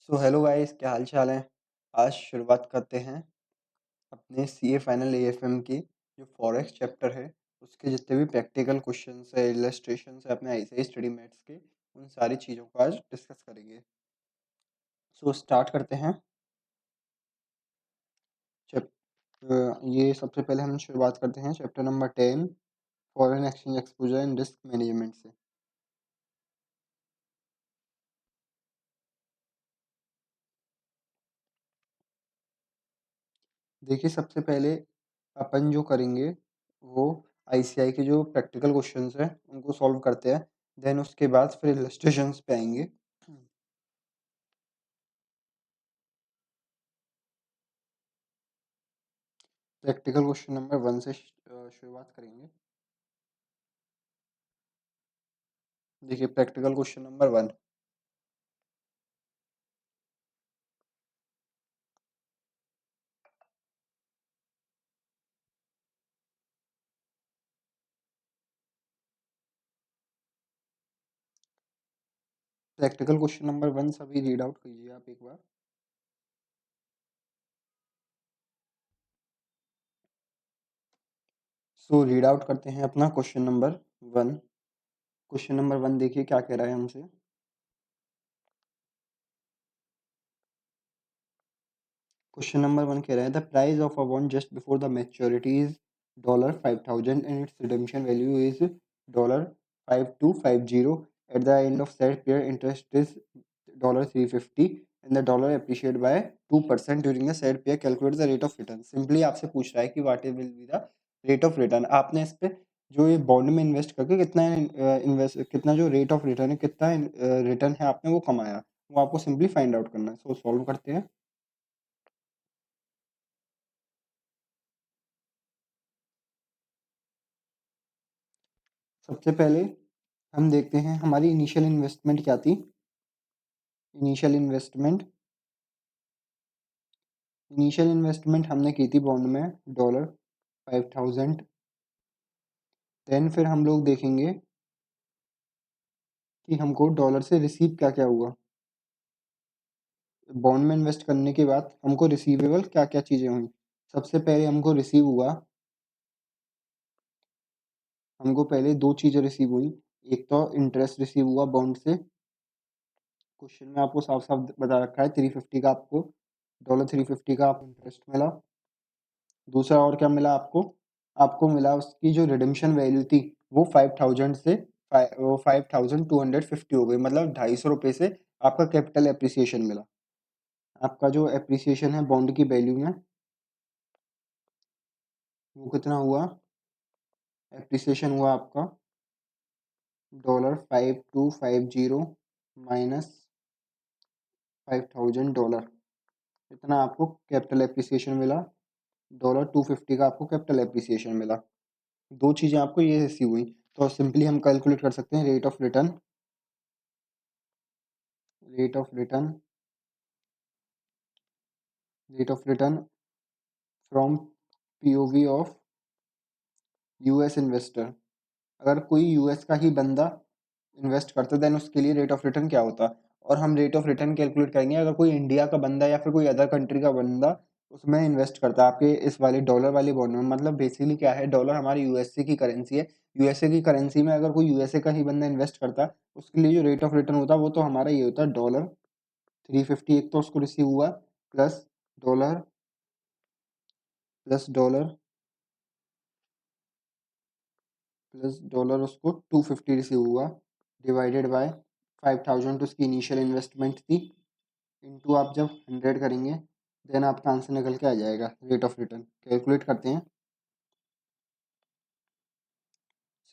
So hello guys, क्या हाल चाल है। आज शुरुआत करते हैं अपने सीए फाइनल एएफएम की जो फॉरेक्स चैप्टर है उसके जितने भी प्रैक्टिकल क्वेश्चंस है, इलस्ट्रेशंस है अपने आईसीआई स्टडी मैथ्स के, उन सारी चीज़ों को आज डिस्कस करेंगे। सो स्टार्ट करते हैं। चैप ये सबसे पहले हम शुरुआत करते हैं chapter number 10 foreign exchange exposure and risk management से। देखिए, सबसे पहले अपन जो करेंगे वो आईसीआई के जो प्रैक्टिकल क्वेश्चंस हैं उनको सॉल्व करते हैं। देन उसके बाद फिर इलस्ट्रेशंस पे आएंगे। प्रैक्टिकल क्वेश्चन नंबर 1 से शुरुआत करेंगे। देखिए, practical question number 1। Practical question number 1 सभी रीड आउट कीजिए आप एक बार। सो रीड आउट करते हैं अपना क्वेश्चन नंबर 1। क्वेश्चन नंबर 1 देखिए क्या कह रहा है हमसे। क्वेश्चन नंबर 1 कह रहा है the price of a bond just before the maturity is $5,000 and its redemption value is $5250। At the end of set period interest is $350 and the dollar appreciate by 2% during the set period, calculate the rate of return. Simply आपसे पूछ रहा है कि what will be the rate of return. आपने इस पे जो ये बॉन्ड में इन्वेस्ट करके कितना जो रेट ऑफ रिटर्न है, कितना रिटर्न है आपने वो कमाया, वो आपको सिंपली फाइंड आउट करना है। सो सॉल्व करते हैं। सबसे पहले हम देखते हैं हमारी इनिशियल इन्वेस्टमेंट क्या थी। इनिशियल इन्वेस्टमेंट हमने की थी बॉन्ड में $5,000। देन फिर हम लोग देखेंगे कि हमको डॉलर से रिसीव क्या क्या हुआ। बॉन्ड में इन्वेस्ट करने के बाद हमको रिसीवेबल क्या क्या चीज़ें हुई। सबसे पहले हमको पहले दो चीज़ें रिसीव हुई। एक तो इंटरेस्ट रिसीव हुआ बॉन्ड से। क्वेश्चन में आपको साफ साफ बता रखा है 350 का आपको $350 का आपको इंटरेस्ट मिला। दूसरा और क्या मिला आपको, आपको मिला उसकी जो रिडेम्पशन वैल्यू थी वो 5000 से वो 5250 हो गई, मतलब ₹250 से आपका कैपिटल एप्रिसिएशन मिला। आपका जो एप्रिसिएशन है बॉन्ड की वैल्यू में वो कितना हुआ, एप्रिसिएशन हुआ आपका $5250 माइनस $5000। इतना आपको कैपिटल एप्रिसिएशन मिला। $250 का आपको कैपिटल एप्रिसिएशन मिला। दो चीज़ें आपको ये रिसीव हुई। तो सिंपली हम कैलकुलेट कर सकते हैं rate of return from POV of US investor. अगर कोई यूएस का ही बंदा इन्वेस्ट करता देन उसके लिए रेट ऑफ रिटर्न क्या होता। और हम रेट ऑफ रिटर्न कैलकुलेट करेंगे अगर कोई इंडिया का बंदा या फिर कोई अदर कंट्री का बंदा उसमें इन्वेस्ट करता है आपके इस वाले डॉलर वाले बॉन्ड में। मतलब बेसिकली क्या है, डॉलर हमारी यूएसए की करेंसी है। यूएसए की करेंसी में अगर कोई यूएसए का ही बंदा इन्वेस्ट करता उसके लिए जो रेट ऑफ रिटर्न होता वो तो हमारा ये होता $350। एक तो उसको रिसीव हुआ, प्लस डॉलर प्लस डॉलर उसको 250 रिसीव हुआ, डिवाइडेड बाय 5000 तो उसकी इनिशियल इन्वेस्टमेंट थी, इनटू आप जब 100 करेंगे देन आपका आंसर निकल के आ जाएगा रेट ऑफ रिटर्न। कैलकुलेट करते हैं।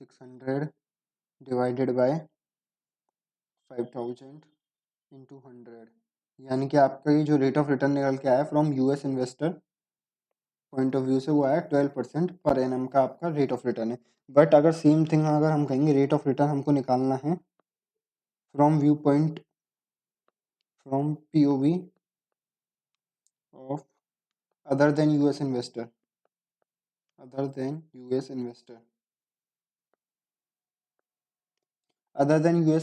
600 डिवाइडेड बाय 5000 इंटू 100, यानी कि आपका ये जो रेट ऑफ रिटर्न निकल के आया from US investor point of view से वो आया 12% पर एनम का आपका रेट ऑफ रिटर्न है। बट अगर सेम थिंग अगर हम कहेंगे रेट ऑफ रिटर्न हमको निकालना है from view point from POV of other than US investor other than US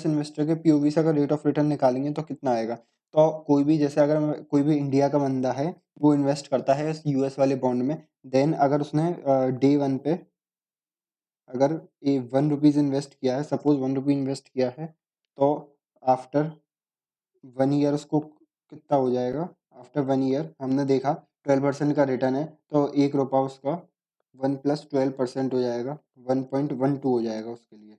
investor के पीओवी से अगर रेट ऑफ रिटर्न निकालेंगे तो कितना आएगा। तो कोई भी जैसे अगर कोई भी इंडिया का बंदा है वो इन्वेस्ट करता है इस यूएस वाले बॉन्ड में, देन अगर उसने डे वन पे अगर ये 1 रुपीज़ इन्वेस्ट किया है, सपोज 1 रुपी इन्वेस्ट किया है, तो आफ्टर 1 ईयर उसको कितना हो जाएगा? आफ्टर 1 ईयर हमने देखा 12% का रिटर्न है, तो 1 रुपया उसका 1+12% हो जाएगा, 1.12 हो जाएगा उसके लिए।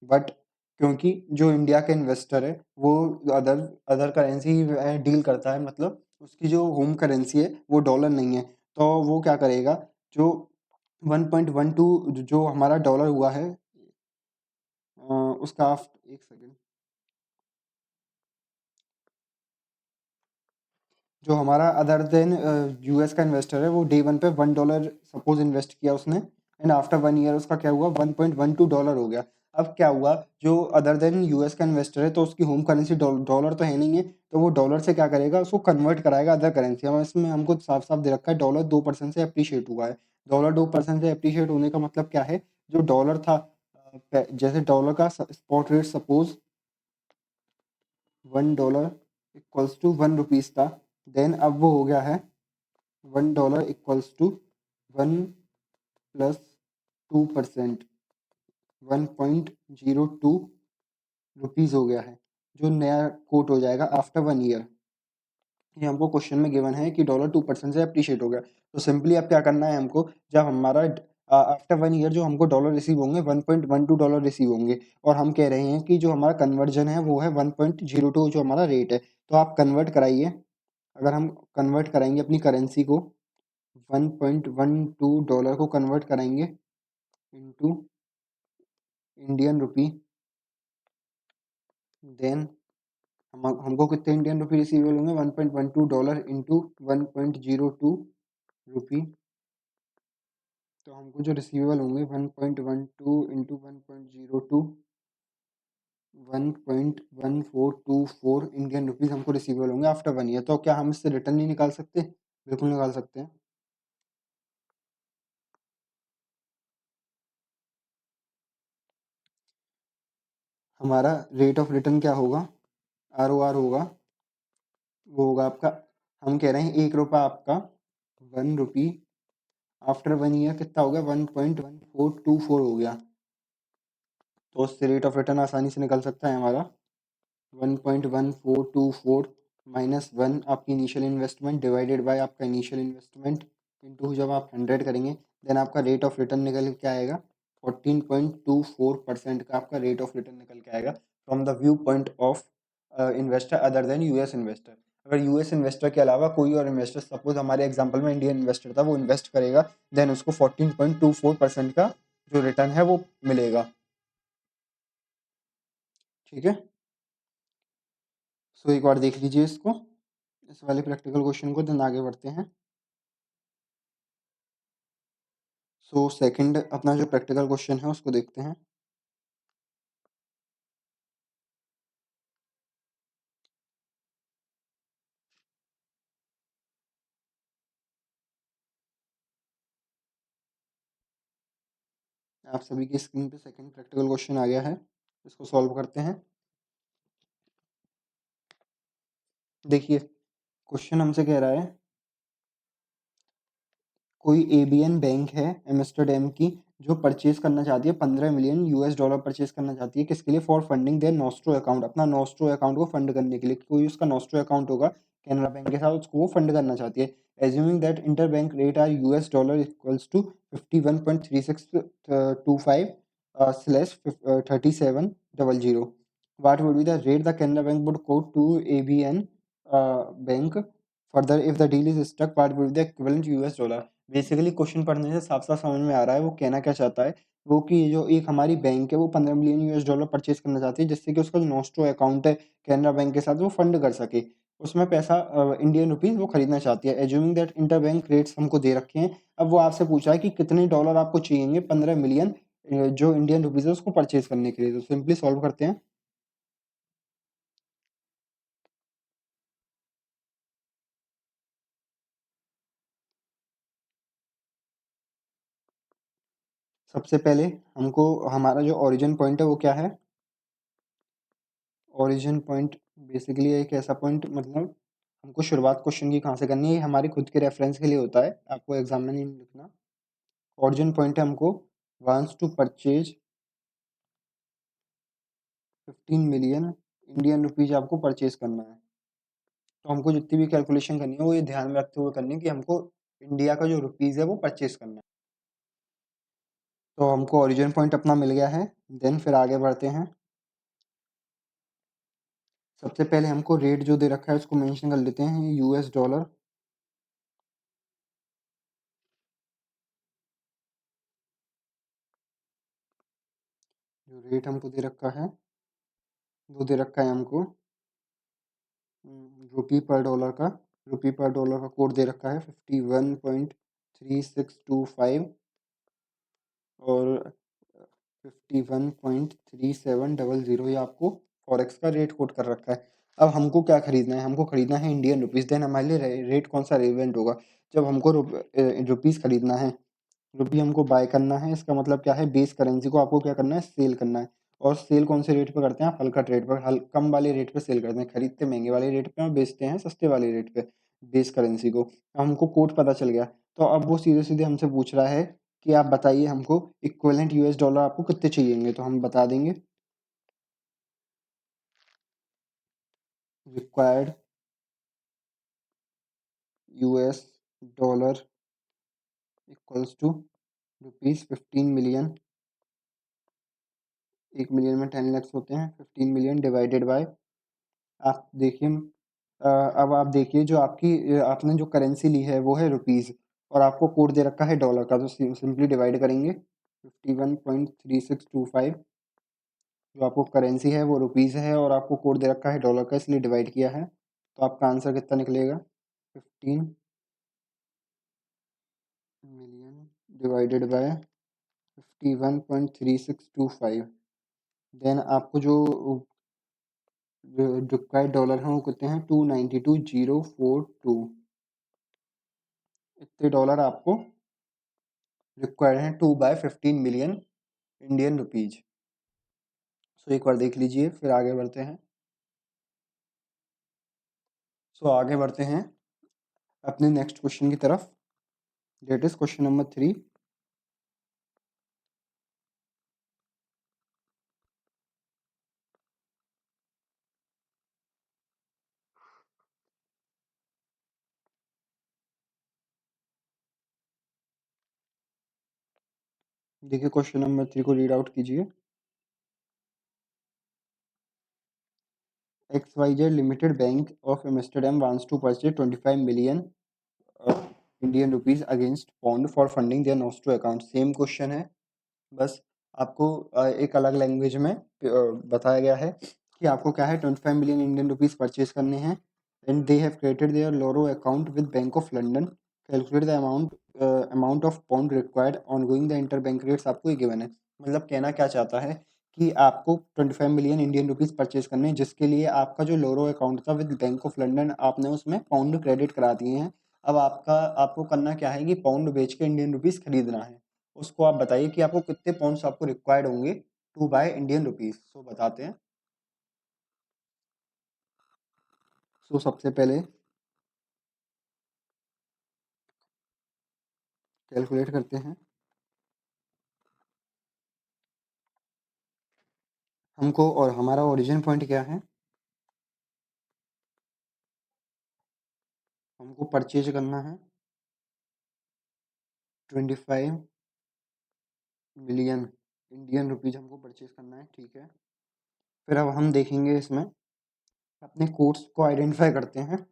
बट क्योंकि जो इंडिया के इन्वेस्टर है वो अदर अदर करेंसी डील करता है, मतलब उसकी जो होम करेंसी है वो डॉलर नहीं है, तो वो क्या करेगा, जो 1.12 जो हमारा डॉलर हुआ है उसका एक सेकेंड, जो हमारा अदर देन यूएस का इन्वेस्टर है वो डे वन पे $1 सपोज इन्वेस्ट किया उसने, एंड आफ्टर 1 ईयर उसका क्या हुआ, $1.12 हो गया। अब क्या हुआ, जो अदर देन यूएस का इन्वेस्टर है तो उसकी होम करेंसी डॉलर तो है नहीं है, तो वो डॉलर से क्या करेगा, उसको कन्वर्ट कराएगा अदर करेंसी। हम इसमें हमको साफ साफ दे रखा है डॉलर 2% से अप्रिशिएट हुआ है। डॉलर 2% से अप्रिशिएट होने का मतलब क्या है, जो डॉलर था जैसे डॉलर का spot rate suppose $1 equals to 1 rupees था, देन अब वो हो गया है $1 इक्वल्स टू 1+2%, 1.02 रुपीज़ हो गया है, जो नया कोट हो जाएगा आफ्टर 1 ईयर। ये हमको क्वेश्चन में गिवन है कि डॉलर 2% से अप्रिशिएट हो गया, तो सिंपली अब क्या करना है हमको, जब हमारा आफ्टर 1 ईयर जो हमको डॉलर रिसीव होंगे $1.12 रिसीव होंगे, और हम कह रहे हैं कि जो हमारा कन्वर्जन है वो है 1.02 जो हमारा रेट है, तो आप कन्वर्ट कराइए। अगर हम कन्वर्ट कराएंगे अपनी करेंसी को, $1.12 को कन्वर्ट कराएंगे इनटू इंडियन रुपी, देन हमको कितने इंडियन रुपी रिसीवेबल होंगे, $1.12 इंटू 1.02 रुपी, तो हमको जो रिसीवेबल होंगे 1.12 इंटू 1.02, 1.1424 इंडियन रुपीज़ हमको रिसीवेबल होंगे आफ्टर 1 ईयर। तो क्या हम इससे रिटर्न नहीं निकाल सकते? बिल्कुल निकाल सकते हैं। हमारा रेट ऑफ रिटर्न क्या होगा, ROR होगा, वो होगा आपका, हम कह रहे हैं 1 रुपया आपका 1 रुपी आफ्टर 1 ईयर कितना हो गया, 1.1424 हो गया, तो उससे रेट ऑफ रिटर्न आसानी से निकल सकता है हमारा 1.1424 -1 आपकी इनिशियल इन्वेस्टमेंट डिवाइडेड बाय आपका इनिशियल इन्वेस्टमेंट इनटू जब आप 100 करेंगे, देन आपका रेट ऑफ रिटर्न निकल के आएगा 14.24% का आपका रेट ऑफ रिटर्न निकल के आएगा from the view point of investor other than US investor. अगर यूएस इन्वेस्टर के अलावा कोई और इन्वेस्टर, सपोज हमारे एग्जांपल में इंडियन इन्वेस्टर था, वो इन्वेस्ट करेगा, देन उसको 14.24% का जो रिटर्न है वो मिलेगा। ठीक है, सो एक बार देख लीजिए इसको, इस वाले प्रैक्टिकल क्वेश्चन को, देन आगे बढ़ते हैं। सो सेकंड अपना जो प्रैक्टिकल क्वेश्चन है उसको देखते हैं। आप सभी की स्क्रीन पे सेकंड प्रैक्टिकल क्वेश्चन आ गया है, इसको सॉल्व करते हैं। देखिए क्वेश्चन हमसे कह रहा है, कोई एबीएन बैंक है एम्स्टरडेम की, जो परचेज करना चाहती है, $15 मिलियन परचेज करना चाहती है, किसके लिए, for funding their nostro account, अपना नॉस्ट्रो अकाउंट को फंड करने के लिए। कोई उसका नॉस्ट्रो अकाउंट होगा कैनरा बैंक के साथ, उसको वो फंड करना चाहती है। Assuming that inter bank rate are $, equals to 51.3625 slash 3700, what would be the rate the Canara Bank would quote to ABN bank further if the deal is stuck, what would be the equivalent $? Basically question पढ़ने से साफ साफ समझ में आ रहा है वो कहना क्या चाहता है, वो कि ये जो एक हमारी बैंक है वो $15 मिलियन परचेज करना चाहती है, जिससे कि उसका जो नॉस्ट्रो अकाउंट है कैनरा बैंक के साथ वो फंड कर सके, उसमें पैसा इंडियन रुपीज वो खरीदना चाहती है। Assuming that inter bank rates हमको दे रखे हैं, अब वो आपसे पूछा है कि कितने डॉलर आपको चाहिए 15 मिलियन जो इंडियन रुपीज है उसको परचेज करने के लिए। तो सिंपली सॉल्व करते हैं। सबसे पहले हमको हमारा जो ओरिजिन पॉइंट है वो क्या है, ओरिजिन पॉइंट बेसिकली एक ऐसा पॉइंट, मतलब हमको शुरुआत क्वेश्चन की कहाँ से करनी है, ये हमारे खुद के रेफरेंस के लिए होता है, आपको एग्जाम में नहीं लिखना। ओरिजिन पॉइंट है हमको wants to purchase 15 million Indian rupees आपको परचेज करना है। तो हमको जितनी भी कैलकुलेशन करनी है वो ये ध्यान में रखते हुए करनी है कि हमको इंडिया का जो रुपीज है वो परचेज करना है। तो हमको ओरिजिन पॉइंट अपना मिल गया है। देन फिर आगे बढ़ते हैं। सबसे पहले हमको रेट जो दे रखा है उसको मेंशन कर लेते हैं, यूएस डॉलर। जो रेट हमको दे रखा है वो दे रखा है हमको रुपी पर डॉलर का। रुपी पर डॉलर का कोड दे रखा है 51.3625 और 51.3700, ये आपको फॉरेक्स का रेट कोड कर रखा है। अब हमको क्या खरीदना है, हमको खरीदना है इंडियन रुपीज़। देन हमारे लिए रेट कौन सा रेलिवेंट होगा, जब हमको रुपीज़ खरीदना है, रुपये हमको बाय करना है, इसका मतलब क्या है, बेस करेंसी को आपको क्या करना है, सेल करना है। और सेल कौन से रेट पे करते हैं आप, हल्का रेट पर, कम वाले रेट पे सेल करते हैं, खरीदते महंगे वाले रेट पे और बेचते हैं सस्ते वाले रेट पे बेस करेंसी को। हमको कोड पता चल गया, तो अब वो सीधे सीधे हमसे पूछ रहा है कि आप बताइए हमको इक्विवेलेंट यूएस डॉलर आपको कितने चाहिएंगे, तो हम बता देंगे required US dollar equals to ₹15 million. 1 million में 10 लैक्स होते हैं, 15 मिलियन डिवाइडेड बाय, आप देखिए अब आप देखिए जो आपकी आपने जो करेंसी ली है वो है रुपीज़ और आपको कोड दे रखा है डॉलर का, तो सिंपली डिवाइड करेंगे 51.3625। जो आपको करेंसी है वो रुपीज़ है और आपको कोड दे रखा है डॉलर का, इसलिए डिवाइड किया है, तो आपका आंसर कितना निकलेगा, 15 मिलियन डिवाइडेड बाय 51.3625। देन आपको जो रिक्वायर्ड डॉलर हैं वो कितने हैं, 292,042। इतने डॉलर आपको रिक्वायर्ड हैं to buy 15 million Indian rupees. So एक बार देख लीजिए, फिर आगे बढ़ते हैं। सो आगे बढ़ते हैं अपने नेक्स्ट क्वेश्चन की तरफ, डेट इज क्वेश्चन नंबर 3। देखिए क्वेश्चन नंबर 3 को रीड आउट कीजिए। XYZ limited bank of Amsterdam wants to purchase 25 million Indian rupees against pound for funding their nostro account. Same question है, बस आपको एक अलग लैंग्वेज में बताया गया है कि आपको क्या है, 25 मिलियन इंडियन रुपीज परचेज करने हैं and they have created their loro account with bank of London, calculate the amount of pound required on going the inter bank rates, आपको ये गिवन है। मतलब कहना क्या चाहता है कि आपको 25 मिलियन इंडियन रुपीज परचेज करने हैं, जिसके लिए आपका जो लोरो अकाउंट था विद बैंक ऑफ लंदन, आपने उसमें पाउंड क्रेडिट करा दिए हैं। अब आपको करना क्या है कि पाउंड बेच के इंडियन रुपीज खरीदना है। उसको आप बताइए कि आपको कितने पाउंड्स आपको रिक्वायर्ड होंगे टू बाय इंडियन रुपीज। सो बताते हैं। सो सबसे पहले कैलकुलेट करते हैं। हमको और हमारा ओरिजिन पॉइंट क्या है, हमको परचेज करना है 25 मिलियन इंडियन रुपीज हमको परचेज करना है, ठीक है। फिर अब हम देखेंगे इसमें अपने कोड्स को आइडेंटिफाई करते हैं।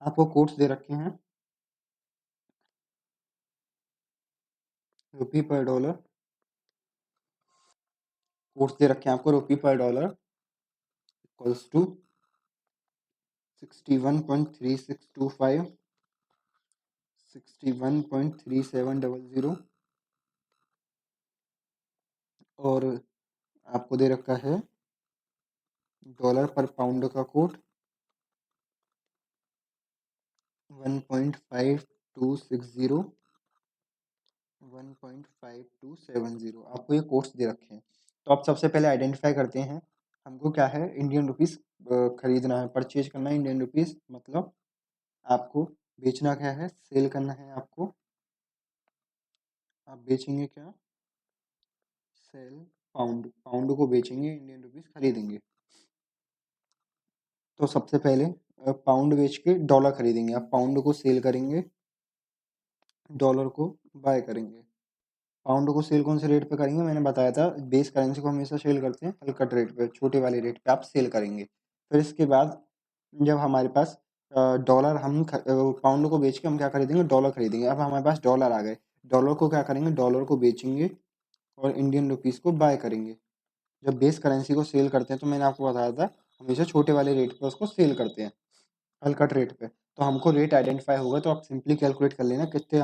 आपको कोड्स दे रखे हैं रुपी पर डॉलर, कोड्स दे रखे हैं आपको रुपी पर डॉलर इक्वल्स टू 61.3625, 61.3700 और आपको दे रखा है डॉलर पर पाउंड का कोड 1.5260, 1.5270, आपको ये कोड्स दे रखे हैं। तो आप सबसे पहले आइडेंटिफाई करते हैं हमको क्या है, इंडियन रुपीस खरीदना है, परचेज करना है इंडियन रुपीस, मतलब आपको बेचना क्या है, सेल करना है आपको। आप बेचेंगे क्या, सेल पाउंड, पाउंड को बेचेंगे, इंडियन रुपीस खरीदेंगे। तो सबसे पहले पाउंड बेच के डॉलर खरीदेंगे, आप पाउंड को सेल करेंगे, डॉलर को बाय करेंगे। पाउंड को सेल कौन से रेट पे करेंगे, मैंने बताया था बेस करेंसी को हमेशा सेल करते हैं हलकट रेट पे, छोटे वाले रेट पे आप सेल करेंगे। फिर इसके बाद जब हमारे पास डॉलर, पाउंड को बेच के हम क्या खरीदेंगे, डॉलर खरीदेंगे। अब हमारे पास डॉलर आ गए, डॉलर को क्या करेंगे, डॉलर को बेचेंगे और इंडियन रुपीस को बाय करेंगे। जब बेस करेंसी को सेल करते हैं तो मैंने आपको बताया था हमेशा छोटे वाले रेट पे उसको सेल करते हैं, हलकट रेट पे। तो हमको रेट आइडेंटिफाई होगा, तो आप सिंपली कैलकुलेट कर लेना कितने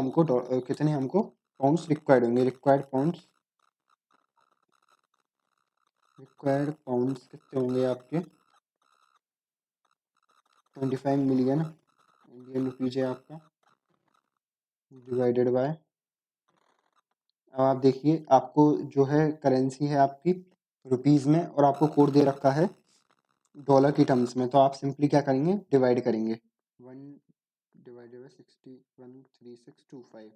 हमको पाउंड्स रिक्वायर्ड होंगे। रिक्वायर्ड पाउंड्स कितने होंगे आपके, 25 मिलियन इंडियन रुपीज है आपका, डिवाइडेड बाय। अब आप देखिए, आपको जो है करेंसी है आपकी रुपीज़ में, और आपको कोड दे रखा है डॉलर की टर्म्स में। तो आप सिंपली क्या करेंगे, डिवाइड करेंगे, 1/613625।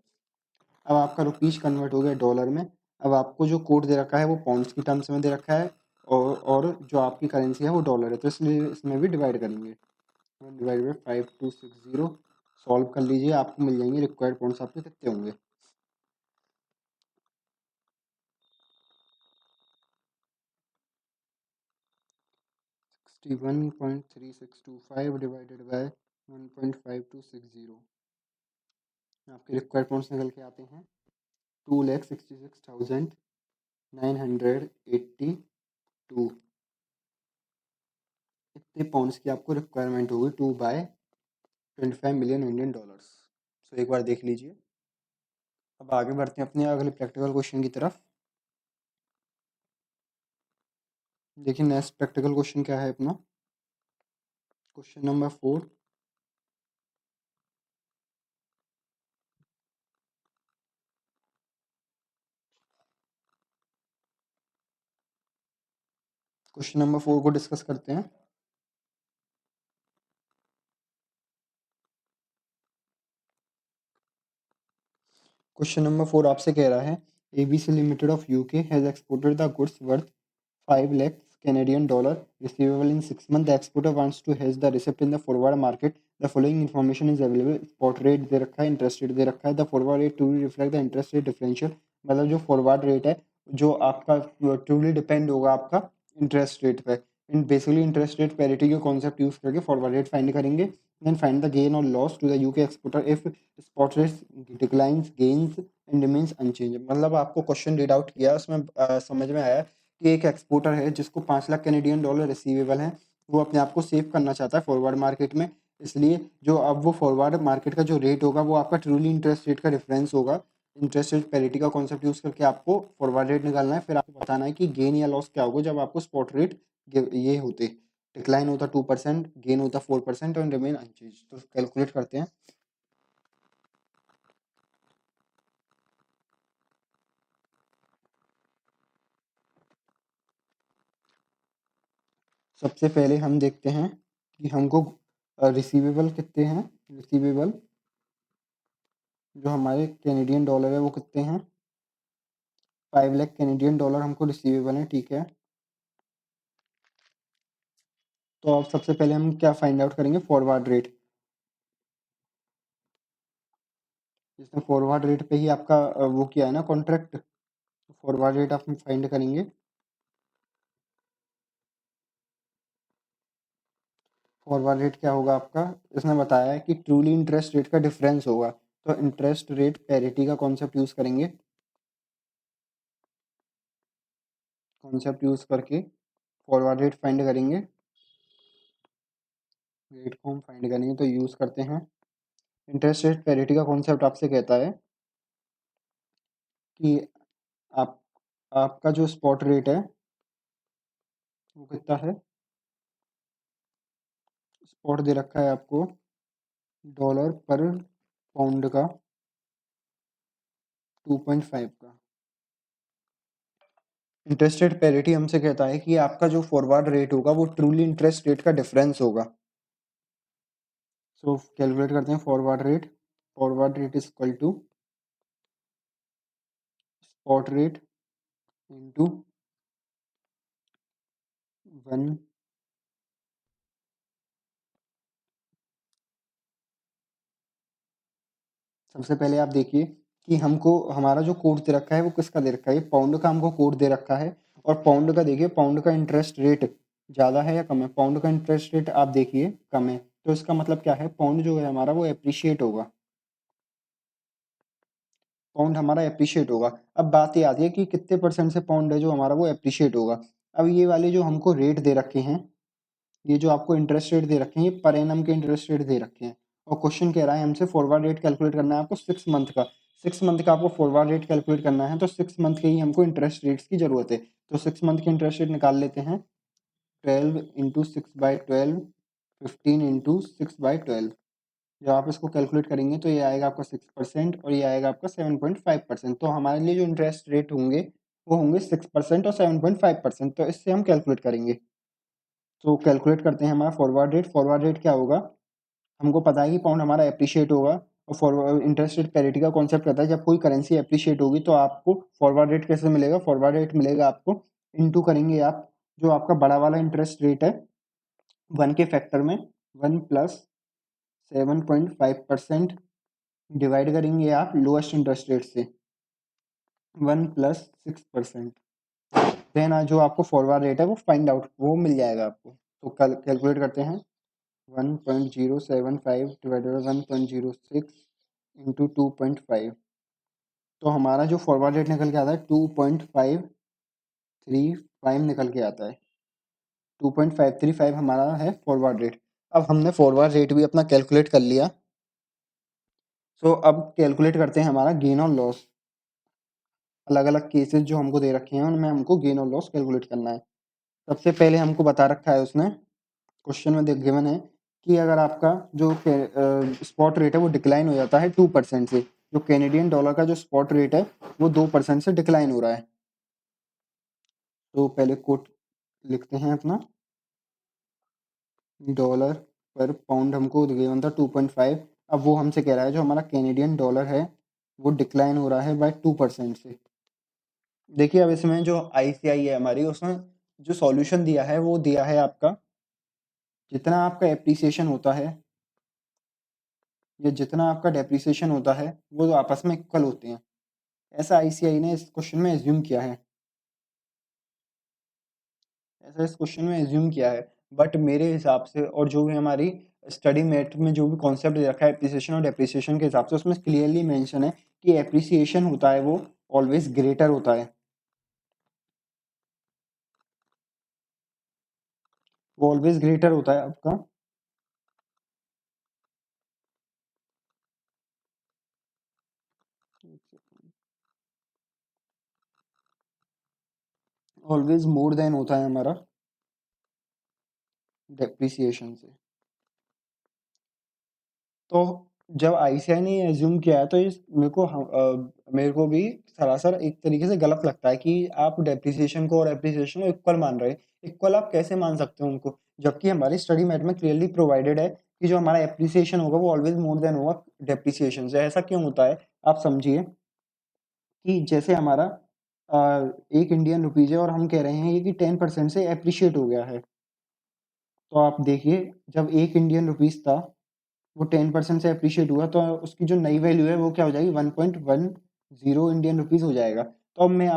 अब आपका रुपीज़ कन्वर्ट हो गया डॉलर में। अब आपको जो कोड दे रखा है वो पाउंड्स की टर्म्स में दे रखा है, और जो आपकी करेंसी है वो डॉलर है, तो इसलिए इसमें भी डिवाइड करेंगे, 1/5260। सॉल्व कर लीजिए, आपको मिल जाएंगे रिक्वायर्ड पाउंड्स आपके कितने होंगे। 61.3625 डिवाइडेड बाय 1.5260। आपके रिक्वायर्ड पाउंड्स निकल के आते हैं 2,66,982। इतने पाउंड्स की आपको रिक्वायरमेंट होगी, 2/25 मिलियन इंडियन डॉलर्स। सो एक बार देख लीजिए। अब आगे बढ़ते हैं अपने अगले प्रैक्टिकल क्वेश्चन की तरफ। देखिए नेक्स्ट प्रैक्टिकल क्वेश्चन क्या है अपना, क्वेश्चन नंबर 4। क्वेश्चन नंबर 4 को डिस्कस करते हैं। क्वेश्चन नंबर 4 आपसे कह रहा है, ABC limited of UK has exported the goods worth 5 lakhs Canadian dollar receivable in 6 months. The exporter wants to hedge the receipt in the forward market. The following information is available. Spot rate दे रखा है, interest rate दे रखा है। The forward rate truly reflect the interest rate differential। मतलब जो forward rate है, जो आपका truly depend होगा आपका इंटरेस्ट रेट पे। In basically interest rate parity के कॉन्सेप्ट यूज करके फॉरवर्ड रेट फाइंड करेंगे। देन फाइंड द गेन और loss to the UK exporter if spot rate declines gains and remains unchange. मतलब आपको question read out किया, उसमें समझ में आया कि एक एक्सपोर्टर है जिसको 5 लाख कैनेडियन डॉलर रिसीवेबल हैं, वो अपने आप को सेव करना चाहता है फॉरवर्ड मार्केट में। इसलिए जो अब वो फॉरवर्ड मार्केट का जो रेट होगा वो आपका ट्रूली इंटरेस्ट रेट का डिफरेंस होगा। इंटरेस्ट रेट पैरिटी का कॉन्सेप्ट यूज करके आपको फॉरवर्ड रेट निकालना है, फिर आपको बताना है कि गेन या लॉस क्या होगा जब आपको स्पॉट रेट ये होते, डिक्लाइन होता 2%, गेन होता 4% और रिमेन अनचेंज। तो कैलकुलेट करते हैं। सबसे पहले हम देखते हैं कि हमको रिसीवेबल कितने हैं। रिसीवेबल जो हमारे कैनेडियन डॉलर है वो कितने हैं, 5 लाख कैनेडियन डॉलर हमको रिसीवेबल है, ठीक है। तो अब सबसे पहले हम क्या फाइंड आउट करेंगे, फॉरवर्ड रेट। जिसने फॉरवर्ड रेट पे ही आपका वो किया है ना कॉन्ट्रैक्ट, फॉरवर्ड रेट आप फाइंड करेंगे। फॉरवर्ड रेट क्या होगा आपका, इसने बताया है कि ट्रूली इंटरेस्ट रेट का डिफरेंस होगा, तो इंटरेस्ट रेट पैरिटी का कॉन्सेप्ट यूज करेंगे। कॉन्सेप्ट यूज करके फॉरवर्ड रेट फाइंड करेंगे। रेट को हम फाइंड करेंगे तो यूज करते हैं, इंटरेस्ट रेट पैरिटी का कॉन्सेप्ट आपसे कहता है कि आप आपका जो स्पॉट रेट है वो कितना है, स्पॉट दे रखा है आपको डॉलर पर पाउंड का 2.5 का। इंटरेस्ट रेट पैरिटी हमसे कहता है कि आपका जो फॉरवर्ड रेट होगा वो ट्रूली इंटरेस्ट रेट का डिफरेंस होगा। सो कैलकुलेट करते हैं forward rate. Forward rate is equal to spot rate into 1। सबसे पहले आप देखिए कि हमको हमारा जो कोड दे रखा है वो किसका दे रखा है, पाउंड का हमको कोड दे रखा है। और पाउंड का देखिए, पाउंड का इंटरेस्ट रेट ज़्यादा है या कम है? पाउंड का इंटरेस्ट रेट आप देखिए कम है, तो इसका मतलब क्या है, पाउंड जो है हमारा वो एप्रिशिएट होगा। पाउंड हमारा एप्रिशिएट होगा। अब बात ये आती है कि कितने परसेंट से पाउंड है जो हमारा वो एप्रिशिएट होगा। अब ये वाले जो हमको रेट दे रखे हैं, ये जो आपको इंटरेस्ट रेट दे रखे हैं, ये पर एनम के इंटरेस्ट रेट दे रखे हैं। और क्वेश्चन कह रहा है हमसे फॉरवर्ड रेट कैलकुलेट करना है आपको 6 मंथ का। 6 मंथ का आपको फॉरवर्ड रेट कैलकुलेट करना है, तो 6 मंथ के ही हमको इंटरेस्ट रेट्स की जरूरत है। तो 6 मंथ के इंटरेस्ट रेट निकाल लेते हैं। 12 × 6/12, 15 × 6/12। जब आप इसको कैलकुलेट करेंगे तो ये आएगा आपका 6% और ये आएगा आपका 7.5%। तो हमारे लिए जो इंटरेस्ट रेट होंगे वो होंगे 6% और 7.5%। तो इससे हम कैलकुलेट करेंगे। तो कैलकुलेट करते हैं हमारा फॉरवर्ड रेट। फॉरवर्ड रेट क्या होगा, हमको पता है कि पाउंड हमारा एप्रिशिएट होगा। और फॉरवर्ड इंटरेस्ट रेट पैरिटी का कॉन्सेप्ट कहता है जब कोई करेंसी एप्रिशिएट होगी तो आपको फॉरवर्ड रेट कैसे मिलेगा, फॉरवर्ड रेट मिलेगा आपको इनटू करेंगे आप जो आपका बड़ा वाला इंटरेस्ट रेट है 1 के फैक्टर में, 1 + 7.5% डिवाइड करेंगे आप लोएस्ट इंटरेस्ट रेट से 1 + 6%। देन जो आपको फॉरवर्ड रेट है वो फाइंड आउट वो मिल जाएगा आपको। तो कल कैलकुलेट करते हैं। 1.075 डिवाइडेड बाई 1.06 इंटू 2.5। तो हमारा जो फॉरवर्ड रेट निकल के आता है 2.535 निकल के आता है। 2.535 हमारा है फॉरवर्ड रेट। अब हमने फॉरवर्ड रेट भी अपना कैलकुलेट कर लिया। सो अब कैलकुलेट करते हैं हमारा गेन और लॉस। अलग अलग केसेस जो हमको दे रखे हैं उनमें हमको गेन और लॉस कैलकुलेट करना है। सबसे पहले हमको बता रखा है उसने, क्वेश्चन में गिवन है कि अगर आपका जो स्पॉट रेट है वो डिक्लाइन हो जाता है 2% से, जो कैनेडियन डॉलर का जो स्पॉट रेट है वो 2% से डिक्लाइन हो रहा है। तो पहले कोट लिखते हैं अपना, डॉलर पर पाउंड हमको गिवन था 2.5। अब वो हमसे कह रहा है जो हमारा कैनेडियन डॉलर है वो डिक्लाइन हो रहा है बाय 2% से। देखिए अब इसमें जो ICI है हमारी, उसमें जो सॉल्यूशन दिया है वो दिया है आपका जितना आपका एप्रिसिएशन होता है या जितना आपका डेप्रिसिएशन होता है वो आपस में इक्वल होते हैं। ऐसा ICI ने इस क्वेश्चन में एज्यूम किया है, ऐसा इस क्वेश्चन में एज्यूम किया है। बट मेरे हिसाब से और जो भी हमारी स्टडी मेट में जो भी कॉन्सेप्ट दे रखा है एप्रिसिएशन और डेप्रिसिएशन के हिसाब से, उसमें क्लियरली मेंशन है कि एप्रिसिएशन होता है वो ऑलवेज ग्रेटर होता है, वो ऑलवेज ग्रेटर होता है आपका ऑलवेज मोर देन होता है हमारा डेप्रिसिएशन से। तो जब ICI ने ये एज्यूम किया है तो इस मेरे को भी सरासर एक तरीके से गलत लगता है कि आप डेप्रिसिएशन को और एप्रिसिएशन को इक्वल मान रहे हैं। इक्वल आप कैसे मान सकते हो उनको, जबकि हमारी स्टडी मेट में क्लियरली प्रोवाइडेड है कि जो हमारा एप्रिसिएशन होगा वो ऑलवेज मोर देन होगा डेप्रिसिएशन से। ऐसा क्यों होता है आप समझिए कि जैसे हमारा एक इंडियन रुपीज है और हम कह रहे हैं ये कि 10% से एप्रिशिएट हो गया है। तो आप देखिए जब एक इंडियन रुपीज था वो 10% से एप्रिशिएट हुआ तो उसकी जो नई वैल्यू है वो क्या हो जाएगी, 1.10 इंडियन रुपीज हो जाएगा। तो अब मैं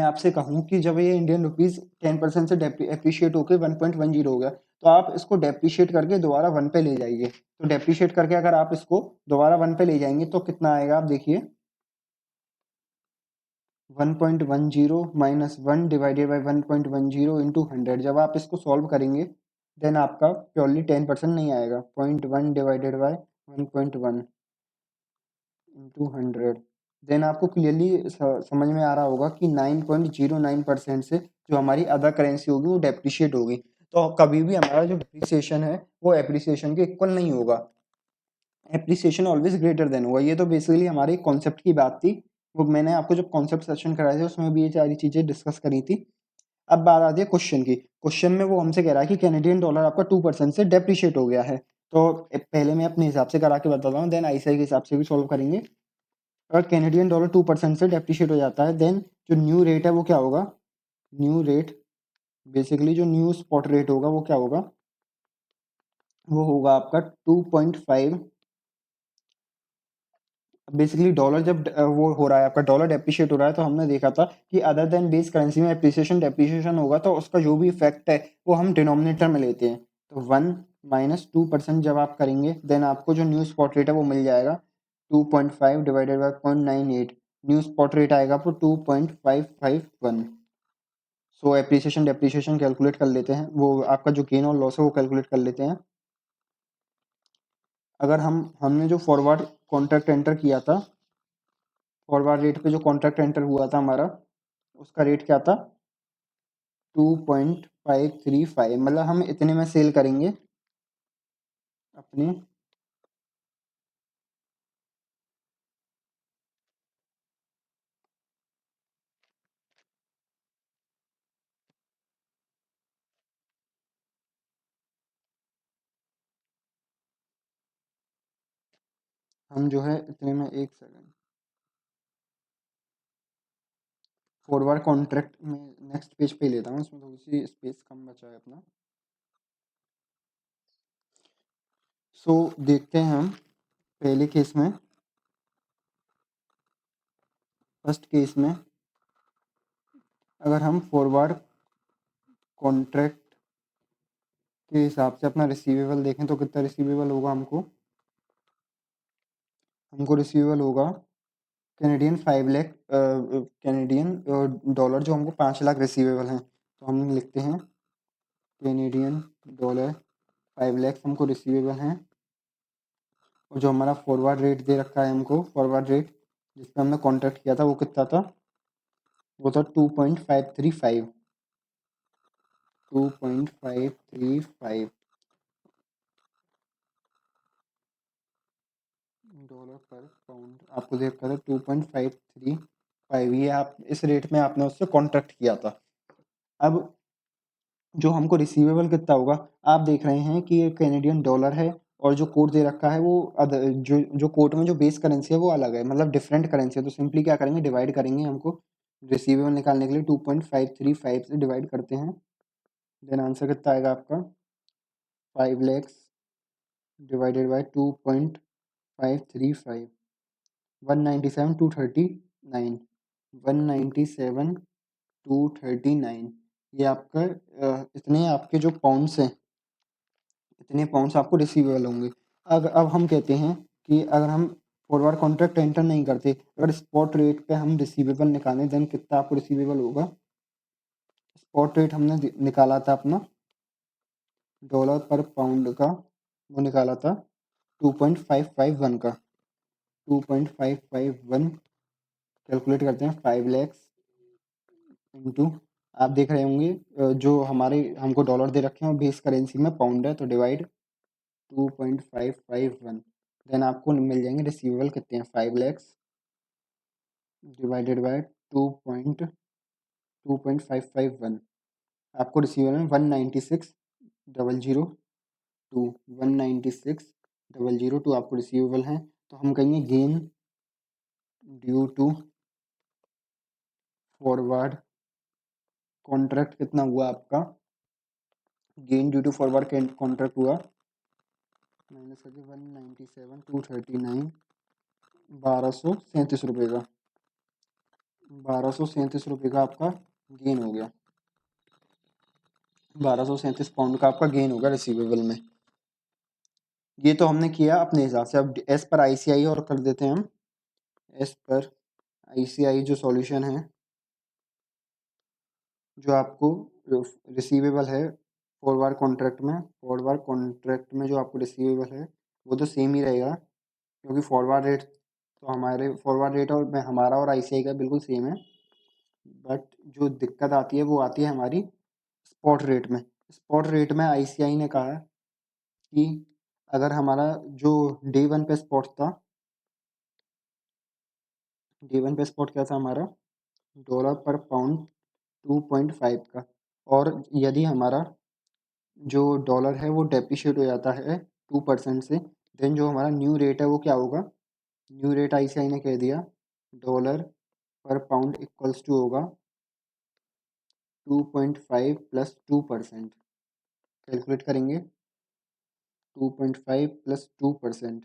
आपसे कहूँ कि जब ये इंडियन रुपीज 10% से एप्रिशिएट होकर 1.10 हो गया तो आप इसको डेप्रिशिएट करके दोबारा 1 पे ले जाइए। तो डेप्रिशिएट करके अगर आप इसको दोबारा 1 पे ले जाएंगे तो कितना आएगा आप देखिए, 1.10 माइनस 1 डिवाइडेड बाई 1.10 इंटू 100। जब आप इसको सॉल्व करेंगे देन आपका प्योरली 10% नहीं आएगा, 0.1 डिवाइडेड बाई 1.1 इंटू 100। देन आपको क्लियरली समझ में आ रहा होगा कि 9.09% से जो हमारी अदर करेंसी होगी वो डेप्रिशिएट होगी। तो कभी भी हमारा जो डेप्रिसिएशन है वो एप्रिसिएशन के इक्वल नहीं होगा, एप्रिसिएशन ऑलवेज ग्रेटर देन होगा। ये तो बेसिकली हमारे कॉन्सेप्ट की बात थी, वो मैंने आपको जब कॉन्सेप्ट सेशन कराए थे उसमें भी ये सारी चीज़ें डिस्कस करी थी। अब बात आती है क्वेश्चन की। क्वेश्चन में वो हमसे कह रहा है कि कैनेडियन डॉलर आपका 2% से डेप्रिशिएट हो गया है। तो पहले मैं अपने हिसाब से करा के बताता हूँ, देन आईसीआई के हिसाब से भी सॉल्व करेंगे। अगर कैनेडियन डॉलर 2% से डेप्रिशिएट हो जाता है, देन जो न्यू रेट है वो क्या होगा? न्यू रेट बेसिकली जो न्यू स्पॉट रेट होगा वो क्या होगा? वो होगा आपका 2.5। बेसिकली डॉलर जब वो हो रहा है आपका, डॉलर डेप्रिशिएट हो रहा है, तो हमने देखा था कि अदर देन बेस करेंसी में एप्रिसिएशन डेप्रिसिएशन होगा तो उसका जो भी इफेक्ट है वो हम डिनोमिनेटर में लेते हैं। तो 1 माइनस 2% जब आप करेंगे देन आपको जो न्यू स्पॉट रेट है वो मिल जाएगा 2.5 divided by 0.98। New spot rate आएगा आपको 2.551। सो एप्रिसिएशन डेप्रिसिएशन कैलकुलेट कर लेते हैं, वो आपका जो गेन और लॉस है वो कैलकुलेट कर लेते हैं। अगर हमने जो फॉरवर्ड कॉन्ट्रैक्ट एंटर किया था, फॉरवर्ड रेट पे जो कॉन्ट्रैक्ट एंटर हुआ था हमारा, उसका रेट क्या था? 2.535। मतलब हम इतने में सेल करेंगे अपने, हम जो है इतने में, एक सेकंड, फॉरवर्ड कॉन्ट्रैक्ट में नेक्स्ट पेज पे लेता हूँ, इसमें थोड़ी सी स्पेस कम बचा है अपना। सो देखते हैं हम पहले केस में, फर्स्ट केस में अगर हम फॉरवर्ड कॉन्ट्रैक्ट के हिसाब से अपना रिसीवेबल देखें तो कितना रिसीवेबल होगा हमको रिसीवेबल होगा कैनेडियन 5 लाख, कैनेडियन डॉलर जो हमको 5 लाख रिसीवेबल हैं। तो हम लिखते हैं कैनेडियन डॉलर 5 लाख हमको रिसीवेबल हैं, और जो हमारा फॉरवर्ड रेट दे रखा है हमको, फॉरवर्ड रेट जिस पर हमने कॉन्ट्रैक्ट किया था वो कितना था? वो था 2.535। 2.535 डॉलर पर पाउंड आपको दे रखा था 2.535। ये आप इस रेट में आपने उससे कॉन्ट्रैक्ट किया था। अब जो हमको रिसीवेबल कितना होगा, आप देख रहे हैं कि ये कैनेडियन डॉलर है और जो कोड दे रखा है वो जो जो कोड में जो बेस करेंसी है वो अलग है, मतलब डिफरेंट करेंसी है। तो सिंपली क्या करेंगे, डिवाइड करेंगे। हमको रिसीवेबल निकालने के लिए 2.535 से डिवाइड करते हैं, देन आंसर कितना आएगा आपका? 5 लैक्स डिवाइडेड बाई 2.535, 197,239, 197,239। ये आपका इतने आपके जो पाउंड्स हैं, इतने पाउंड्स आपको रिसीवेबल होंगे। अब हम कहते हैं कि अगर हम फॉरवर्ड कॉन्ट्रैक्ट एंटर नहीं करते, अगर स्पॉट रेट पे हम रिसीवेबल निकालें, देन कितना आपको रिसीवेबल होगा? स्पॉट रेट हमने निकाला था अपना डॉलर पर पाउंड का, वो निकाला था 2.551 का। 2.551 कैलकुलेट करते हैं, 5 लैक्स इंटू, आप देख रहे होंगे जो हमारे हमको डॉलर दे रखे हैं वो बेस करेंसी में पाउंड है, तो डिवाइड 2.551, देन आपको मिल जाएंगे रिसीवेबल कितने हैं? 5 लैक्स डिवाइडेड बाय 2.551, आपको रिसीवेबल में 196,002, 196,002 आपको रिसीवेबल हैं। तो हम कहेंगे gain due to forward contract कितना हुआ आपका? Gain due to forward contract हुआ माइनस करके 197,239, 1237 रुपये का, 1237 रुपये का आपका गेन हो गया। 1237 पाउंड का आपका गेन होगा रिसीवेबल में। ये तो हमने किया अपने हिसाब से। अब एस पर आईसीआई और कर देते हैं हम। एस पर आईसीआई जो सॉल्यूशन है, जो आपको रिसीवेबल है फॉरवर्ड कॉन्ट्रैक्ट में जो आपको रिसीवेबल है वो तो सेम ही रहेगा, क्योंकि फॉरवर्ड रेट तो हमारे फॉरवर्ड रेट और हमारा और आईसीआई का बिल्कुल सेम है। बट जो दिक्कत आती है वो आती है हमारी स्पॉट रेट में। स्पॉट रेट में आईसीआई ने कहा कि अगर हमारा जो डे 1 पे स्पॉट था, डे वन पे स्पॉट क्या था हमारा, डॉलर पर पाउंड 2.5 का। और यदि हमारा जो डॉलर है वो डेप्रिशिएट हो जाता है 2% से, देन जो हमारा न्यू रेट है वो क्या होगा, न्यू रेट आईसीआई ने कह दिया डॉलर पर पाउंड इक्वल्स टू होगा 2.5 प्लस 2%। कैलकुलेट करेंगे 2.5 प्लस 2%,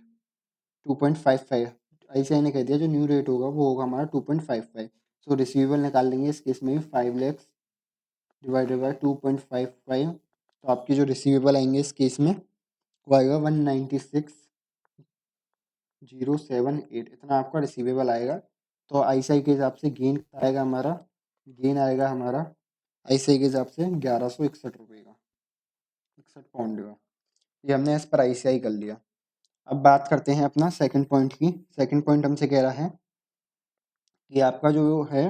2.55। आईसीआई ने कह दिया जो न्यू रेट होगा वो होगा हमारा 2.55। सो रिसीवेबल निकाल लेंगे इस केस में 5 लैक्स डिवाइडेड बाई 2.55। तो आपकी जो रिसीवेबल आएंगे इस केस में वो आएगा 196,078, इतना आपका रिसीवेबल आएगा। तो आईसीआई के हिसाब से गेन आएगा हमारा, गेन आएगा हमारा आईसीआई के हिसाब से 1161 रुपये का, 61 पाउंड का। ये हमने एज पर आईसीआई कर लिया। अब बात करते हैं अपना सेकंड पॉइंट की। सेकंड पॉइंट हमसे कह रहा है कि आपका जो है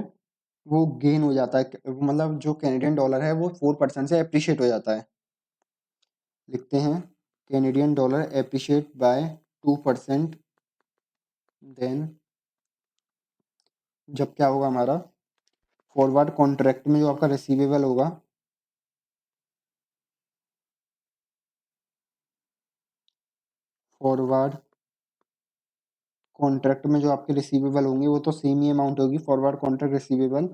वो गेन हो जाता है, मतलब जो कैनेडियन डॉलर है वो 4% से अप्रिशिएट हो जाता है। लिखते हैं Canadian dollar appreciate by 2%, then जब क्या होगा हमारा फॉरवर्ड कॉन्ट्रैक्ट में जो आपका रिसीवेबल होगा, फॉरवर्ड कॉन्ट्रैक्ट में जो आपके रिसीवेबल होंगे वो तो सेम ही अमाउंट होगी। फॉरवर्ड कॉन्ट्रैक्ट रिसीवेबल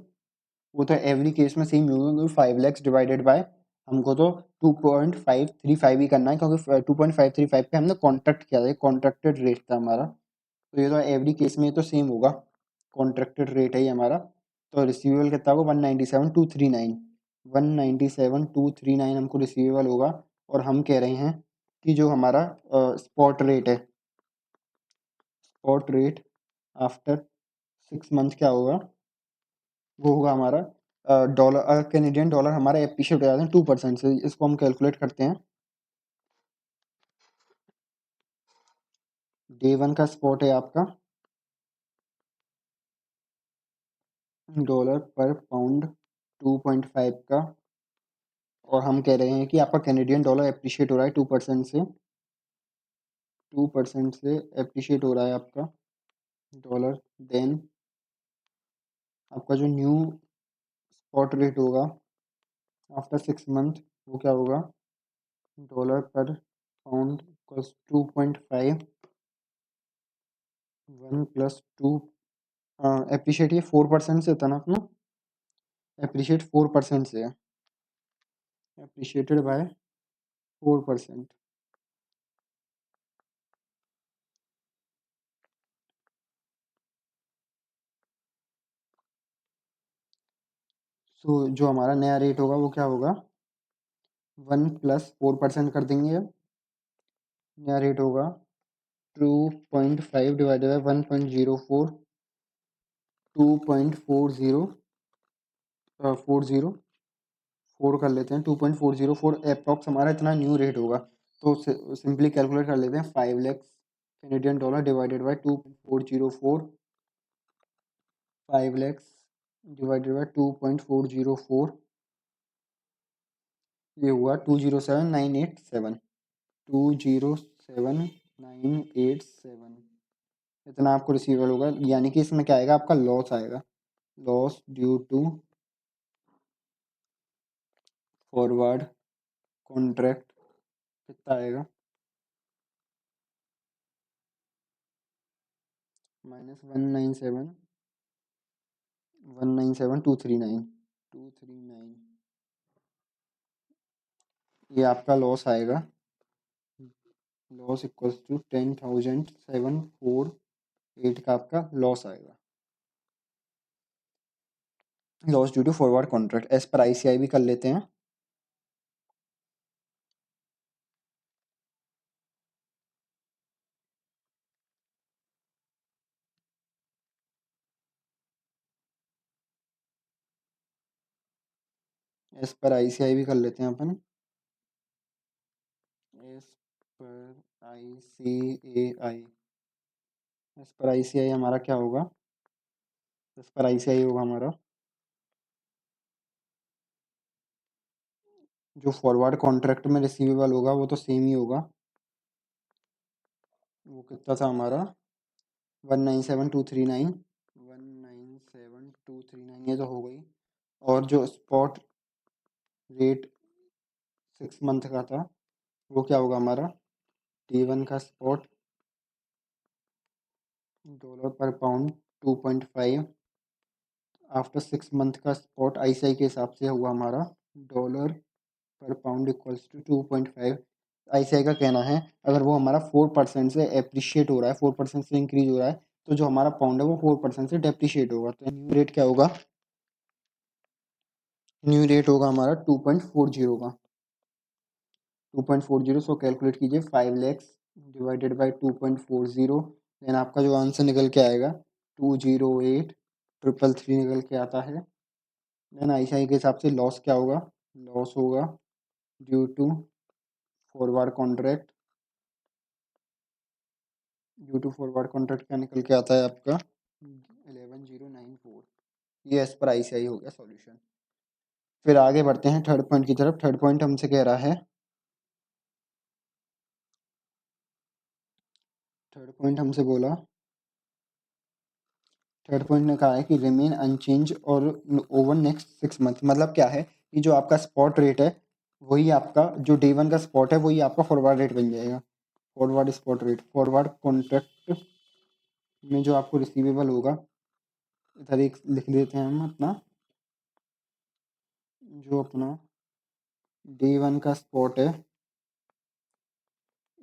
वो तो एवरी केस में सेम होगी, 5 लैक्स डिवाइडेड बाय हमको तो 2.535 ही करना है, क्योंकि 2.535 पे हमने कॉन्ट्रैक्ट किया था, कॉन्ट्रैक्टेड रेट था हमारा। तो ये तो एवरी केस में तो सेम होगा, कॉन्ट्रैक्टेड रेट है ये हमारा। तो रिसीवेबल कितना होगा 197,239, 197,239 हमको रिसीवेबल होगा। और हम कह रहे हैं कि जो हमारा स्पॉट रेट है, स्पॉट रेट आफ्टर 6 मंथ क्या होगा, वो होगा हमारा डॉलर कैनेडियन डॉलर हमारा एप्रिशिएट हो जाता है 2% से। इसको हम कैलकुलेट करते हैं। डे वन का स्पॉट है आपका डॉलर पर पाउंड 2.5 का, और हम कह रहे हैं कि आपका कैनेडियन डॉलर एप्रिशिएट हो रहा है 2% से, 2% से एप्रिशिएट हो रहा है आपका डॉलर। देन आपका जो न्यू स्पॉट रेट होगा आफ्टर 6 मंथ वो क्या होगा, डॉलर पर पाउंड इक्वल्स 2.5, 1 प्लस 2। एप्रिशिएट ये 4% से था ना अपना, एप्रिशिएट 4% से है, एप्रिशिएटेड बाय 4%। सो जो हमारा नया रेट होगा वो क्या होगा, 1 प्लस 4% कर देंगे। अब नया रेट होगा 2.5 डिवाइडेड बाई 1.04, 2.40 कर लेते हैं, 2.404 अप्रॉक्स हमारा इतना न्यू रेट होगा। तो सिंपली कैलकुलेट कर लेते हैं 5 lakhs Canadian dollar divided by 2.404, 5 lakhs divided by 2.404, ये हुआ 207,987, 207,987, इतना आपको रिसीवेबल होगा। यानी कि इसमें क्या आएगा, आपका लॉस आएगा, loss due to forward contract कितना आएगा, -197,239, ये आपका लॉस आएगा। लॉस इक्वल्स टू 10,748 का आपका लॉस आएगा, loss due to forward contract as per ICI भी कर लेते हैं। एज पर आईसीआई भी कर लेते हैं अपन, as per ICAI, as per ICAI हमारा क्या होगा, एज पर आईसीआई होगा हमारा जो फॉरवर्ड कॉन्ट्रैक्ट में रिसीवेबल होगा वो तो सेम ही होगा। वो कितना था हमारा 197,239, 239 ये तो हो गई। और जो स्पॉट रेट 6 मंथ का था वो क्या होगा हमारा, T1 का स्पॉट डॉलर पर पाउंड 2.5, आफ्टर 6 मंथ का स्पॉट आईसीआई के हिसाब से हुआ हमारा डॉलर पर पाउंड इक्वल्स टू 2.5। आईसीआई का कहना है अगर वो हमारा 4% से एप्रिशिएट हो रहा है, 4% से इंक्रीज हो रहा है, तो जो हमारा पाउंड है वो 4% से डेप्रिशिएट होगा। तो न्यू रेट क्या होगा, न्यू रेट होगा हमारा 2.40 का, 2.40। सो कैलकुलेट कीजिए 5 लैक्स डिवाइडेड बाई 2.40, देन आपका जो आंसर निकल के आएगा 208,333 निकल के आता है। देन आईसीआई के हिसाब से लॉस क्या होगा, लॉस होगा due to forward contract, due to forward contract क्या निकल के आता है आपका 11094। ये एज पर आईसीआई हो गया सॉल्यूशन। फिर आगे बढ़ते हैं थर्ड पॉइंट की तरफ। थर्ड पॉइंट हमसे कह रहा है, थर्ड पॉइंट हमसे बोला, थर्ड पॉइंट ने कहा है कि रिमेन अनचेंज और ओवर नेक्स्ट 6 मंथ। मतलब क्या है कि जो आपका स्पॉट रेट है वही आपका, जो डे वन का स्पॉट है वही आपका फॉरवर्ड रेट बन जाएगा। Forward spot rate, forward contract में जो आपको रिसीवेबल होगा, इधर एक लिख देते हैं हम अपना, जो अपना डे वन का स्पॉट है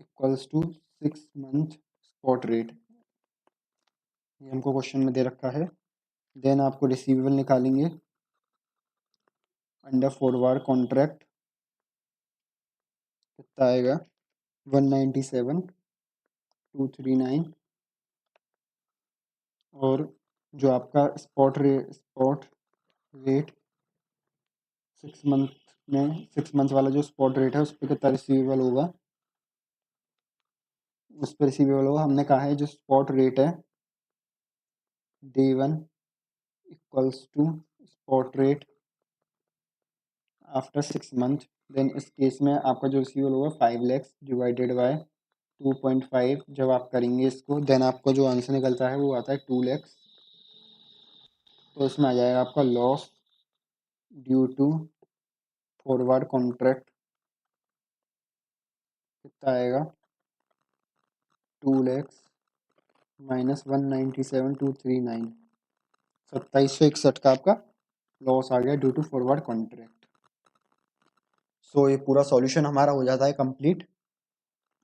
equals to 6 month spot rate, ये हमको क्वेश्चन में दे रखा है। देन आपको रिसीवेबल निकालेंगे अंडर फॉरवर्ड कॉन्ट्रैक्ट, कितना आएगा 197,239। और जो आपका स्पॉट रेट 6 मंथ में, 6 मंथ वाला जो स्पॉट रेट है उस पर कितना रिसीवेबल होगा, उस पर रिसीवेबल होगा। हमने कहा है जो स्पॉट रेट है day one equals to spot rate after 6 month. Then इस केस में आपका जो रिसीवेबल होगा 5 लैक्स डिवाइडेड बाय 2.5 जब आप करेंगे इसको, देन आपका जो आंसर निकलता है वो आता है 2 लैक्स। तो इसमें आ जाएगा आपका loss due to forward contract, कितना आएगा 2 लैक्स माइनस 197,239, 2761 का आपका लॉस आ गया ड्यू टू फॉरवर्ड कॉन्ट्रैक्ट। सो ये पूरा सॉल्यूशन हमारा हो जाता है कंप्लीट।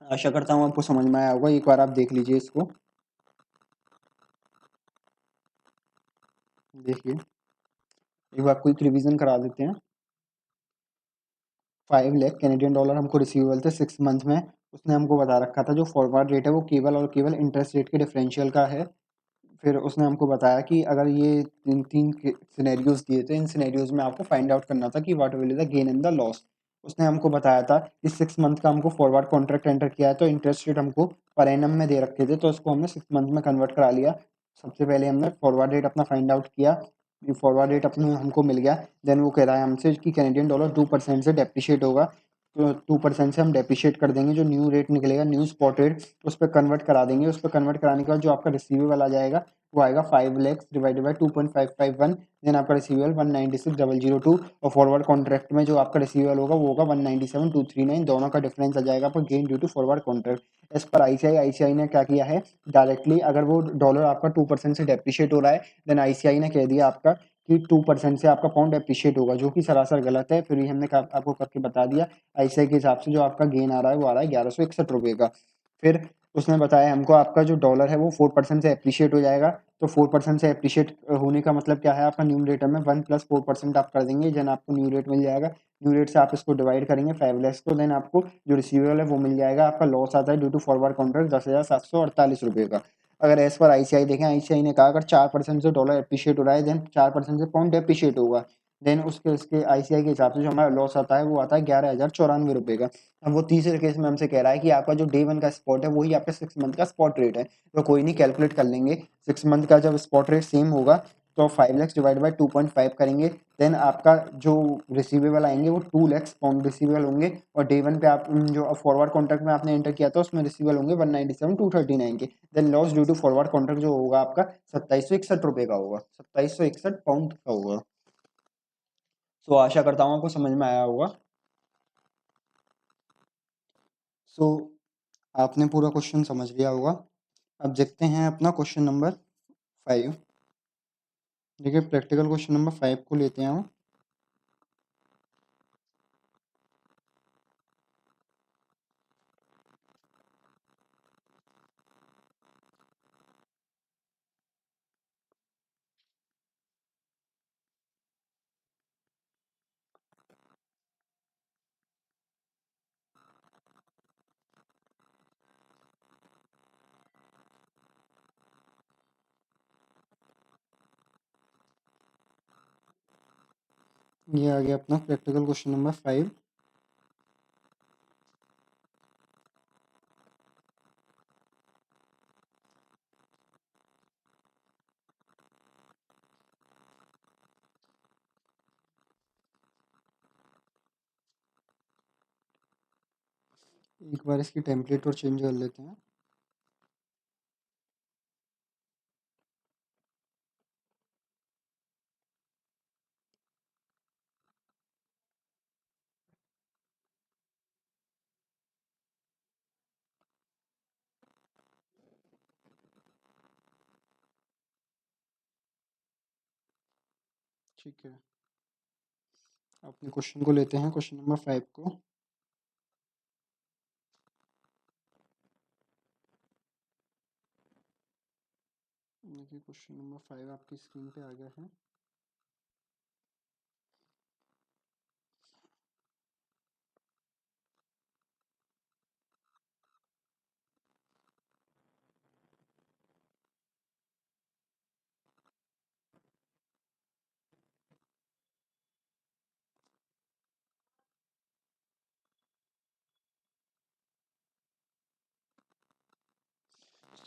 आशा करता हूँ आपको समझ में आया होगा। एक बार आप देख लीजिए इसको, देखिए एक बार क्विक रिवीजन करा देते हैं। 5 लाख कैनेडियन डॉलर हमको रिसीवेबल थे 6 मंथ में। उसने हमको बता रखा था जो फॉरवर्ड रेट है वो केवल और केवल इंटरेस्ट रेट के डिफरेंशियल का है। फिर उसने हमको बताया कि अगर ये तीन सिनेरियोज दिए थे, इन सिनेरियोज में आपको फाइंड आउट करना था कि what will be the gain and the loss. उसने हमको बताया था कि 6 मंथ का हमको फॉरवर्ड कॉन्ट्रैक्ट एंटर किया है तो इंटरेस्ट रेट हमको पर एनम में दे रखे थे, तो इसको हमने 6 मंथ में कन्वर्ट करा लिया। सबसे पहले हमने फॉरवर्ड रेट अपना फाइंड आउट किया, फॉरवर्ड रेट अपने हमको मिल गया। देन वो कह रहा है हमसे कि कैनेडियन डॉलर 2% से डेप्रिशिएट होगा, तो 2% से हम डेप्रिशिएट कर देंगे, जो न्यू रेट निकलेगा, न्यू स्पॉट रेट, उस पर कन्वर्ट करा देंगे। उस पर कन्वर्ट कराने के बाद जो आपका रिसीवेबल आ जाएगा वो आएगा 5 लैक्स डिवाइडेड बाई 2.551। देन आपका रिसीवेबल 196,002 और फॉरवर्ड कॉन्ट्रैक्ट में जो आपका रिसीवेबल होगा वो होगा 197,239। दोनों का डिफरेंस आ जाएगा आपका gain due to forward contract. As per ICI ने क्या किया है, डायरेक्टली अगर वो डॉलर आपका 2% से डेप्रिशिएट हो रहा है, देन आईसीआई ने कह दिया आपका कि 2% से आपका पाउंड एप्रिशिएट होगा, जो कि सरासर गलत है। फिर भी हमने आपको करके बता दिया। आईसीआई के हिसाब से जो आपका गेन आ रहा है वो आ रहा है 1161 रुपये का। फिर उसने बताया हमको आपका जो डॉलर है वो 4% से एप्रिशिएट हो जाएगा। तो 4% से एप्रिशिएट होने का मतलब क्या है, आपका न्यूमरेटर में 1 + 4% आप कर देंगे, देन आपको न्यू रेट मिल जाएगा। न्यू रेट से आप इसको डिवाइड करेंगे 5 लैक्स को, देन आपको जो रिसीवेबल है वो मिल जाएगा। आपका लॉस आता है ड्यू टू फॉरवर्ड कॉन्ट्रैक्ट 10,748 रुपये का। अगर एज पर आईसीआई देखें, आईसीआई ने कहा अगर 4% से डॉलर एप्रिशिएट हो रहा है, देन 4% से पाउंड डेप्रिशिएट होगा, देन उसके उसके आईसीआई के हिसाब से जो हमारा लॉस आता है वो आता है 11,094 रुपये का। अब वो तीसरे केस में हमसे कह रहा है कि आपका जो डे वन का स्पॉट है वही आपका 6 मंथ का स्पॉट रेट है। तो कोई नहीं, कैलकुलेट कर लेंगे। 6 मंथ का जब स्पॉट रेट सेम होगा तो 5 लाख डिवाइड बाय 2.5 करेंगे, देन आपका जो रिसीवेबल आएंगे वो 2 लाख पाउंड रिसीवेबल होंगे, और डे वन पे आप जो फॉरवर्ड कॉन्ट्रैक्ट में आपने एंटर किया था उसमें रिसीवेबल होंगे 197,239 के। Then loss due to forward contract जो होगा आपका 2761 रुपये का होगा, 2761 पाउंड का होगा। सो आशा करता हूँ आपको समझ में आया होगा। सो आपने पूरा क्वेश्चन समझ लिया होगा। अब देखते हैं अपना क्वेश्चन नंबर 5। देखिए प्रैक्टिकल क्वेश्चन नंबर 5 को लेते हैं हम। ये आ गया अपना प्रैक्टिकल क्वेश्चन नंबर 5। एक बार इसकी टेम्पलेट और चेंज कर लेते हैं। ठीक है, अपने क्वेश्चन को लेते हैं, क्वेश्चन नंबर 5 को। देखिए क्वेश्चन नंबर 5 आपकी स्क्रीन पे आ गया है।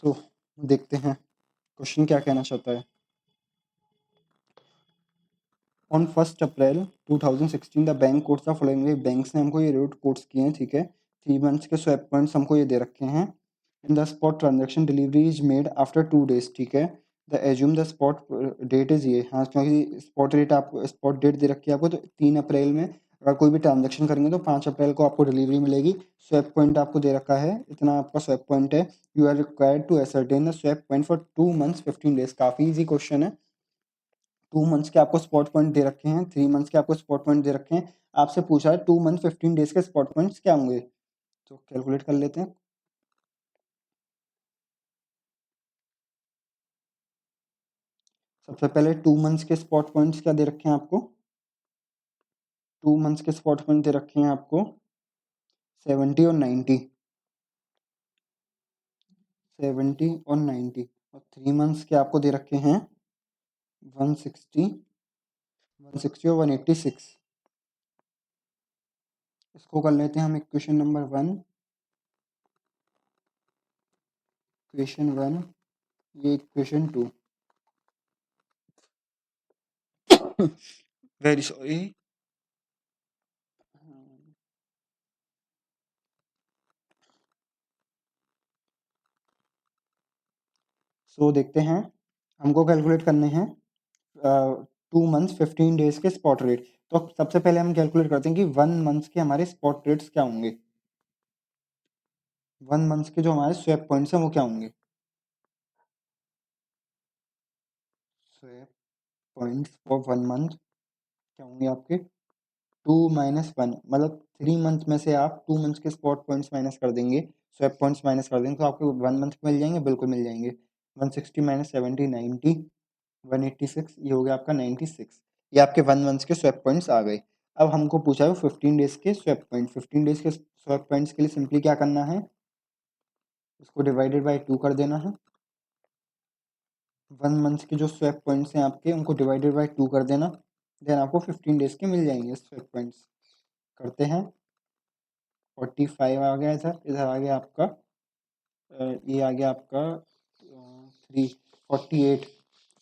तो देखते हैं क्वेश्चन क्या कहना चाहता है। On 1 April 2016 the bank codes the following. Banks ने हमको ये रेट कोड्स किए हैं, ठीक है। 3 मंथ्स के स्वैप पॉइंट्स हमको ये दे रखे हैं। In the spot transaction delivery is made after 2 days, ठीक है। The assume the spot date is ये, हाँ क्योंकि स्पॉट रेट आपको स्पॉट डेट दे रखी है आपको, तो 3 अप्रैल में अगर कोई भी ट्रांजेक्शन करेंगे तो 5 अप्रैल को आपको डिलीवरी मिलेगी। स्वैप पॉइंट आपको दे रखा है, इतना आपका स्वैप पॉइंट है। You are required to ascertain the swap point for 2 months 15 days। काफ़ी ईजी क्वेश्चन है। 2 मंथ्स के आपको स्पॉट पॉइंट दे रखे हैं, 3 मंथ्स के आपको स्पॉट पॉइंट दे रखे हैं। आपसे पूछा है 2 मंथ 15 डेज के स्पॉट पॉइंट्स क्या होंगे, तो कैलकुलेट कर लेते हैं। सबसे पहले 2 मंथ्स के स्पॉट पॉइंट्स क्या दे रखे हैं आपको। 2 मंथ्स के स्पॉट पॉइंट दे रखे हैं आपको 70 और 90। 70 और 90। और 3 मंथ्स के आपको दे रखे हैं 160, 160 और 186। इसको कर लेते हैं हम इक्वेशन नंबर 1। इक्वेशन 1, ये इक्वेशन 2। Very sorry. सो देखते हैं, हमको कैलकुलेट करने हैं 2 मंथ्स 15 डेज के स्पॉट रेट। तो सबसे पहले हम कैलकुलेट करते हैं कि 1 मंथ के हमारे स्पॉट रेट्स क्या होंगे। 1 मंथ के जो हमारे स्वैप पॉइंट्स हैं वो क्या होंगे। स्वैप पॉइंट्स फॉर 1 मंथ क्या होंगे आपके 2 - 1, मतलब 3 मंथ में से आप 2 मंथ्स के स्पॉट पॉइंट्स माइनस कर देंगे, स्वैप पॉइंट्स माइनस कर देंगे, तो आपको 1 मंथ मिल जाएंगे, बिल्कुल मिल जाएंगे। 160 - 70 90, 186, ये हो गया आपका 96। ये आपके 1 मंथ के स्वैप पॉइंट्स आ गए। अब हमको पूछा है 15 डेज के स्वैप पॉइंट। 15 डेज के स्वैप पॉइंट्स के लिए सिंपली क्या करना है, इसको डिवाइडेड बाई 2 कर देना है। 1 मंथ के जो स्वैप पॉइंट्स हैं आपके उनको डिवाइडेड बाई 2 कर देना, देन आपको 15 डेज के मिल जाएंगे स्वैप पॉइंट्स। करते हैं। 45 आ गया, इधर इधर आ गया आपका ये आ गया आपका 3 48।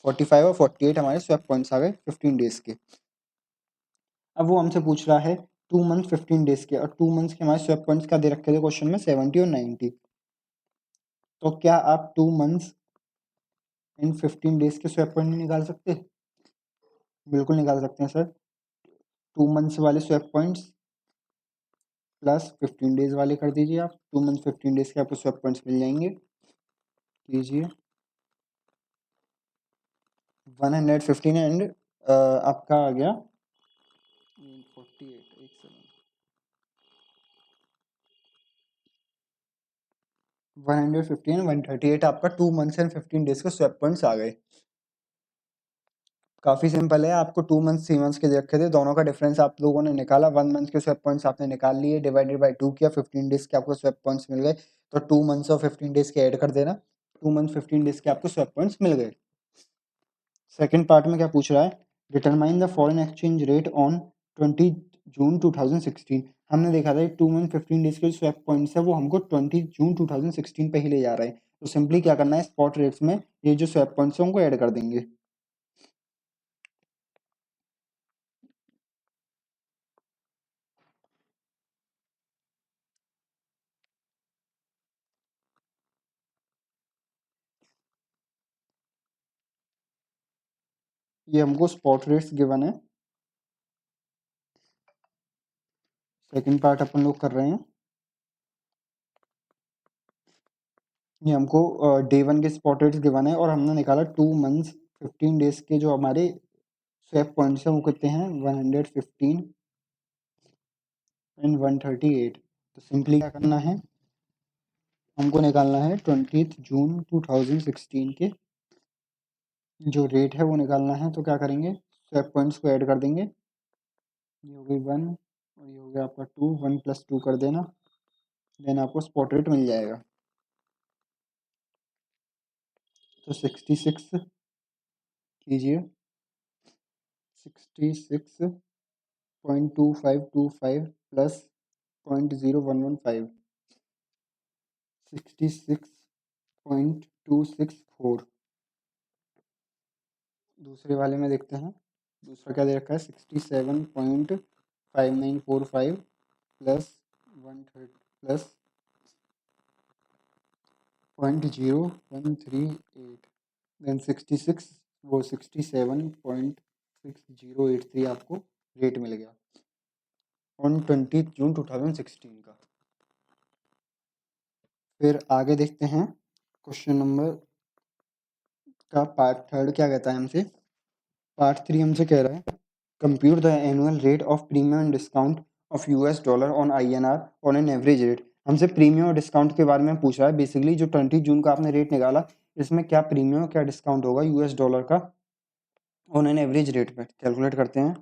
45 और 48 हमारे स्वैप पॉइंट्स आ गए 15 डेज के। अब वो हमसे पूछ रहा है 2 मंथ 15 डेज के, और 2 मंथ्स के हमारे स्वैप पॉइंट्स क्या दे रखे थे क्वेश्चन में, 70 और 90। तो क्या आप 2 मंथ्स इन 15 डेज के स्वैप पॉइंट नहीं निकाल सकते? बिल्कुल निकाल सकते हैं सर। 2 मंथ्स वाले स्वैप पॉइंट्स प्लस 15 डेज वाले कर दीजिए आप, 2 मंथ 15 डेज के आपको स्वैप पॉइंट्स मिल जाएंगे। कीजिए 115 एंड आपका आ गया 115 138 आपका 2 मंथ्स एंड 15 डेज के स्वैप पॉइंट्स आ गए। काफ़ी सिंपल है, आपको 2 मंथ्स 3 मंथ्स के दे रखे थे, दोनों का डिफरेंस आप लोगों ने निकाला, 1 मंथ के स्वैप पॉइंट्स आपने निकाल लिए, डिवाइडेड बाय 2 किया, 15 डेज के आपको स्वैप पॉइंट्स मिल गए, तो 2 मंथ्स और 15 डेज के ऐड कर देना, 2 मंथ 15 डेज के आपको स्वैप पॉइंट्स मिल गए। सेकंड पार्ट में क्या पूछ रहा है, determine the foreign exchange rate on 20 जून 2016। हमने देखा था 2 मंथ 15 डेज के स्वैप पॉइंट्स है वो हमको 20 जून 2016 पे ही ले जा रहे हैं, तो सिंपली क्या करना है, स्पॉट रेट्स में ये जो स्वैप पॉइंट्स है उनको ऐड कर देंगे। ये हमको स्पॉट रेट्स गिवन है। सेकंड पार्ट अपन लोग कर रहे हैं, ये हमको डे 1 के स्पॉट रेट्स गिवन है और हमने निकाला 2 मंथ्स 15 डेज के जो हमारे स्वैप पॉइंट्स हैं वो कितने हैं, 115 एंड 138। तो सिंपली क्या करना है, हमको निकालना है 20 जून 2016 के जो रेट है वो निकालना है। तो क्या करेंगे, स्वैप पॉइंट्स को ऐड कर देंगे, ये हो गई 1 और ये हो गया आपका 2, 1 + 2 कर देना, देन आपको स्पॉट रेट मिल जाएगा। तो 66 कीजिए, 66.2525 प्लस 0.0115, 66.264। दूसरे वाले में देखते हैं, दूसरा क्या दे रखा है, 67.5945 प्लस 130 प्लस 0.0138, देन 66 वो 67.6083 आपको रेट मिल गया ऑन 20 जून 2016 का। फिर आगे देखते हैं क्वेश्चन नंबर का पार्ट थर्ड क्या कहता है हमसे। पार्ट 3 हमसे कह रहा है compute the annual rate of premium and discount of US dollar on INR on an average rate. हमसे प्रीमियम और डिस्काउंट के बारे में पूछ रहा है। बेसिकली जो 20 जून का आपने रेट निकाला, इसमें क्या प्रीमियम और क्या डिस्काउंट होगा यूएस डॉलर का ऑन एन एवरेज रेट पे, कैलकुलेट करते हैं।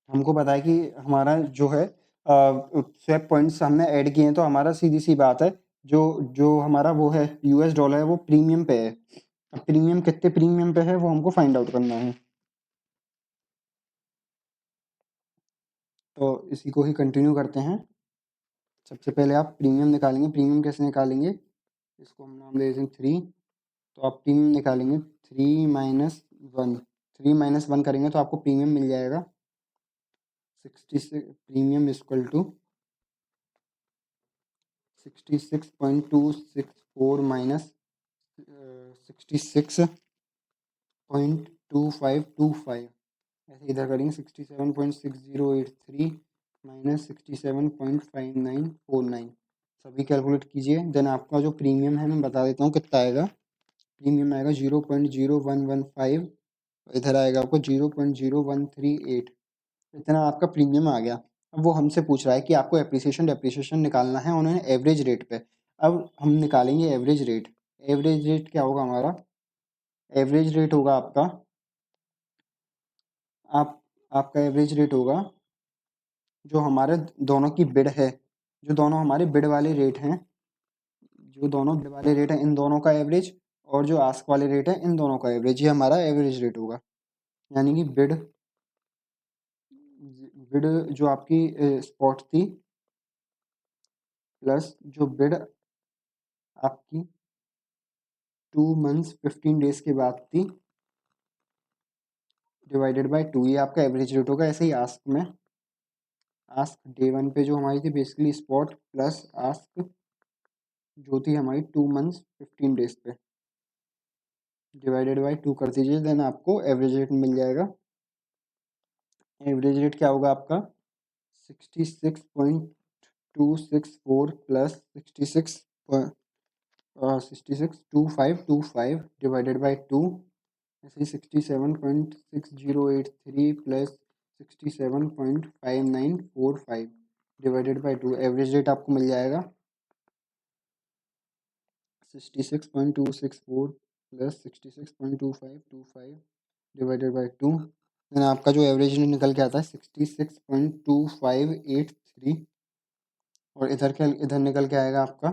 हमको पता है कि हमारा जो है स्वैप पॉइंट्स हमने ऐड किए हैं, तो हमारा सीधी सी बात है, जो जो हमारा वो है यूएस डॉलर है वो प्रीमियम पे है। अब प्रीमियम कितने प्रीमियम पे है वो हमको फाइंड आउट करना है, तो इसी को ही कंटिन्यू करते हैं। सबसे पहले आप प्रीमियम निकालेंगे, प्रीमियम कैसे निकालेंगे, इसको हम नाम दे देते हैं 3। तो आप प्रीमियम निकालेंगे 3 - 1, 3 - 1 करेंगे तो आपको प्रीमियम मिल जाएगा 66, प्रीमियम इक्वल टू 66.264 माइनस 66.2525, ऐसे इधर करेंगे 67.6083 माइनस 67.5949, सभी कैलकुलेट कीजिए। देन आपका जो प्रीमियम है मैं बता देता हूँ कितना आएगा। प्रीमियम आएगा 0.0115, इधर आएगा आपको 0.0138, इतना आपका प्रीमियम आ गया। अब वो हमसे पूछ रहा है कि आपको एप्रिसिएशन डेप्रिसिएशन निकालना है उन्होंने एवरेज रेट पे। अब हम निकालेंगे एवरेज रेट। एवरेज रेट क्या होगा हमारा, एवरेज रेट होगा आपका, आपका एवरेज रेट होगा जो हमारे दोनों की बिड है, जो दोनों हमारे बिड वाले रेट हैं, जो दोनों बिड वाले रेट हैं इन दोनों का एवरेज, और जो आस्क वाले रेट है इन दोनों का एवरेज, ये हमारा एवरेज रेट होगा। यानी कि बिड जो आपकी स्पॉट थी प्लस जो बिड आपकी 2 मंथ्स 15 डेज के बाद थी डिवाइडेड बाय 2, ये आपका एवरेज रेट होगा। ऐसे ही आस्क में, आस्क डे 1 पे जो हमारी थी बेसिकली स्पॉट प्लस आस्क जो थी हमारी 2 मंथ्स 15 डेज पे डिवाइडेड बाय 2 कर दीजिए, देन आपको एवरेज रेट मिल जाएगा। एवरेज रेट क्या होगा आपका 66.264 प्लस 66.2525 डिवाइडेड बाय 2, ऐसे ही 67.6083 plus 67.5945 divided by 2, average rate आपको मिल जाएगा 66.264 प्लस 66.2525 डिवाइडेड बाय 2, देन आपका जो एवरेज रेट निकल के आता है 66.2583, और इधर निकल के आएगा आपका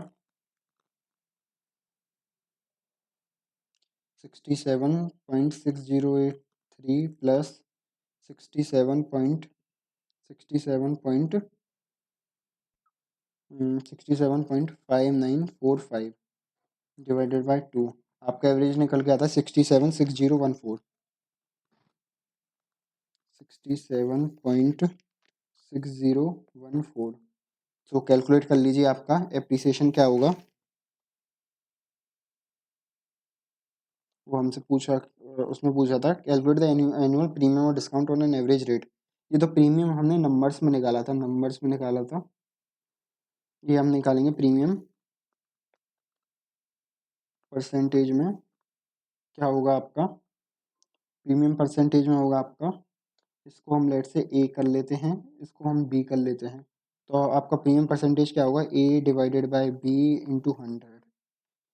67.6083 प्लस 67.5945 डिवाइडेड बाय 2, आपका एवरेज निकल के आता है 676014, 67.6014। तो कैलकुलेट कर लीजिए आपका एप्रिसिएशन क्या होगा। वो हमसे पूछा, उसमें पूछा था कैलकुलेट द एनुअल प्रीमियम और discount on an average rate. ये तो प्रीमियम हमने नंबर्स में निकाला था, नंबर्स में निकाला था। ये हम निकालेंगे प्रीमियम परसेंटेज में। क्या होगा आपका प्रीमियम परसेंटेज में होगा आपका, इसको हम लेट से ए कर लेते हैं, इसको हम बी कर लेते हैं। तो आपका प्रीमियम परसेंटेज क्या होगा A divided by B into 100।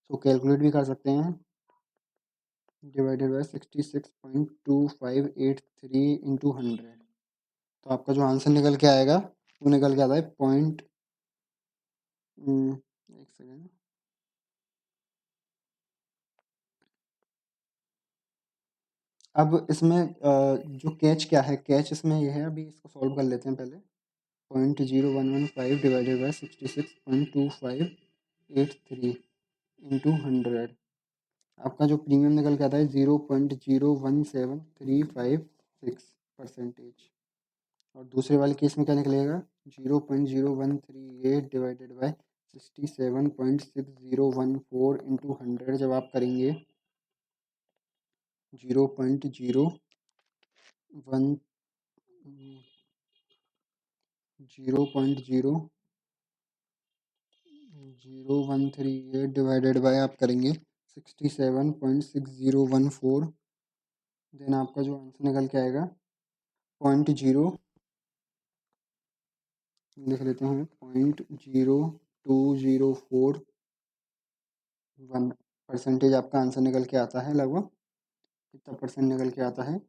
So calculate भी कर सकते हैं, डिवाइडेड बाय 66.2583 इंटू 100। तो आपका जो आंसर निकल के आएगा वो निकल के आता है पॉइंट, एक सेकेंड, अब इसमें जो कैच क्या है, कैच इसमें ये है, अभी इसको सॉल्व कर लेते हैं पहले। 0.0115 डिवाइडेड बाय 66.2583 इंटू 100, आपका जो प्रीमियम निकल के आता है 0.017356 और दूसरे वाले केस में क्या निकलेगा 0.0138 डिवाइडेड बाय 67.6014 इंटू 100। जब आप करेंगे 0.01 0.0138 डिवाइडेड बाय आप करेंगे 67.6014, देन आपका जो आंसर निकल के आएगा 0.0 लिख लेते हैं 0.0204 परसेंटेज आपका आंसर निकल के आता है। लगभग कितना परसेंट निकल के आता है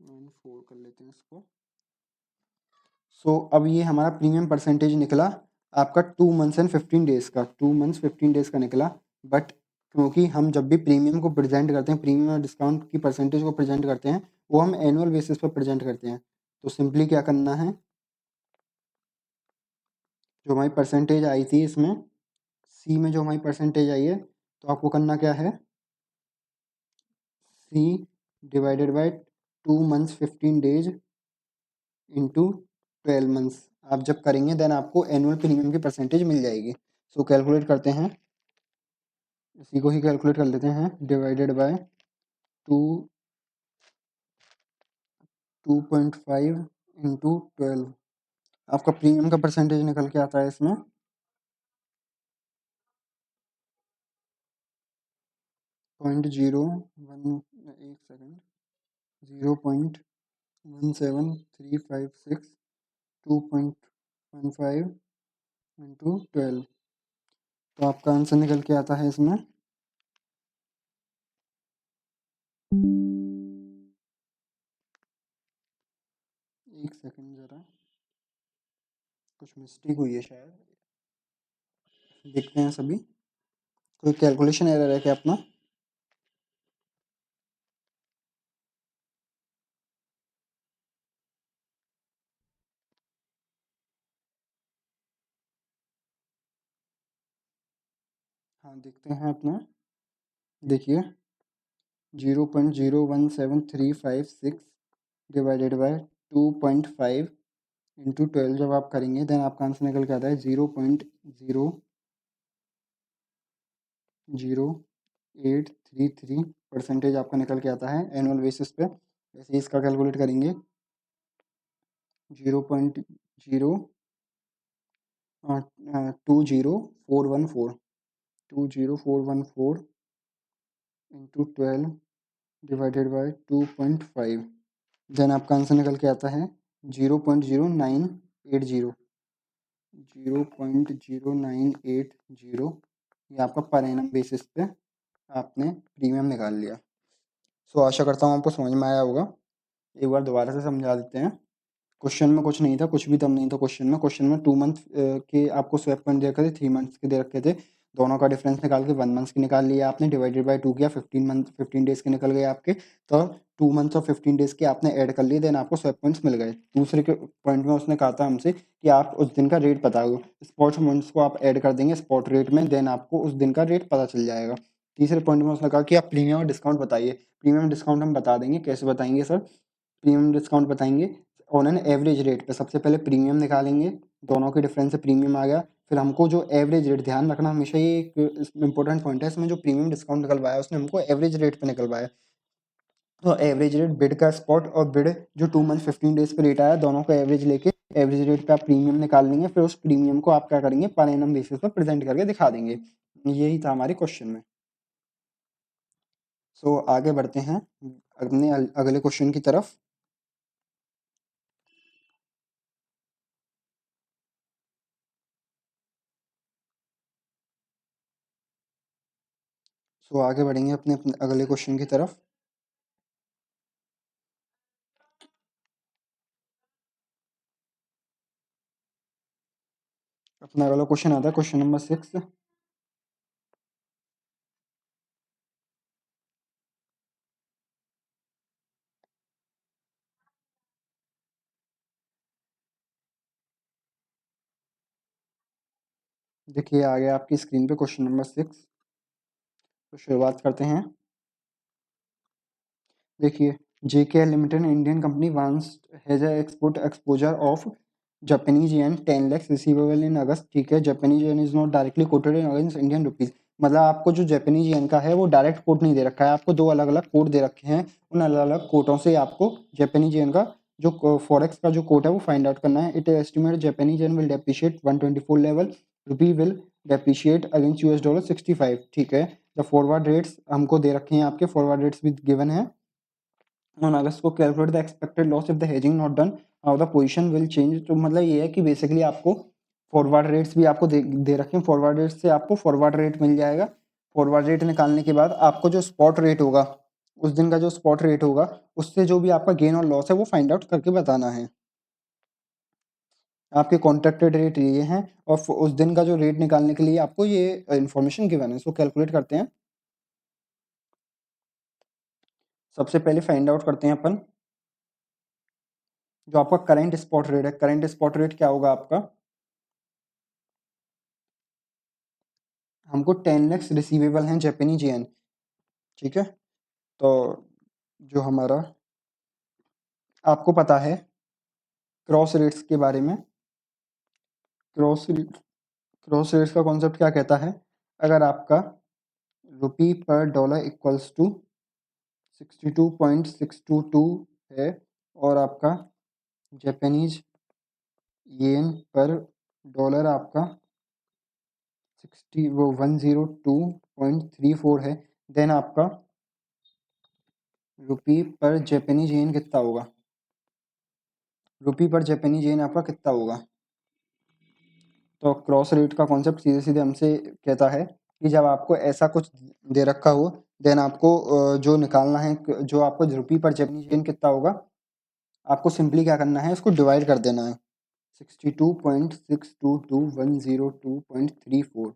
94 कर लेते हैं इसको। अब ये हमारा प्रीमियम परसेंटेज निकला आपका 2 मंथ्स एंड 15 डेज का, 2 मंथ्स 15 डेज का निकला। बट क्योंकि हम जब भी प्रीमियम को प्रेजेंट करते हैं, प्रीमियम और डिस्काउंट की परसेंटेज को प्रेजेंट करते हैं, वो हम एनुअल बेसिस पर प्रेजेंट करते हैं। तो सिंपली क्या करना है, जो हमारी परसेंटेज आई थी इसमें सी में जो हमारी परसेंटेज आई है, तो आपको करना क्या है C divided by 2 months 15 days into 12 months आप जब करेंगे देन आपको एनुअल प्रीमियम की परसेंटेज मिल जाएगी। सो कैलकुलेट करते हैं, इसी को ही कैलकुलेट कर लेते हैं, डिवाइडेड बाय 2.5 इंटू 12, आपका प्रीमियम का परसेंटेज निकल के आता है इसमें 0.01, एक सेकेंड, 0.17356 2.15 इंटू 12, तो आपका आंसर निकल के आता है इसमें एक सेकेंड, ज़रा कुछ मिस्टेक हुई है शायद, देखते हैं सभी। कोई कैलकुलेशन एरर है क्या अपना? हाँ देखते हैं अपना, देखिए 0.017356 डिवाइडेड बाय 2.5 इंटू 12 जब आप करेंगे देन आपका आंसर निकल के आता है 0.0833% आपका निकल के आता है एनुअल बेसिस पे। वैसे ही इसका कैलकुलेट करेंगे 0.0200414 इंटू 12 डिवाइडेड बाय 2.5 देन आपका आंसर निकल के आता है 0.0980 0.0980। ये आपका पर एनम बेसिस पे आपने प्रीमियम निकाल लिया। सो आशा करता हूँ आपको समझ में आया होगा। एक बार दोबारा से समझा देते हैं। क्वेश्चन में कुछ नहीं था, कुछ भी दम नहीं था क्वेश्चन में 2 मंथ के आपको स्वैप पॉइंट दे रखे थे, 3 मंथ्स के दे रखे थे। दोनों का डिफरेंस निकाल के 1 मंथ की निकाल लिया आपने, डिवाइडेड बाय 2 किया, 15 डेज के निकल गए आपके। तो 2 मंथ्स और 15 डेज के आपने ऐड कर लिए, देन आपको स्वैप पॉइंट्स मिल गए। दूसरे के पॉइंट में उसने कहा था हमसे कि आप उस दिन का रेट बताओ, स्पॉट पॉइंट्स को आप ऐड कर देंगे स्पॉट रेट में, देन आपको उस दिन का रेट पता चल जाएगा। तीसरे पॉइंट में उसने कहा कि आप प्रीमियम और डिस्काउंट बताइए। प्रीमियम डिस्काउंट हम बता देंगे, कैसे बताएंगे सर? प्रीमियम डिस्काउंट बताएंगे ऑन एन एवरेज रेट पे। सबसे पहले प्रीमियम निकालेंगे, दोनों के डिफरेंस से प्रीमियम आ गया, फिर हमको जो एवरेज रेट, ध्यान रखना हमेशा ये एक इंपॉर्टेंट पॉइंट है इसमें, जो प्रीमियम डिस्काउंट निकलवाया उसने हमको एवरेज रेट पे निकलवाया। तो एवरेज रेट बिड का स्पॉट और बिड जो 2 मंथ 15 डेज पे रेट आया, दोनों का एवरेज लेके एवरेज रेट पे आप प्रीमियम निकाल लेंगे, फिर उस प्रीमियम को आप क्या करेंगे, पर एनम बेसिस पर प्रेजेंट करके दिखा देंगे। यही था हमारे क्वेश्चन में। सो आगे बढ़ते हैं अपने अगले क्वेश्चन की तरफ। सो आगे बढ़ेंगे अपने अगले क्वेश्चन की तरफ। अपना अगला क्वेश्चन आता है क्वेश्चन नंबर 6। देखिए आ गया आपकी स्क्रीन पे क्वेश्चन नंबर 6। तो शुरुआत करते हैं। देखिए, JKL limited Indian company once has a export exposure of Japanese yen 10 lakhs receivable in August. ठीक है, Japanese yen is not directly quoted in against Indian rupees. मतलब आपको जो जापानीज येन का है वो डायरेक्ट कोट नहीं दे रखा है, आपको दो अलग अलग कोट दे रखे हैं। उन अलग अलग कोटों से आपको जापानीज येन का जो फॉरेक्स का जो कोट है वो फाइंड आउट करना है। It estimate Japanese yen will depreciate 124 level, rupee will depreciate against $US 65। ठीक है, द फॉरवर्ड रेट्स हमको दे रखे हैं, आपके फॉरवर्ड रेट्स भी गिवन है। ऑन अगस्त को calculate the expected loss if the hedging not done, how the position will change. तो मतलब ये है कि बेसिकली आपको फॉरवर्ड रेट्स भी आपको दे रखे हैं। फॉरवर्ड रेट से आपको फॉरवर्ड रेट मिल जाएगा। फॉरवर्ड रेट निकालने के बाद आपको जो स्पॉट रेट होगा, उस दिन का जो स्पॉट रेट होगा, उससे जो भी आपका गेन और लॉस है वो फाइंड आउट करके बताना है। आपके कॉन्ट्रैक्टेड रेट ये हैं और उस दिन का जो रेट निकालने के लिए आपको ये इन्फॉर्मेशन गिवन है। इसको कैलकुलेट करते हैं। सबसे पहले फाइंड आउट करते हैं अपन जो आपका करंट स्पॉट रेट है। करंट स्पॉट रेट क्या होगा आपका? हमको 10 lakhs रिसीवेबल हैं जापानीज येन। ठीक है, तो जो हमारा आपको पता है क्रॉस रेट्स के बारे में, क्रॉस क्रॉस रेट्स का कॉन्सेप्ट क्या कहता है? अगर आपका रुपी पर डॉलर इक्वल्स टू 62.622 है और आपका जापानीज येन पर डॉलर आपका 102.34 है, देन आपका रुपी पर जापानीज येन कितना होगा? रुपी पर जापानीज येन आपका कितना होगा? तो क्रॉस रेट का कॉन्सेप्ट सीधे सीधे हमसे कहता है कि जब आपको ऐसा कुछ दे रखा हो, देन आपको जो निकालना है, जो आपको रुपी पर जापानीज येन कितना होगा, आपको सिंपली क्या करना है, इसको डिवाइड कर देना है 62.622 102.34।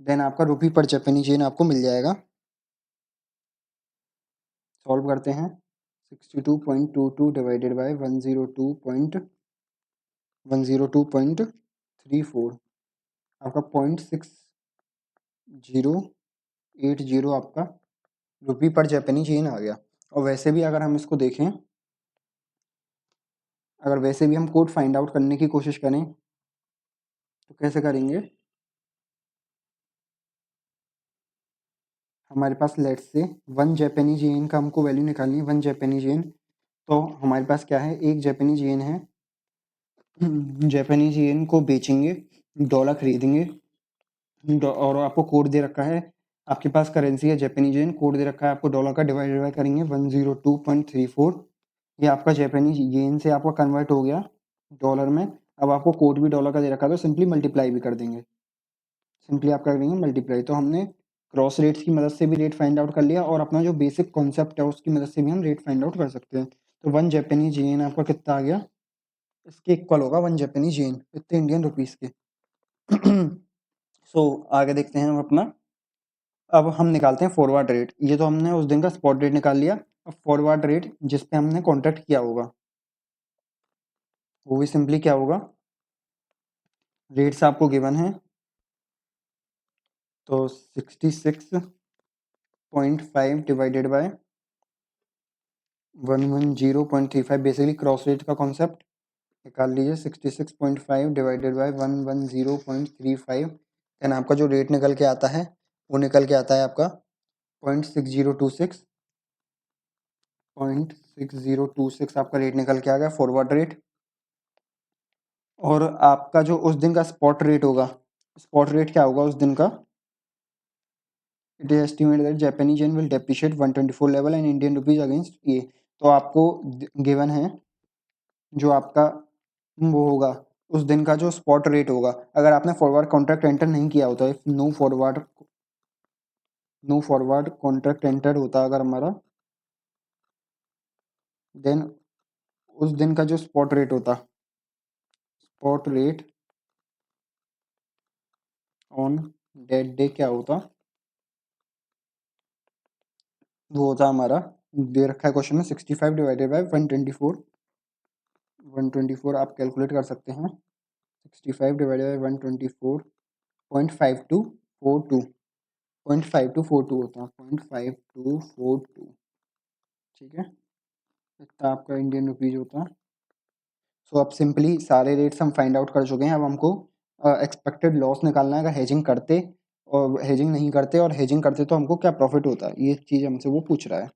देन आपका रुपी पर जापानीज येन आपको मिल जाएगा। सॉल्व करते हैं। 62.22 डिवाइडेड बाय 102.34 आपका 0.6 0.080 आपका रुपी पर जापानीज येन आ गया। और वैसे भी अगर हम इसको देखें, अगर वैसे भी हम कोड फाइंड आउट करने की कोशिश करें तो कैसे करेंगे? हमारे पास लेट्स से 1 जापानीज येन का हमको वैल्यू निकालनी है, 1 जापानीज येन। तो हमारे पास क्या है, 1 जापानीज येन है। जापानीज येन को बेचेंगे, डॉलर खरीदेंगे, और आपको कोड दे रखा है, आपके पास करेंसी है जापानीज येन, कोड दे रखा है आपको डॉलर का, डिवाइड करेंगे 102.34। ये आपका जापानीज येन से आपका कन्वर्ट हो गया डॉलर में। अब आपको कोड भी डॉलर का दे रखा है, तो सिंपली मल्टीप्लाई भी कर देंगे, सिंपली आप कर देंगे मल्टीप्लाई। तो हमने क्रॉस रेट्स की मदद से भी रेट फाइंड आउट कर लिया, और अपना जो बेसिक कॉन्सेप्ट है उसकी मदद से भी हम रेट फाइंड आउट कर सकते हैं। तो 1 जापानीज येन आपका कितना आ गया, इसके इक्वल होगा 1 जापानीज येन कितने, इंडियन रुपीस के। सो आगे देखते हैं हम अपना। अब हम निकालते हैं फॉरवर्ड रेट। ये तो हमने उस दिन का स्पॉट रेट निकाल लिया। अब फॉरवर्ड रेट जिस पे हमने कॉन्ट्रैक्ट किया होगा वो भी सिंपली क्या होगा, रेट्स आपको गिवन है, तो 66.5 divided by 110.35, basically cross rate का कॉन्सेप्ट निकाल लीजिए। 66.5 डिवाइडेड बाय 110.35, देन आपका जो रेट निकल के आता है वो निकल के आता है आपका 0.6026, 0.6026 आपका रेट निकल के आ गया फॉरवर्ड रेट। और आपका जो उस दिन का स्पॉट रेट होगा, स्पॉट रेट क्या होगा उस दिन का, it is estimated that Japanese yen will depreciate 124 level and Indian rupees against ये। तो आपको गिवन है जो आपका वो होगा उस दिन का जो स्पॉट रेट होगा। अगर आपने फॉरवर्ड कॉन्ट्रैक्ट एंटर नहीं किया होता, if no forward contract enter होता अगर हमारा, देन उस दिन का जो स्पॉट रेट होता, spot rate on date day क्या होता, वो होता हमारा, दे रखा है क्वेश्चन में 65 डिवाइडेड बाय 124। 124 आप कैलकुलेट कर सकते हैं, 65 डिवाइडेड बाय 124.5242, 0.5242 होता है, 0.5242, ठीक है, इतना आपका इंडियन रुपीज होता है। सो अब सिंपली सारे रेट्स हम फाइंड आउट कर चुके हैं। अब हमको एक्सपेक्टेड लॉस निकालना है अगर हेजिंग करते, और हेजिंग नहीं करते, और हेजिंग करते तो हमको क्या प्रॉफिट होता है, ये चीज़ हमसे वो पूछ रहा है।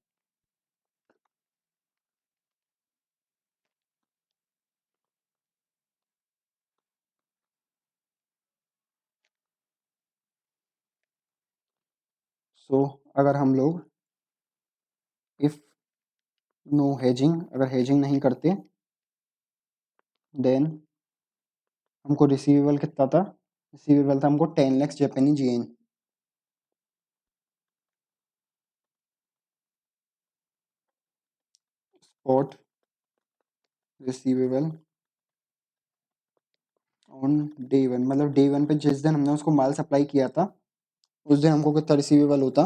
सो अगर हम लोग इफ नो हेजिंग, अगर हेजिंग नहीं करते, देन हमको रिसीवेबल कितना था, रिसीवेबल था हमको 10 lakh Japanese yen. Spot receivable on day one, मतलब डे वन पे जिस दिन हमने उसको माल सप्लाई किया था उस दिन हमको कितना रिसीवेबल होता,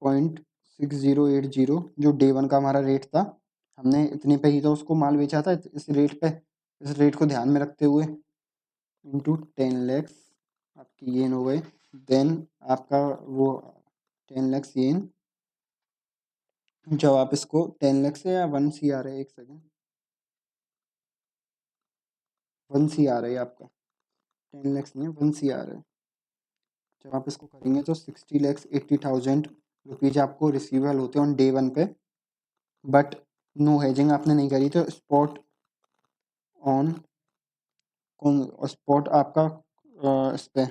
0.6080, जो डे वन का हमारा रेट था, हमने इतने पे ही तो उसको माल बेचा था, इस रेट पे, इस रेट को ध्यान में रखते हुए, इंटू 10 लैक्स आपकी येन हो गए। देन आपका वो 10 लैक्स येन, जब आप इसको 10 लैक्स है या 1 सी आ रहा है, एक सेकेंड, 1 सी आ रहा है आपका, 10 लैक्स नहीं, 1 सी आ रहा है। जब आप इसको करेंगे तो 60,80,000 रुपीज आपको रिसीवेबल होते हैं ऑन डे वन पे, बट नो हेजिंग आपने नहीं करी, तो स्पॉट ऑन स्पॉट आपका इस पे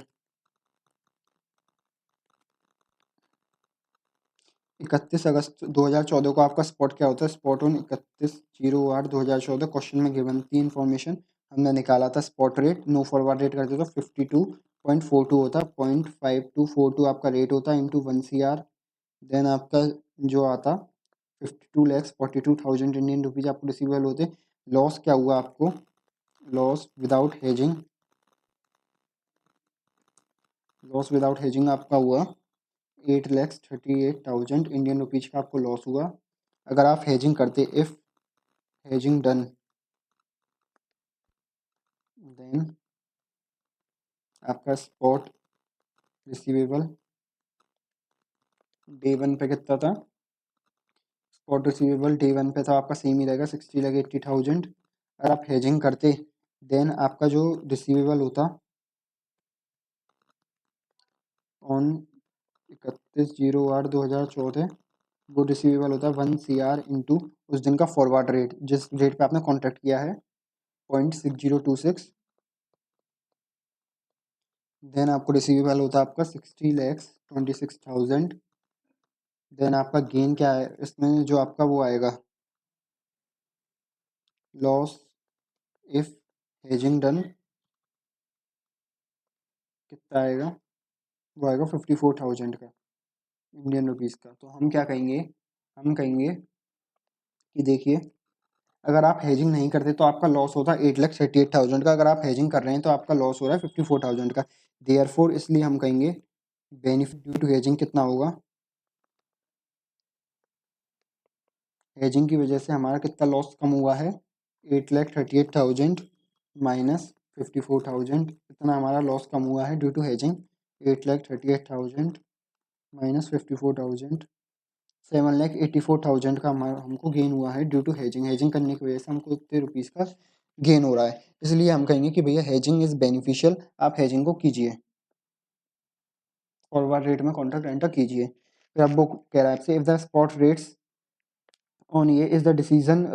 31 अगस्त 2014 को आपका स्पॉट क्या होता है, स्पॉट ऑन 31/08/2014 क्वेश्चन में गिवन थी इन्फॉर्मेशन, हमने निकाला था spot rate, no forward rate करते तो 52.42 होता, 0.5242 आपका रेट होता इंटू 1 CR। देन आपका जो आता 52,42,000 इंडियन रुपीज आपको रिसीवेबल होते। लॉस क्या हुआ आपको, loss without hedging, loss without hedging आपका हुआ 8,38,000 इंडियन रुपीज का आपको लॉस हुआ। अगर आप हेजिंग करते, इफ हेजिंग डन, देन आपका स्पॉट रिसीवेबल डे वन पे कितना था, स्पॉट रिसीवेबल डे वन पे था आपका सेम ही रहेगा 60,80,000। अगर आप हेजिंग करते देन आपका जो रिसीवेबल होता ऑन 31/08/2014 वो रिसीवेबल होता है 1 CR इंटू उस दिन का फॉरवर्ड रेट, जिस रेट पे आपने कॉन्ट्रैक्ट किया है 0.6026। देन आपको रिसीवेबल होता है आपका 60,26,000। देन आपका गेन क्या है इसमें, जो आपका वो आएगा लॉस इफ हेजिंग डन, कितना आएगा, वो आएगा 54,000 का इंडियन रुपीज़ का। तो हम क्या कहेंगे, हम कहेंगे कि देखिए अगर आप हेजिंग नहीं करते तो आपका लॉस होता है 8,38,000 का, अगर आप हेजिंग कर रहे हैं तो आपका लॉस हो रहा है 54,000 का। देयरफॉर इसलिए हम कहेंगे बेनिफिट ड्यू टू हेजिंग कितना होगा, हेजिंग की वजह से हमारा कितना लॉस कम हुआ है 8,38,000 माइनस 54,000, इतना हमारा लॉस कम हुआ है ड्यू टू हेजिंग। 8,38,000 माइनस 54,000, 7,84,000 का हमारा हमको गेन हुआ है ड्यू टू हेजिंग। हेजिंग करने की वजह से हमको इतने रुपीज़ का गेन हो रहा है, इसलिए हम कहेंगे कि भैया हेजिंग इज़ बेनिफिशियल, आप हेजिंग को कीजिए, फॉरवर्ड रेट में कॉन्ट्रैक्ट एंटर कीजिए। फिर अब वो कह रहा है आपसे if the spot rates on ये is the decision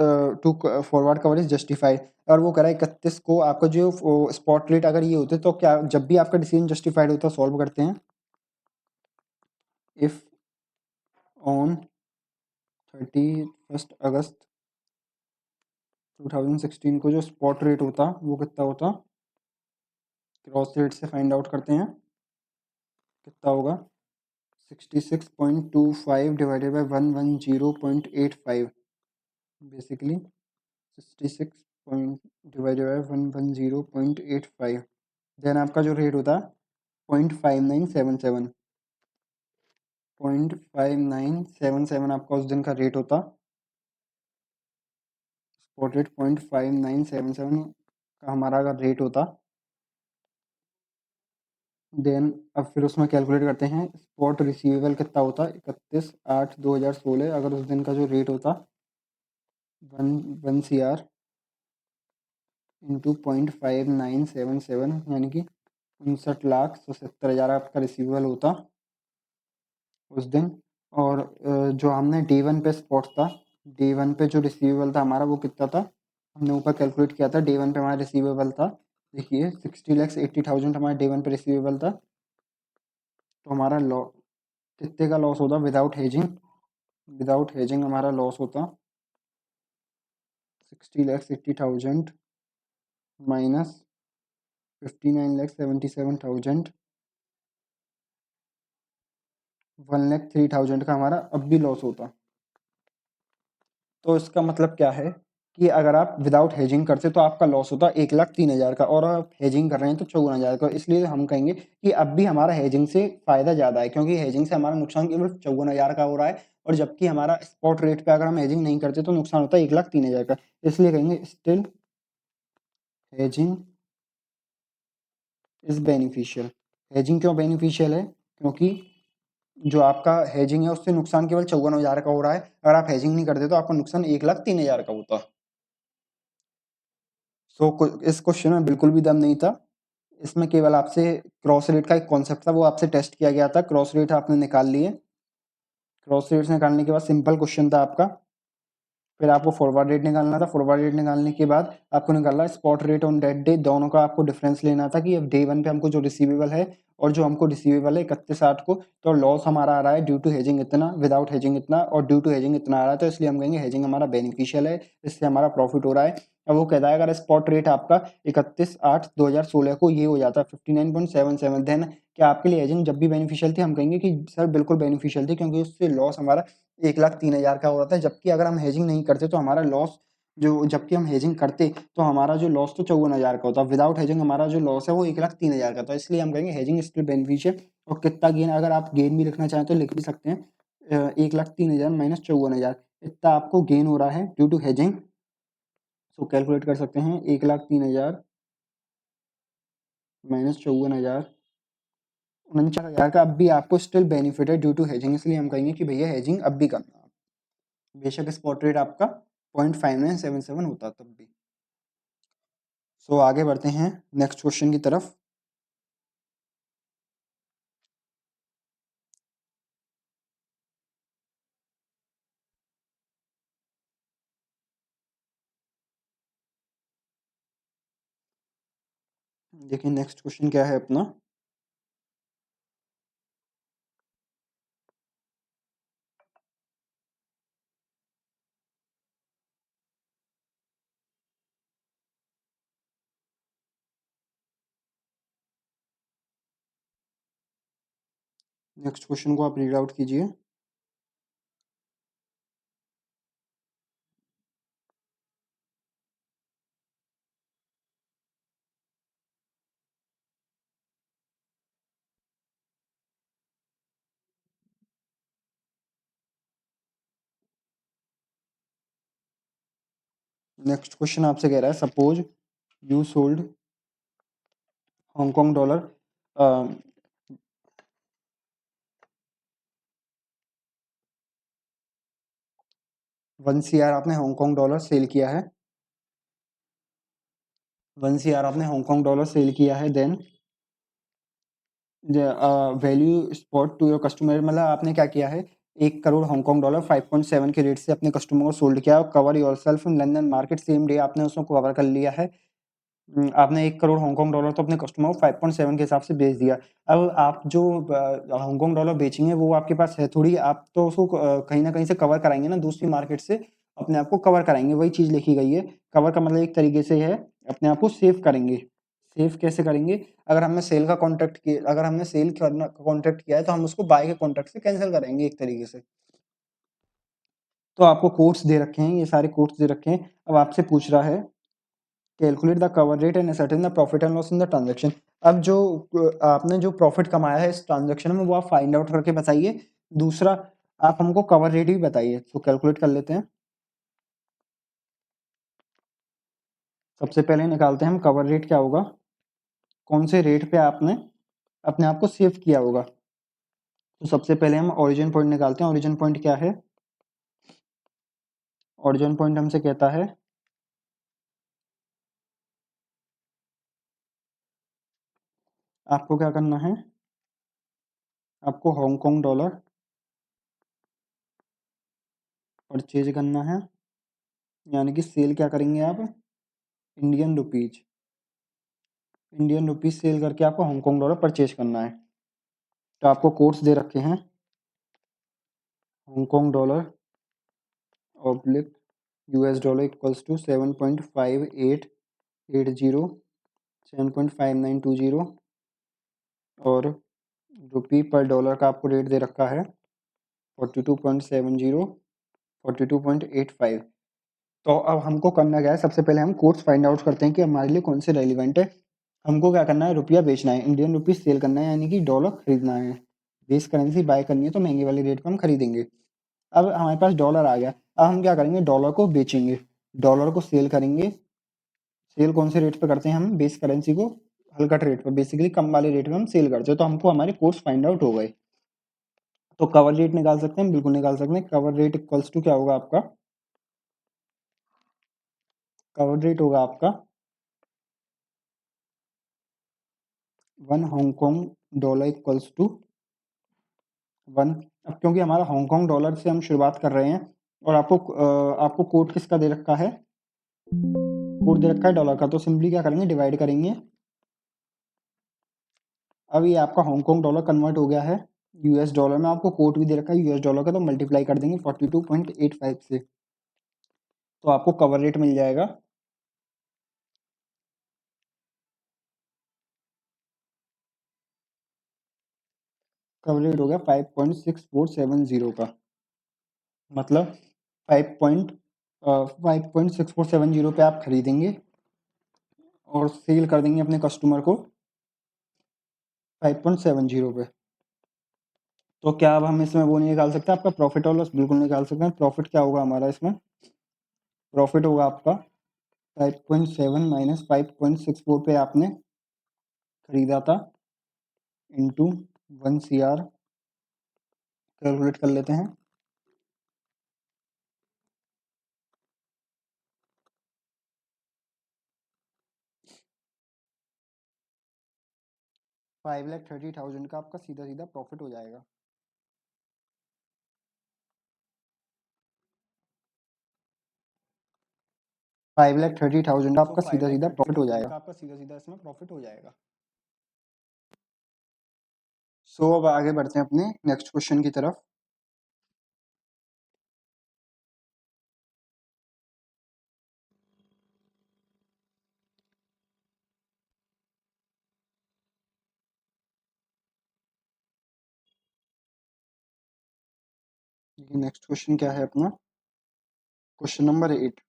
to forward cover is justified. और वो कह रहा है 31 को आपका जो स्पॉट रेट अगर ये होते तो क्या, जब भी आपका डिसीजन जस्टिफाइड होता, सॉल्व करते हैं। इफ ऑन 31 अगस्त 2016 को जो स्पॉट रेट होता वो कितना होता, क्रॉस रेट से फाइंड आउट करते हैं, कितना होगा 66.25 divided by 110.85, basically 66 point divided by 110.85। Then आपका जो रेट होता 0.5977, 0.5977 आपका उस दिन का रेट होता, स्पॉट रेट 0.5977 का हमारा अगर रेट होता, देन अब फिर उसमें कैलकुलेट करते हैं स्पॉट रिसीवेबल कितना होता 31/8/2016, अगर उस दिन का जो रेट होता 1 CR इंटू 0.5977 यानी कि 59,77,000 आपका रिसीवेबल होता उस दिन। और जो हमने डे वन पे स्पॉट था, डे वन पे जो रिसीवेबल था हमारा वो कितना था, हमने ऊपर कैलकुलेट किया था, डे वन पे हमारा रिसीवेबल था, देखिए 60,80,000 हमारा डे वन पे रिसीवेबल था। तो हमारा लॉ कितने का लॉस होता विदाउट हेजिंग, विदाउट हेजिंग हमारा लॉस होता 60,80,000 माइनस 59,77,000, 1,03,000 का हमारा अब भी लॉस होता। तो इसका मतलब क्या है कि अगर आप विदाउट हेजिंग करते तो आपका लॉस होता 1,03,000 का, और आप हेजिंग कर रहे हैं तो 54,000 का। इसलिए हम कहेंगे कि अब भी हमारा हेजिंग से फ़ायदा ज़्यादा है, क्योंकि हेजिंग से हमारा नुकसान केवल 54,000 का हो रहा है, और जबकि हमारा स्पॉट रेट पे अगर हम हेजिंग नहीं करते तो नुकसान होता है 1,03,000 का। इसलिए कहेंगे still hedging is beneficial. Hedging क्यों बेनिफिशियल है, क्योंकि जो आपका हेजिंग है उससे नुकसान केवल 54,000 का हो रहा है, अगर आप हेजिंग नहीं करते तो आपका नुकसान 1,03,000 का होता। इस क्वेश्चन में बिल्कुल भी दम नहीं था, इसमें केवल आपसे क्रॉस रेट का एक कॉन्सेप्ट था, वो आपसे टेस्ट किया गया था, क्रॉस रेट आपने निकाल लिए, क्रॉस रेट निकालने के बाद सिंपल क्वेश्चन था आपका, फिर आपको फॉरवर्ड रेट निकालना था, फॉरवर्ड रेट निकालने के बाद आपको निकालना spot rate on date day, दोनों का आपको डिफरेंस लेना था कि अब डे वन पे हमको जो रिसीवेबल है और जो हमको रिसीवेबल है 31/8 को, तो लॉस हमारा आ रहा है ड्यू टू हेजिंग इतना, विदाउट हेजिंग इतना, और ड्यू टू हेजिंग इतना आ रहा है, तो इसलिए हम कहेंगे हेजिंग हमारा बेनिफिशियल है, इससे हमारा प्रॉफिट हो रहा है। अब वो कहता है अगर स्पॉट रेट आपका 31/8/2016 को ये हो जाता है 59.77, देन क्या आपके लिए हेजिंग जब भी बेनिफिशियल थी, हम कहेंगे कि सर बिल्कुल बेनिफिशियल थी, क्योंकि उससे लॉस हमारा 1,03,000 का हो रहा था, जबकि अगर हम हेजिंग नहीं करते तो हमारा लॉस जो, जबकि हम हेजिंग करते तो हमारा जो लॉस तो 54,000 का होता, विदाउट हेजिंग हमारा जो लॉस है वो 1,03,000 का था। इसलिए हम कहेंगे हेजिंग स्टिल बेनिफिशियल। और कितना गेन, अगर आप गेन भी लिखना चाहें तो लिख भी सकते हैं, 1,03,000 माइनस 54,000, इतना आपको गेन हो रहा है due to hedging. So calculate कर सकते हैं 1,03,000 माइनस 54,000 49,000 का अब भी आपको स्टिल बेनिफिट है ड्यू टू हेजिंग, इसलिए हम कहेंगे कि भैया हेजिंग अब भी करना, बेशक स्पॉट रेट आपका 0.5977 होता तब भी। सो आगे बढ़ते हैं नेक्स्ट क्वेश्चन की तरफ। देखिए नेक्स्ट क्वेश्चन क्या है अपना। नेक्स्ट क्वेश्चन को आप रीड आउट कीजिए। नेक्स्ट क्वेश्चन आपसे कह रहा है suppose you sold Hong Kong dollar 1 CR आपने हांगकांग डॉलर सेल किया है, 1 CR आपने हांगकांग डॉलर सेल किया है, then value spot to your customer, मतलब आपने क्या किया है 1 करोड़ हांगकांग डॉलर 5.7 के रेट से अपने कस्टमर को सोल्ड किया, cover yourself in London market, same day आपने उसको कवर कर लिया है। आपने 1 करोड़ हांगकांग डॉलर तो अपने कस्टमर को 5.7 के हिसाब से बेच दिया। अब आप जो हांगकांग डॉलर बेचेंगे वो आपके पास है थोड़ी, आप तो उसको कहीं ना कहीं से कवर कराएंगे ना, दूसरी मार्केट से अपने आप को कवर कराएंगे, वही चीज लिखी गई है। कवर का मतलब एक तरीके से है अपने आप को सेव करेंगे। सेव कैसे करेंगे, अगर हमने सेल का कॉन्ट्रैक्ट किया, अगर हमने सेल करना कॉन्ट्रैक्ट किया है तो हम उसको बाय के कॉन्ट्रैक्ट से कैंसिल करेंगे एक तरीके से। तो आपको कोट्स दे रखे हैं, ये सारे कोट्स दे रखे हैं। अब आपसे पूछ रहा है calculate the cover rate and ascertain the profit and loss in the transaction. अब जो आपने जो प्रॉफिट कमाया है इस ट्रांजैक्शन में वो आप फाइंड आउट करके बताइए। दूसरा आप हमको कवर रेट भी बताइए, तो कैलकुलेट कर लेते हैं। सबसे पहले निकालते हैं हम कवर रेट क्या होगा, कौन से रेट पे आपने अपने आप को सेव किया होगा। तो सबसे पहले हम ओरिजिन पॉइंट निकालते हैं। ओरिजिन पॉइंट क्या है, ओरिजिन पॉइंट हमसे कहता है आपको क्या करना है, आपको हांगकांग डॉलर परचेज करना है, यानी कि सेल क्या करेंगे आप, Indian rupees, Indian rupees sell करके आपको हांगकांग डॉलर परचेज करना है। तो आपको कोड्स दे रखे हैं Hong Kong dollar oblique US dollar equals to 7.5880, 7.5920, और रुपी पर डॉलर का आपको रेट दे रखा है 42.70, 42.85। तो अब हमको करना क्या है, सबसे पहले हम कोड्स फाइंड आउट करते हैं कि हमारे लिए कौन से रेलिवेंट है। हमको क्या करना है, रुपया बेचना है, इंडियन रुपीज सेल करना है, यानी कि डॉलर खरीदना है। बेस करेंसी बाय करनी है तो महंगे वाले रेट पे हम खरीदेंगे। अब हमारे पास डॉलर आ गया, अब हम क्या करेंगे, डॉलर को बेचेंगे, डॉलर को सेल करेंगे। सेल कौन से रेट पे करते हैं हम, बेस करेंसी को हल्का रेट पर, बेसिकली कम वाले रेट पे हम सेल करते हैं। तो हमको हमारे कोर्स फाइंड आउट हो गए। तो कवर रेट निकाल सकते हैं, बिल्कुल निकाल सकते हैं। कवर रेट इक्वल्स टू क्या होगा आपका, कवर रेट होगा आपका 1 हांगकांग डॉलर इक्वल्स टू 1। अब क्योंकि हमारा हांगकांग डॉलर से हम शुरुआत कर रहे हैं और आपको कोड किसका दे रखा है, कोड दे रखा है डॉलर का, तो सिंपली क्या करेंगे, डिवाइड करेंगे। अब ये आपका हांगकांग डॉलर कन्वर्ट हो गया है यूएस डॉलर में, आपको कोड भी दे रखा है यूएस डॉलर का, तो मल्टीप्लाई कर देंगे 42.85 से, तो आपको कवर रेट मिल जाएगा कवर रेट हो गया 5.6470 का, मतलब 5.6470 पे आप खरीदेंगे और सेल कर देंगे अपने कस्टमर को 5.70 पे। तो क्या अब हम इसमें वो नहीं निकाल सकते आपका प्रॉफिट और लॉस, बिल्कुल निकाल सकते हैं। प्रॉफिट क्या होगा हमारा इसमें, प्रॉफिट होगा आपका 5.7 माइनस 5.64 पे आपने खरीदा था, इंटू 1 CR कैलकुलेट कर लेते हैं। 5,30,000 का आपका सीधा सीधा प्रॉफिट हो जाएगा। 5,30,000 का आपका सीधा सीधा प्रॉफिट हो जाएगा। आपका सीधा सीधा इसमें प्रॉफिट हो जाएगा। सो अब आगे बढ़ते हैं अपने नेक्स्ट क्वेश्चन की तरफ। नेक्स्ट क्वेश्चन क्या है अपना? Question number 8।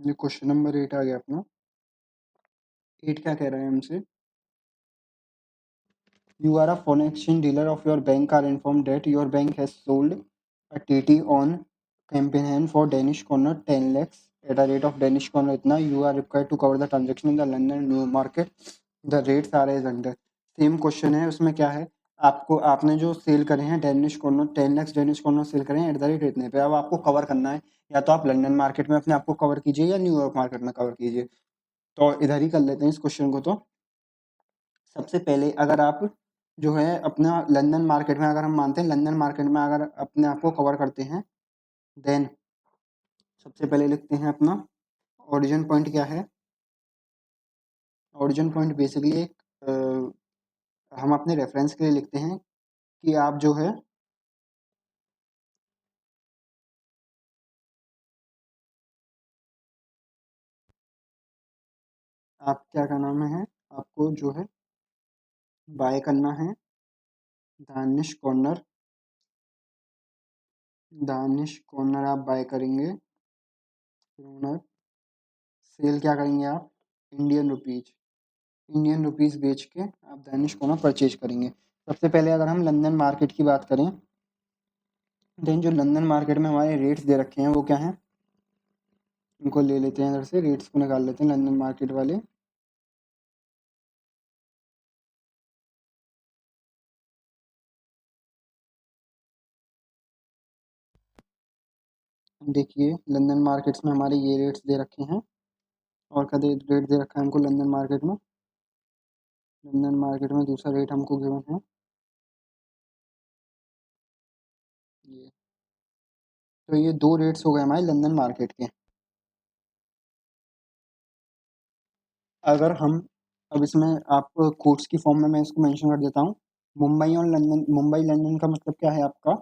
ये क्वेश्चन नंबर 8 आ गया अपना। 8 क्या कह रहे हैं हमसे? You are a foreign exchange dealer of your bank are informed that your bank has sold a TT on campaign for Danish kroner 10 lakhs at a rate of Danish kroner इतना. You are required to cover the transaction in the London and New York market. The rates are as under. Same question है, उसमें क्या है? आपको आपने जो sell करे हैं Danish corner 10 lakhs Danish corner sell करें एट द रेट इतने पे, अब आपको कवर करना है, या तो आप लंदन मार्केट में अपने आप को कवर कीजिए या न्यूयॉर्क मार्केट में कवर कीजिए। तो इधर ही कर लेते हैं इस क्वेश्चन को। तो सबसे पहले अगर आप जो है अपना लंदन मार्केट में, अगर हम मानते हैं लंदन मार्केट में अगर अपने आप को कवर करते हैं, देन सबसे पहले लिखते हैं अपना ओरिजिन पॉइंट क्या है। ओरिजिन पॉइंट बेसिकली एक हम अपने रेफरेंस के लिए लिखते हैं कि आप जो है आप क्या का नाम है, आपको जो है बाय करना है दानिश कॉर्नर। दानिश कॉर्नर आप बाय करेंगे, कॉर्नर सेल क्या करेंगे आप? Indian rupees. इंडियन रुपीस बेच के आप दानिश कॉर्नर परचेज करेंगे। सबसे पहले अगर हम लंदन मार्केट की बात करें, देन जो लंदन मार्केट में हमारे रेट्स दे रखे हैं वो क्या हैं, उनको ले लेते हैं, इधर से रेट्स को निकाल लेते हैं लंदन मार्केट वाले। देखिए लंदन मार्केट्स में हमारे ये रेट्स दे रखे हैं, और का रेट दे रखा है हमको लंदन मार्केट में। लंदन मार्केट में दूसरा रेट हमको गिवन है ये। तो ये दो रेट्स हो गए हमारे लंदन मार्केट के। अगर हम अब इसमें आप कोट्स की फॉर्म में मैं इसको मेंशन कर देता हूँ। मुंबई और लंदन, मुंबई लंदन का मतलब क्या है आपका?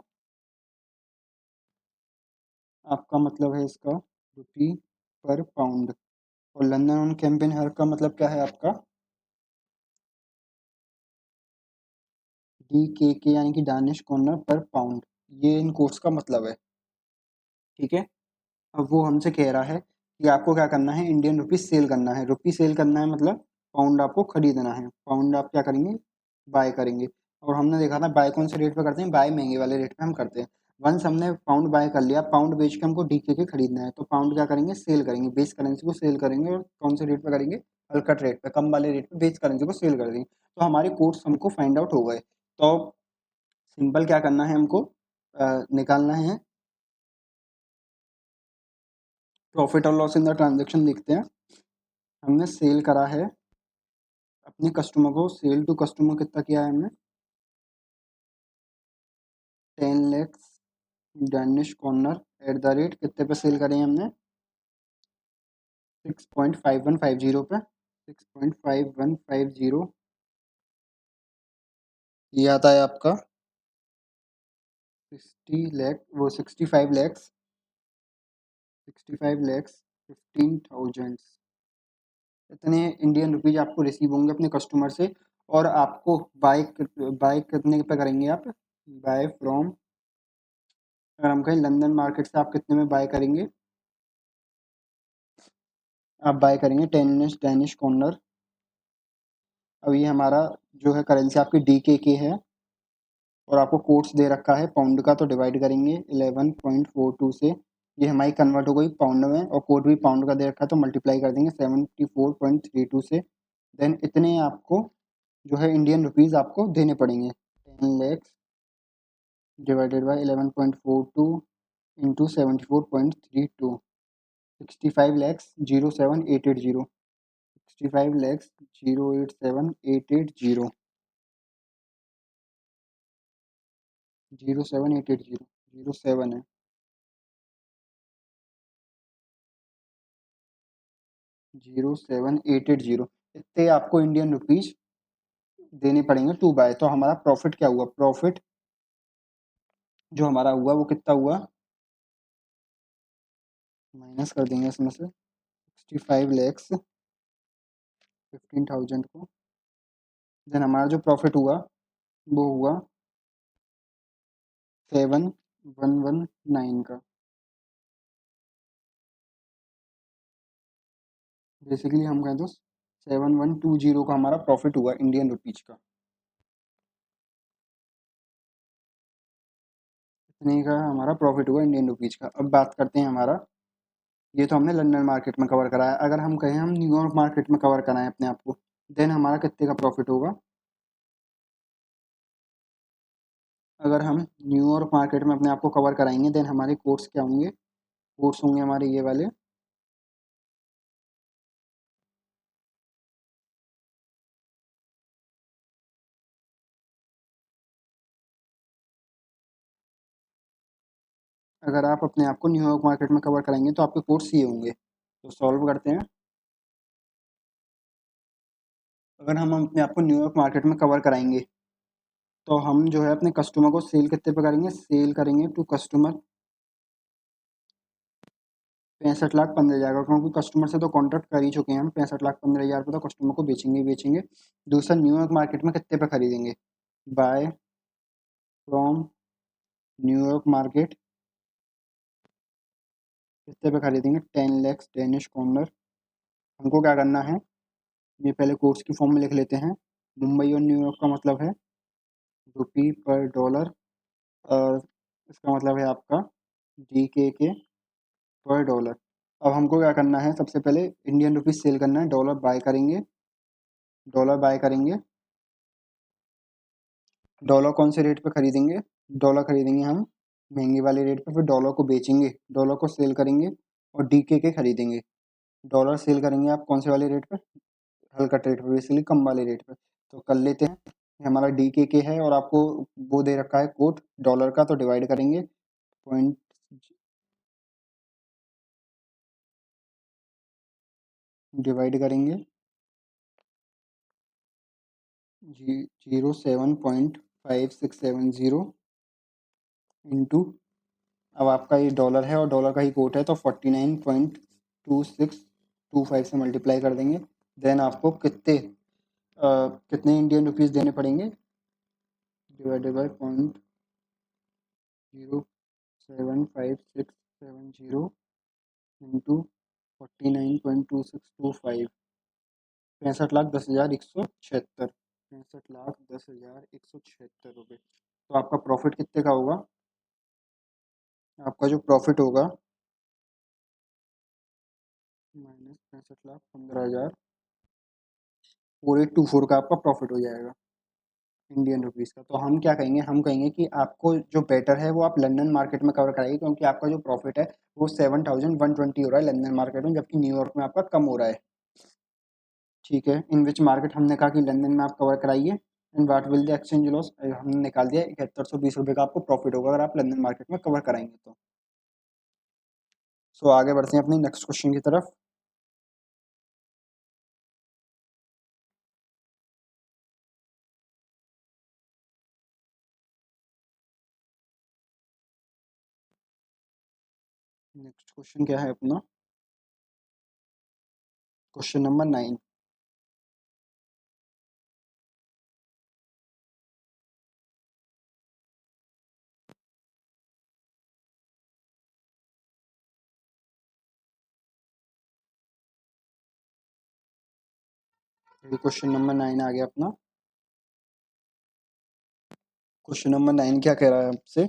आपका मतलब है इसका रुपी पर पाउंड। और लंदन ऑन कैंपेन हर का मतलब क्या है आपका? DKK यानी कि दानिश कॉर्नर पर पाउंड। ये इन कोर्स का मतलब है, ठीक है। अब वो हमसे कह रहा है कि आपको क्या करना है, इंडियन रुपीज सेल करना है। रुपी सेल करना है मतलब पाउंड आपको खरीदना है। पाउंड आप क्या करेंगे? बाय करेंगे। और हमने देखा था बाय कौन से रेट पे करते हैं, बाय महंगे वाले रेट पे हम करते हैं। वंस हमने पाउंड बाय कर लिया, पाउंड बेच के हमको DKK खरीदना है, तो पाउंड क्या करेंगे? सेल करेंगे, बेस करेंसी को सेल करेंगे। और कौन से रेट पे करेंगे? हलकट रेट पे, कम वाले रेट पे बेस करेंसी को सेल कर देंगे। तो हमारे कोर्स हमको फाइंड आउट हो गए। तो सिंपल क्या करना है हमको, निकालना है प्रॉफिट और लॉस इन द ट्रांजेक्शन। देखते हैं, हमने सेल करा है अपने कस्टमर को, सेल टू कस्टमर कितना किया है हमने? 10 lakhs Danish corner eight the rate कितने पे सेल करें हमने? 6.5150 पे। 6.5150 ये आता है आपका 60 लाख, वो 65 lakhs, 65 lakhs 15,000 इतने इंडियन रुपीज आपको रिसीव होंगे अपने कस्टमर से। और आपको बाय बाय कितने पे करेंगे आप? बाय फ्रॉम, अगर हम कहें लंदन मार्केट से आप कितने में बाय करेंगे? आप बाय करेंगे 10 डैनिश कॉर्नर अब ये हमारा जो है करेंसी आपकी DKK है और आपको कोट्स दे रखा है पाउंड का, तो डिवाइड करेंगे 11.42 से, ये हमारी कन्वर्ट हो गई पाउंड में और कोड भी पाउंड का दे रखा है, तो मल्टीप्लाई कर देंगे 74.32 से। देन इतने आपको जो है इंडियन रुपीज़ आपको देने पड़ेंगे। 10 lakhs divided by 11.42 into 74.32, 65 lakhs 07880, 65 lakhs 087,880, 07880, 07 है। 07880 इतने आपको इंडियन रुपीज देने पड़ेंगे टू बाय। तो हमारा प्रॉफिट क्या हुआ? प्रॉफिट जो हमारा हुआ वो कितना हुआ, माइनस कर देंगे इसमें से 65 लैक्स 15,000 को। देन हमारा जो प्रॉफिट हुआ वो हुआ 7,119 का। बेसिकली हम कहें तो 7,120 का हमारा प्रॉफिट हुआ इंडियन रुपीज का। इतने का हमारा प्रॉफिट हुआ इंडियन रुपीज का। अब बात करते हैं हमारा, ये तो हमने लंदन मार्केट में कवर कराया। अगर हम कहें हम न्यूयॉर्क मार्केट में कवर कराएं अपने आप को, देन हमारा कितने का प्रॉफिट होगा? अगर हम न्यूयॉर्क मार्केट में अपने आप को कवर कराएंगे, देन हमारे कोर्स क्या होंगे? कोर्स होंगे हमारे ये वाले। अगर आप अपने आप को न्यूयॉर्क मार्केट में कवर कराएंगे तो आपके कोर्स ये होंगे। तो सॉल्व करते हैं। अगर हम अपने आप को न्यूयॉर्क मार्केट में कवर कराएंगे तो हम जो है अपने कस्टमर को सेल कितने पे करेंगे? सेल करेंगे टू कस्टमर 65,15,000 का, क्योंकि कस्टमर से तो कॉन्ट्रैक्ट कर ही चुके हैं हम। 65,15,000 पे तो कस्टमर को बेचेंगे ही बेचेंगे। दूसरा न्यूयॉर्क मार्केट में कितने पे खरीदेंगे? बाय फ्रॉम न्यूयॉर्क मार्केट कितने पे खरीदेंगे? 10 लैक्स डेनिश कॉर्नर। हमको क्या करना है, ये पहले कोर्स की फॉर्म में लिख लेते हैं। मुंबई और न्यूयॉर्क का मतलब है रुपी पर डॉलर, और इसका मतलब है आपका DKK पर डॉलर। अब हमको क्या करना है, सबसे पहले इंडियन रुपीज सेल करना है, डॉलर बाय करेंगे। डॉलर बाय करेंगे, डॉलर कौन से रेट पे खरीदेंगे? डॉलर खरीदेंगे हम महंगे वाले रेट पे, फिर डॉलर को बेचेंगे, डॉलर को सेल करेंगे और DKK खरीदेंगे। डॉलर सेल करेंगे आप कौन से वाले रेट पे? हल्का रेट पे, बेसिकली कम वाले रेट पे। तो कर लेते हैं। ये हमारा DKK है और आपको वो दे रखा है कोट डॉलर का, तो डिवाइड करेंगे पॉइंट, डिवाइड करेंगे 07.5670 इंटू, अब आपका ये डॉलर है और डॉलर का ही कोट है, तो 49.2625 से मल्टीप्लाई कर देंगे। देन आपको कितने इंडियन रुपीस देने पड़ेंगे? डिवाइडेड बाई 0.075670 इंटू 49.2625, 65,10,176, 65,10,176 रुपये। तो आपका प्रॉफिट कितने का होगा? आपका जो प्रॉफिट होगा -65,15,000, 4824 का आपका प्रॉफिट हो जाएगा इंडियन रुपीस का। तो हम क्या कहेंगे, हम कहेंगे कि आपको जो बेटर है वो आप लंदन मार्केट में कवर कराइए, क्योंकि आपका जो प्रॉफिट है वो 7,120 हो रहा है लंदन मार्केट में, जबकि न्यूयॉर्क में आपका कम हो रहा है। ठीक है, इन विच मार्केट हमने कहा कि लंदन में आप कवर कराइए। And what will the exchange loss, हमने निकाल दिया 7120 रुपये का आपको प्रॉफिट होगा अगर आप लंदन मार्केट में कवर कराएंगे तो। सो आगे बढ़ते हैं अपनी नेक्स्ट क्वेश्चन की तरफ। नेक्स्ट क्वेश्चन क्या है अपना? Question number 9। ये क्वेश्चन नंबर 9 आ गया अपना। क्वेश्चन नंबर 9 क्या कह रहा है आपसे?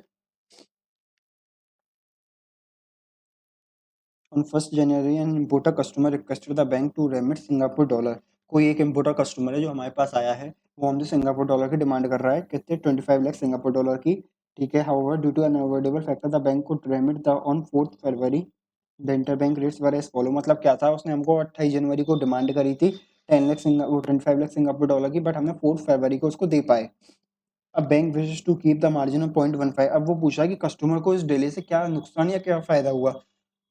On 1 January an importer customer requested the bank to remit Singapore dollar. कोई एक इम्पोर्टर कस्टमर है जो हमारे पास आया है, वो हमसे सिंगापुर डॉलर की डिमांड कर रहा है, कितने 25 लाख सिंगापुर डॉलर की। ठीक है, however due to an avoidable factor the bank could remit the on 4 February the interbank rates were as follow. मतलब क्या था, उसने हमको 28 जनवरी को डिमांड करी थी 10 लाख 25 लाख सिंगापुर डॉलर की, बट हमने 4 फरवरी को उसको दे पाए। अब bank wishes to keep the margin of 0.15। अब वो पूछा कि कस्टमर को इस डिले से क्या नुकसान या क्या फायदा हुआ।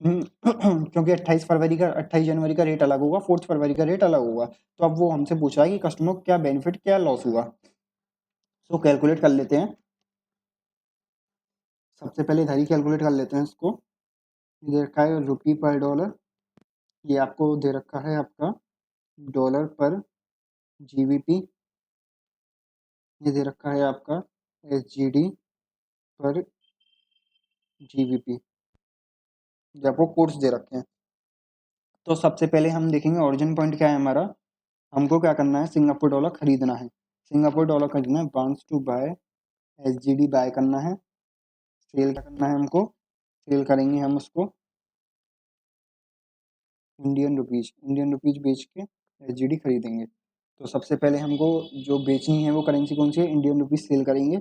क्योंकि 28 जनवरी का रेट अलग होगा, 4 फरवरी का रेट अलग होगा। तो अब वो हमसे पूछा है कि कस्टमर को क्या बेनिफिट क्या लॉस हुआ। सो कैलकुलेट कर लेते हैं। सबसे पहले इधर ही कैलकुलेट कर लेते हैं इसको। ये रखा है रुपी पर डॉलर, ये आपको दे रखा है आपका डॉलर पर जीबीपी, ये दे रखा है आपका एसजीडी पर जीबीपी, ये आपको कोड्स दे रखे हैं। तो सबसे पहले हम देखेंगे ओरिजिन पॉइंट क्या है हमारा। हमको क्या करना है, सिंगापुर डॉलर खरीदना है। सिंगापुर डॉलर खरीदना है, वांट्स टू बाय एसजीडी बाय करना है। सेल क्या करना है हमको, सेल करेंगे हम उसको इंडियन रुपीज बेच के एसजीडी खरीदेंगे। तो सबसे पहले हमको जो बेचनी है वो करेंसी कौन सी है, इंडियन रुपीज सेल करेंगे।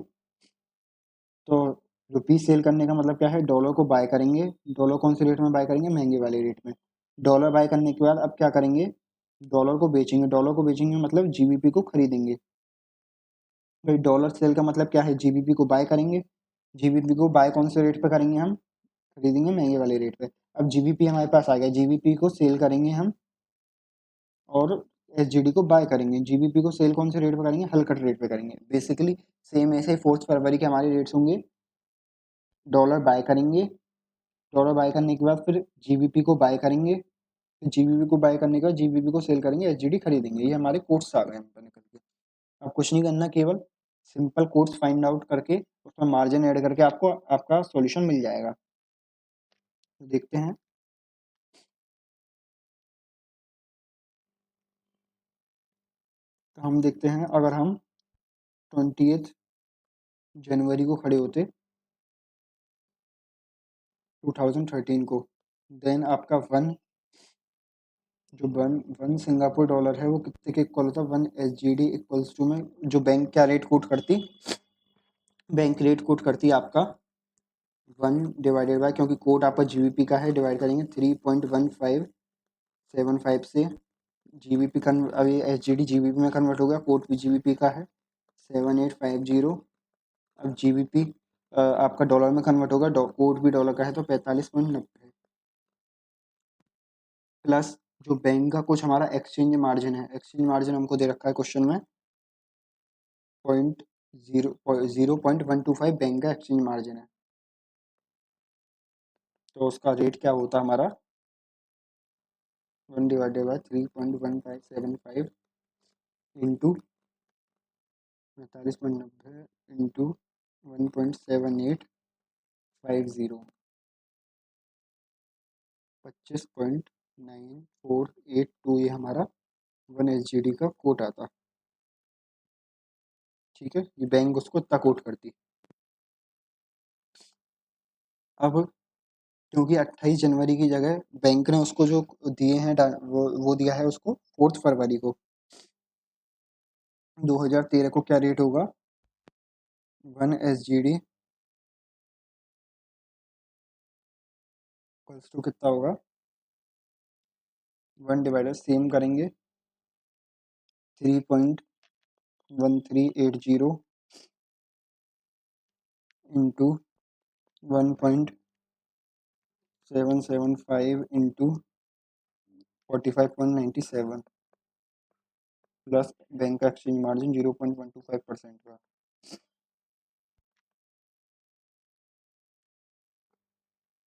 तो रुपीज सेल करने का मतलब क्या है, डॉलर को बाय करेंगे। डॉलर कौन से रेट में बाय करेंगे, महंगे वाले रेट में। डॉलर बाय करने के बाद अब क्या करेंगे, डॉलर को बेचेंगे। डॉलर को बेचेंगे मतलब जीबीपी को खरीदेंगे। भाई डॉलर सेल का मतलब क्या है, जीबीपी को बाय करेंगे। जीबीपी को बाय कौन से रेट पे करेंगे, हम खरीदेंगे महंगे वाले रेट पे। अब जीबीपी हमारे पास आ गया, जीबीपी को सेल करेंगे हम और एसजीडी को बाय करेंगे। जीबीपी को सेल कौन से रेट पे करेंगे, हलकट रेट पे करेंगे। बेसिकली सेम ऐसे 4 फरवरी के हमारे रेट्स होंगे। डॉलर बाय करेंगे, डॉलर बाय करने के बाद फिर जीबीपी को बाय करेंगे। फिर जीबीपी को बाय करने के बाद जीबीपी को सेल करेंगे, एसजीडी खरीदेंगे। ये हमारे कोर्स आ गए हम निकल के। अब कुछ नहीं करना, केवल सिंपल कोर्स फाइंड आउट करके उसमें मार्जिन ऐड करके आपको आपका सॉल्यूशन मिल जाएगा। तो देखते हैं। तो हम देखते हैं, अगर हम 20 जनवरी को खड़े होते 2013 को, देन आपका वन वन सिंगापुर डॉलर है वो कितने के इक्वल होता है, 1 एसजीडी इक्वल्स टू में जो बैंक क्या रेट कोट करती, बैंक रेट कोट करती है आपका 1 डिवाइडेड बाय, क्योंकि कोड आपका जीबीपी का है, डिवाइड करेंगे 3.1575 से। जीबीपी कन अभी एसजीडी जीबीपी में कन्वर्ट हो गया, कोड भी जीबीपी का है 7850। अब जीबीपी आपका डॉलर में कन्वर्ट होगा, कोड भी डॉलर का है तो 45.90 प्लस जो बैंक का कुछ हमारा एक्सचेंज मार्जिन है। एक्सचेंज मार्जिन हमको दे रखा है क्वेश्चन में 0.125 बैंक का एक्सचेंज मार्जिन है। तो उसका रेट क्या होता हमारा, 1/3.1575 इंटू 45.90 इंटू 1.7850, 25.9482 ये हमारा 1 एसजीडी का कोट आता। ठीक है, ये बैंक उसको इतना कोट करती। अब क्योंकि 28 जनवरी की जगह बैंक ने उसको जो दिए हैं वो दिया है उसको 4 फरवरी को। 2013 को क्या रेट होगा, 1 एसजीडी इक्वल्स टू कितना होगा, 1 डिवाइडर सेम करेंगे 3.1380 इंटू 1.775 इंटू 45.97 प्लस बैंक का एक्सचेंज मार्जिन 0.125% का।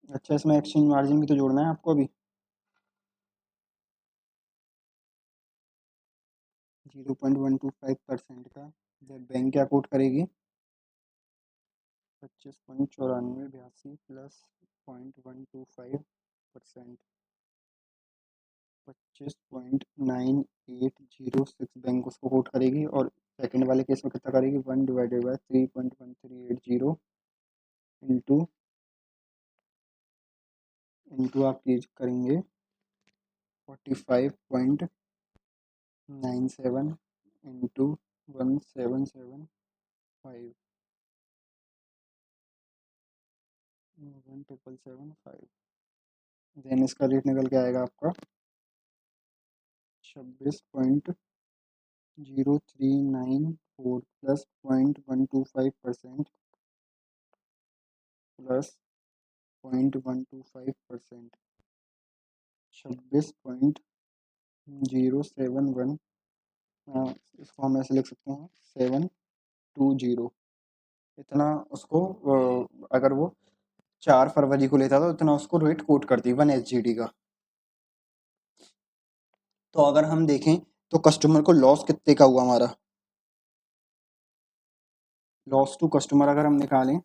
अच्छा, इसमें एक्सचेंज मार्जिन भी तो जोड़ना है आपको अभी। 0.125% का जब बैंक क्या कोट करेगी, 25.9482 प्लस 0.125%। 25.9806 बैंक उसको कोट करेगी, और सेकंड वाले केस में कितना करेगी, 1/3.1380 इंटू इंटू आप ये करेंगे 45.97 इंटू 1775 1775, देन इसका रेट निकल के आएगा आपका 26.0394 प्लस 0.125% प्लस 0.125%, 26.071, इसको हम ऐसे लिख सकते हैं 720, इतना उसको अगर वो 4 फरवरी को लेता था तो इतना उसको रेट कोट करती 1 SGD का। तो अगर हम देखें तो कस्टमर को लॉस कितने का हुआ, हमारा लॉस टू कस्टमर अगर हम निकालें,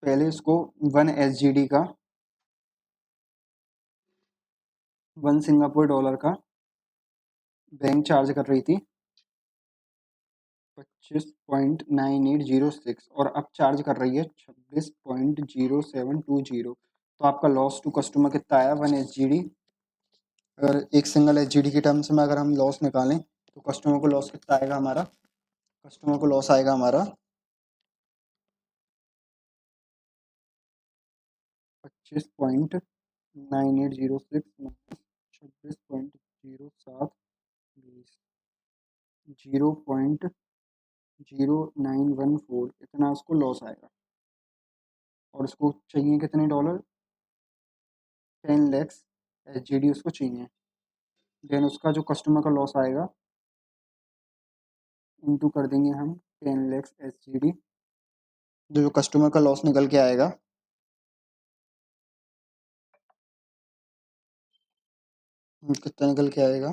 पहले इसको 1 SGD का, 1 सिंगापुर डॉलर का बैंक चार्ज कर रही थी 25.9806, और अब चार्ज कर रही है 26.0720। तो आपका लॉस टू कस्टमर कितना आया, 1 SGD। अगर एक सिंगल SGD की टर्म्स में अगर हम लॉस निकालें तो कस्टमर को लॉस कितना आएगा हमारा, कस्टमर को लॉस आएगा हमारा 25.9806 26.0720, 0.0914, इतना उसको लॉस आएगा। और उसको चाहिए कितने डॉलर, 10 लाख SGD उसको चाहिए। देन उसका जो कस्टमर का लॉस आएगा इनटू कर देंगे हम 10 लाख SGD, जो कस्टमर का लॉस निकल के आएगा कितना निकल के आएगा,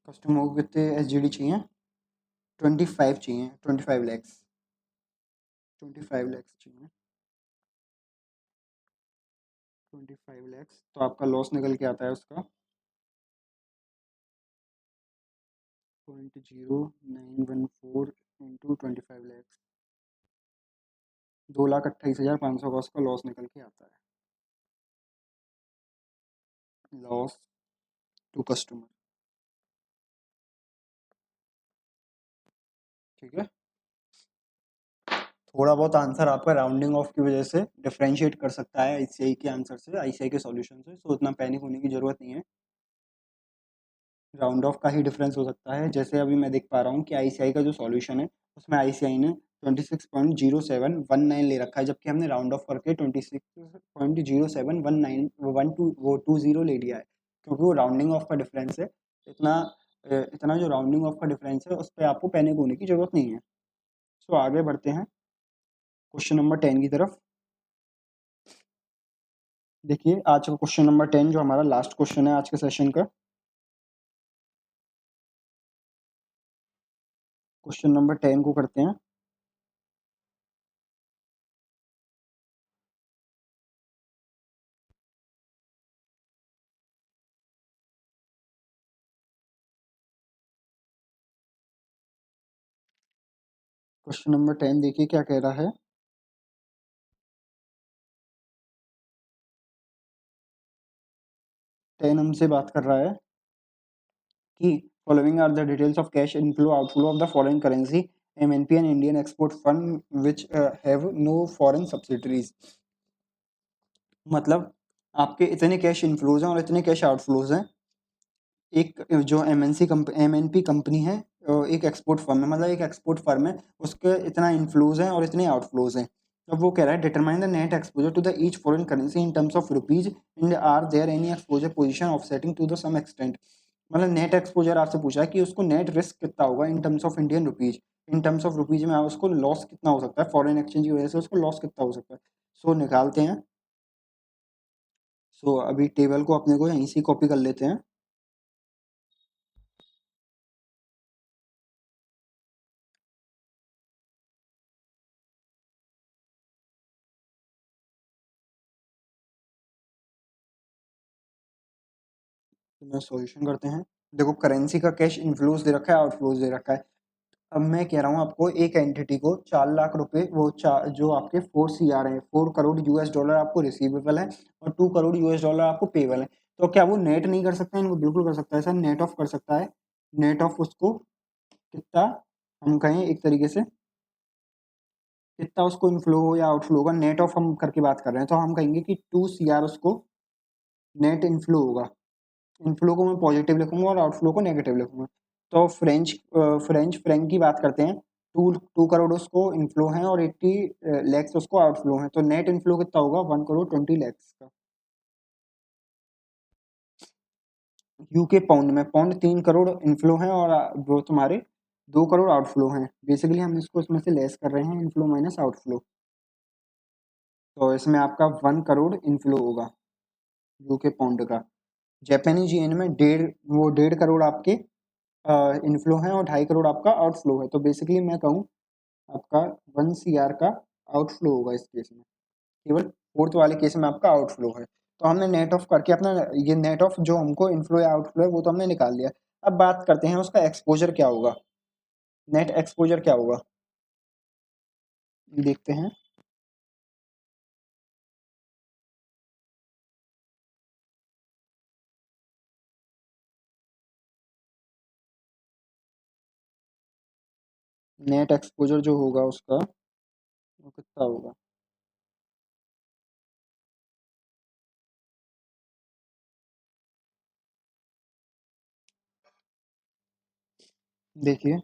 कस्टमर को कितने SGD चाहिए, 25 चाहिए, 25 लाख चाहिए, 25 लाख। तो आपका लॉस निकल के आता है उसका 0.0914 इंटू 25 लाख, 2,28,500 का उसका लॉस निकल के आता है, लॉस टू कस्टमर। ठीक है, थोड़ा बहुत आंसर आपका राउंडिंग ऑफ की वजह से डिफरेंशिएट कर सकता है ICI के आंसर से, ICI के सॉल्यूशन से, सो उतना पैनिक होने की ज़रूरत नहीं है। राउंड ऑफ का ही डिफरेंस हो सकता है। जैसे अभी मैं देख पा रहा हूँ कि ICI का जो सॉल्यूशन है उसमें ICI ने 26.0719 ले रखा है, जबकि हमने राउंड ऑफ करके 26.0719 ले लिया है, क्योंकि वो राउंडिंग ऑफ का डिफरेंस है। इतना इतना जो राउंडिंग ऑफ का डिफरेंस है उस पर आपको पैनिक होने की ज़रूरत नहीं है। सो आगे बढ़ते हैं क्वेश्चन नंबर 10 की तरफ। देखिए आज का क्वेश्चन नंबर 10 जो हमारा लास्ट क्वेश्चन है आज के सेशन का, क्वेश्चन नंबर 10 को करते हैं। क्वेश्चन नंबर 10 देखिए क्या कह रहा है। 10 हमसे बात कर रहा है कि following are the details of cash inflow outflow of the foreign currency MNP and Indian export fund which have no foreign subsidiaries। मतलब आपके इतने कैश इनफ्लोज हैं और इतने कैश आउटफ्लोज हैं। एक जो MNP कंपनी है, एक एक्सपोर्ट फर्म है, मतलब एक एक्सपोर्ट फर्म है, उसके इतना इनफ्लोज हैं और इतने आउटफ्लोज हैं। अब वो कह रहा है determine the net exposure to the each foreign currency in terms of rupees and are there any exposure position offsetting to the some extent. मतलब नेट एक्सपोजर आपसे पूछा है कि उसको नेट रिस्क कितना होगा in terms of Indian rupees, in terms of rupees में उसको लॉस कितना हो सकता है, फॉरेन एक्सचेंज की वजह से उसको लॉस कितना हो सकता है। सो निकालते हैं। सो अभी टेबल को अपने को यहीं से कॉपी कर लेते हैं। तो मैं सॉल्यूशन करते हैं। देखो करेंसी का कैश इनफ्लोज दे रखा है, आउटफ्लोज दे रखा है। अब मैं कह रहा हूँ आपको एक एंटिटी को 4 लाख रुपए जो आपके 4 CR हैं, 4 करोड़ यूएस डॉलर आपको रिसीवेबल है और 2 करोड़ यूएस डॉलर आपको पेबल है। तो क्या वो नेट नहीं कर सकता है? इनको बिल्कुल कर सकता है सर, नेट ऑफ कर सकता है। नेट ऑफ उसको कितना हम कहें एक तरीके से, कितना उसको इनफ्लो हो या आउटफ्लो होगा, नेट ऑफ हम करके बात कर रहे हैं, तो हम कहेंगे कि 2 CR उसको नेट इनफ्लो होगा। इनफ्लो को मैं पॉजिटिव लिखूंगा और आउटफ्लो को नेगेटिव लिखूंगा। तो फ्रेंच फ्रैंक की बात करते हैं, 2 करोड़ उसको इनफ्लो है और 80 लैक्स उसको आउटफ्लो है। तो नेट इनफ्लो कितना होगा? 1 करोड़ 20 लैक्स का। यूके पाउंड में, पाउंड 3 करोड़ इनफ्लो है और वो तुम्हारे 2 करोड़ आउटफ्लो हैं। बेसिकली हम इसको इसमें से लेस कर रहे हैं, इनफ्लो माइनस आउटफ्लो। तो इसमें आपका 1 करोड़ इनफ्लो होगा यूके पाउंड का। जापानीज येन में 1.5 करोड़ आपके इनफ्लो है और 2.5 करोड़ आपका आउटफ्लो है। तो बेसिकली मैं कहूँ आपका 1 CR का आउटफ्लो होगा इस केस में। केवल फोर्थ वाले केस में आपका आउटफ्लो है। तो हमने नेट ऑफ करके अपना ये नेट ऑफ जो हमको इनफ्लो या आउटफ्लो है वो तो हमने निकाल लिया। अब बात करते हैं उसका एक्सपोजर क्या होगा, नेट एक्सपोजर क्या होगा देखते हैं। नेट एक्सपोजर जो होगा उसका वो कितना होगा? देखिए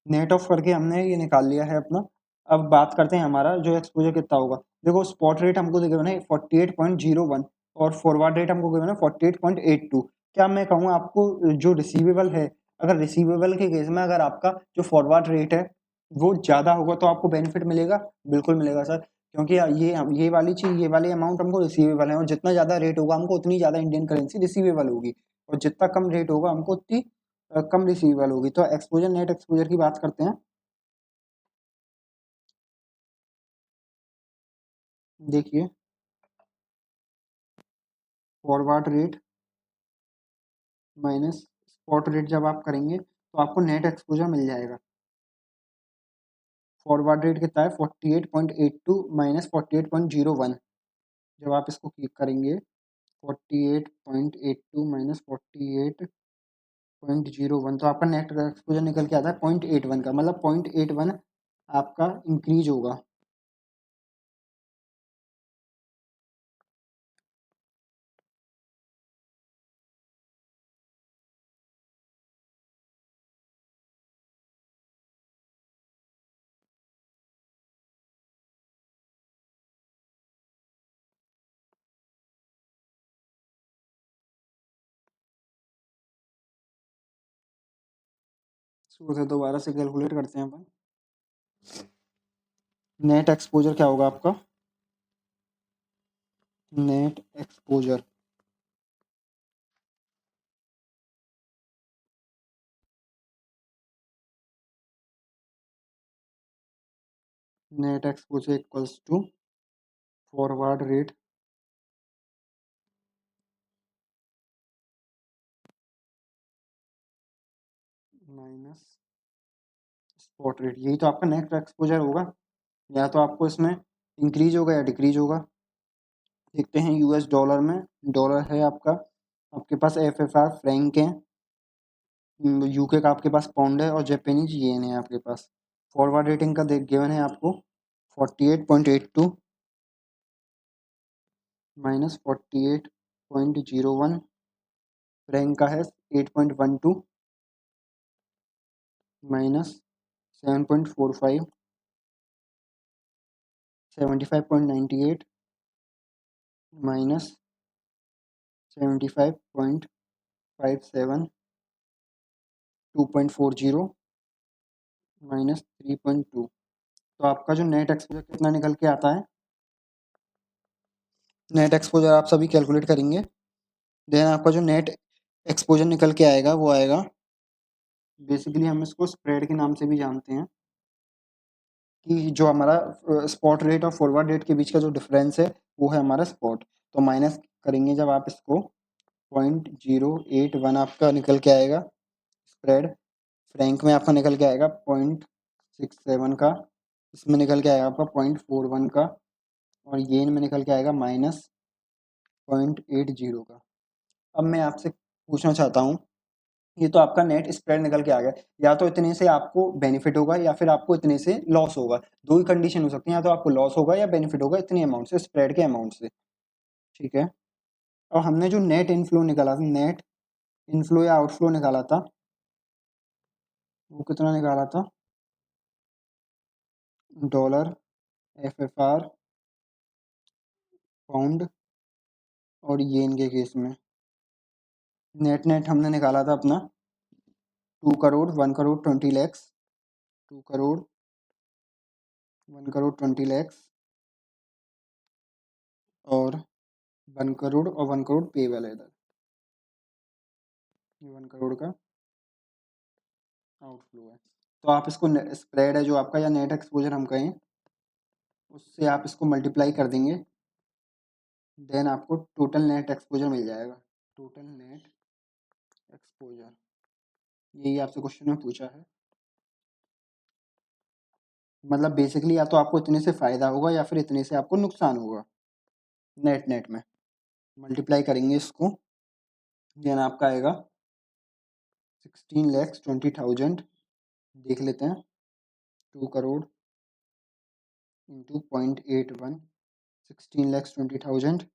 नेट ऑफ करके हमने ये निकाल लिया है अपना। अब बात करते हैं हमारा जो एक्सपोजर कितना होगा। देखो स्पॉट रेट हमको गिवन है 48.01 और फॉरवर्ड रेट हमको गिवन है 48.82। क्या मैं कहूँ आपको जो रिसीवेबल है, अगर रिसीवेबल के केस में अगर आपका जो फॉरवर्ड रेट है वो ज़्यादा होगा तो आपको बेनिफिट मिलेगा? बिल्कुल मिलेगा सर, क्योंकि ये वाली चीज़, ये वाली अमाउंट हमको रिसीवेबल है और जितना ज़्यादा रेट होगा हमको उतनी ज़्यादा इंडियन करेंसी रिसीवेबल होगी और जितना कम रेट होगा हमको उतनी कम रिसीवेबल होगी। तो एक्सपोजर, नेट एक्सपोजर की बात करते हैं। देखिए forward rate minus spot rate जब आप करेंगे तो आपको नेट एक्सपोजर मिल जाएगा। फॉरवर्ड रेट कितना है? 48.82 माइनस 48.01। जब आप इसको क्लिक करेंगे 48.82 माइनस 48.01 तो आपका नेट एक्सपोजर निकल के आता है 0.81 का, मतलब 0.81 आपका इंक्रीज होगा। इसको फिर दोबारा से कैलकुलेट करते हैं अपन। नेट एक्सपोजर क्या होगा आपका? Net exposure net exposure equals to forward rate minus spot rate. यही तो आपका नेट एक्सपोजर होगा, या तो आपको इसमें इंक्रीज होगा या डिक्रीज होगा। देखते हैं यूएस डॉलर में, डॉलर है आपका, आपके पास FFR फ्रैंक है, यूके का आपके पास पाउंड है और जापानीज येन है आपके पास। फॉरवर्ड रेटिंग का देख गिवन है आपको 48.82 माइनस 48.01, फ्रैंक का है 8.12 माइनस 7.45, 75.98 माइनस 75.57, 2.40 माइनस 3.2। तो आपका जो नेट एक्सपोजर कितना निकल के आता है? नेट एक्सपोजर आप सभी कैलकुलेट करेंगे, देन आपका जो नेट एक्सपोजर निकल के आएगा वो आएगा, बेसिकली हम इसको स्प्रेड के नाम से भी जानते हैं, कि जो हमारा स्पॉट रेट और फॉरवर्ड रेट के बीच का जो डिफरेंस है वो है हमारा स्पॉट। तो माइनस करेंगे जब आप इसको 0.081 आपका निकल के आएगा स्प्रेड। फ्रैंक में आपका निकल के आएगा 0.67 का, इसमें निकल के आएगा आपका 0.41 का, और येन में निकल के आएगा -0.80 का। अब मैं आपसे पूछना चाहता हूँ, ये तो आपका नेट स्प्रेड निकल के आ गया, या तो इतने से आपको बेनिफिट होगा या फिर आपको इतने से लॉस होगा। दो ही कंडीशन हो सकती है, या तो आपको लॉस होगा या बेनिफिट होगा इतने अमाउंट से, स्प्रेड के अमाउंट से। ठीक है, और हमने जो नेट इनफ्लो निकाला था, नेट इनफ्लो या आउटफ्लो निकाला था, वो कितना निकाला था, डॉलर, FFR, पाउंड और येन के केस में नेट हमने निकाला था अपना 2 करोड़ 1 करोड़ 20 लैक्स, 2 करोड़ 1 करोड़ 20 लैक्स और 1 करोड़ और 1 करोड़ पेबल है इधर, ये 1 करोड़ का आउटफ्लो है। तो आप इसको स्प्रेड है जो आपका या नेट एक्सपोजर हम कहें, उससे आप इसको मल्टीप्लाई कर देंगे, देन आपको टोटल नेट एक्सपोजर मिल जाएगा। टोटल नेट एक्सपोजर, यही आपसे क्वेश्चन में पूछा है। मतलब बेसिकली या तो आपको इतने से फ़ायदा होगा या फिर इतने से आपको नुकसान होगा। नेट में मल्टीप्लाई करेंगे इसको, देन आपका आएगा 16,20,000। देख लेते हैं, 2 करोड़ इंटू 0.81, 16,20,000,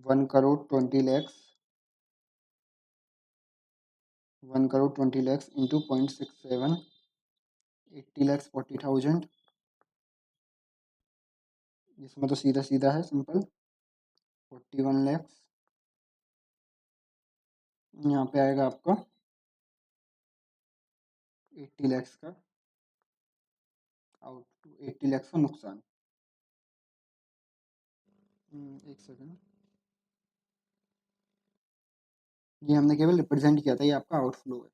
1 करोड़ 20 लैक्स, 1 करोड़ 20 लैक्स इंटू 0.67, 80,40,000। इसमें तो सीधा सीधा है, सिंपल, 41 लैक्स। यहाँ पे आएगा आपका 80 लैक्स का आउट, 80 लैक्स का नुकसान। एक सेकंड, ये हमने केवल रिप्रेजेंट किया था, ये आपका आउटफ्लो है।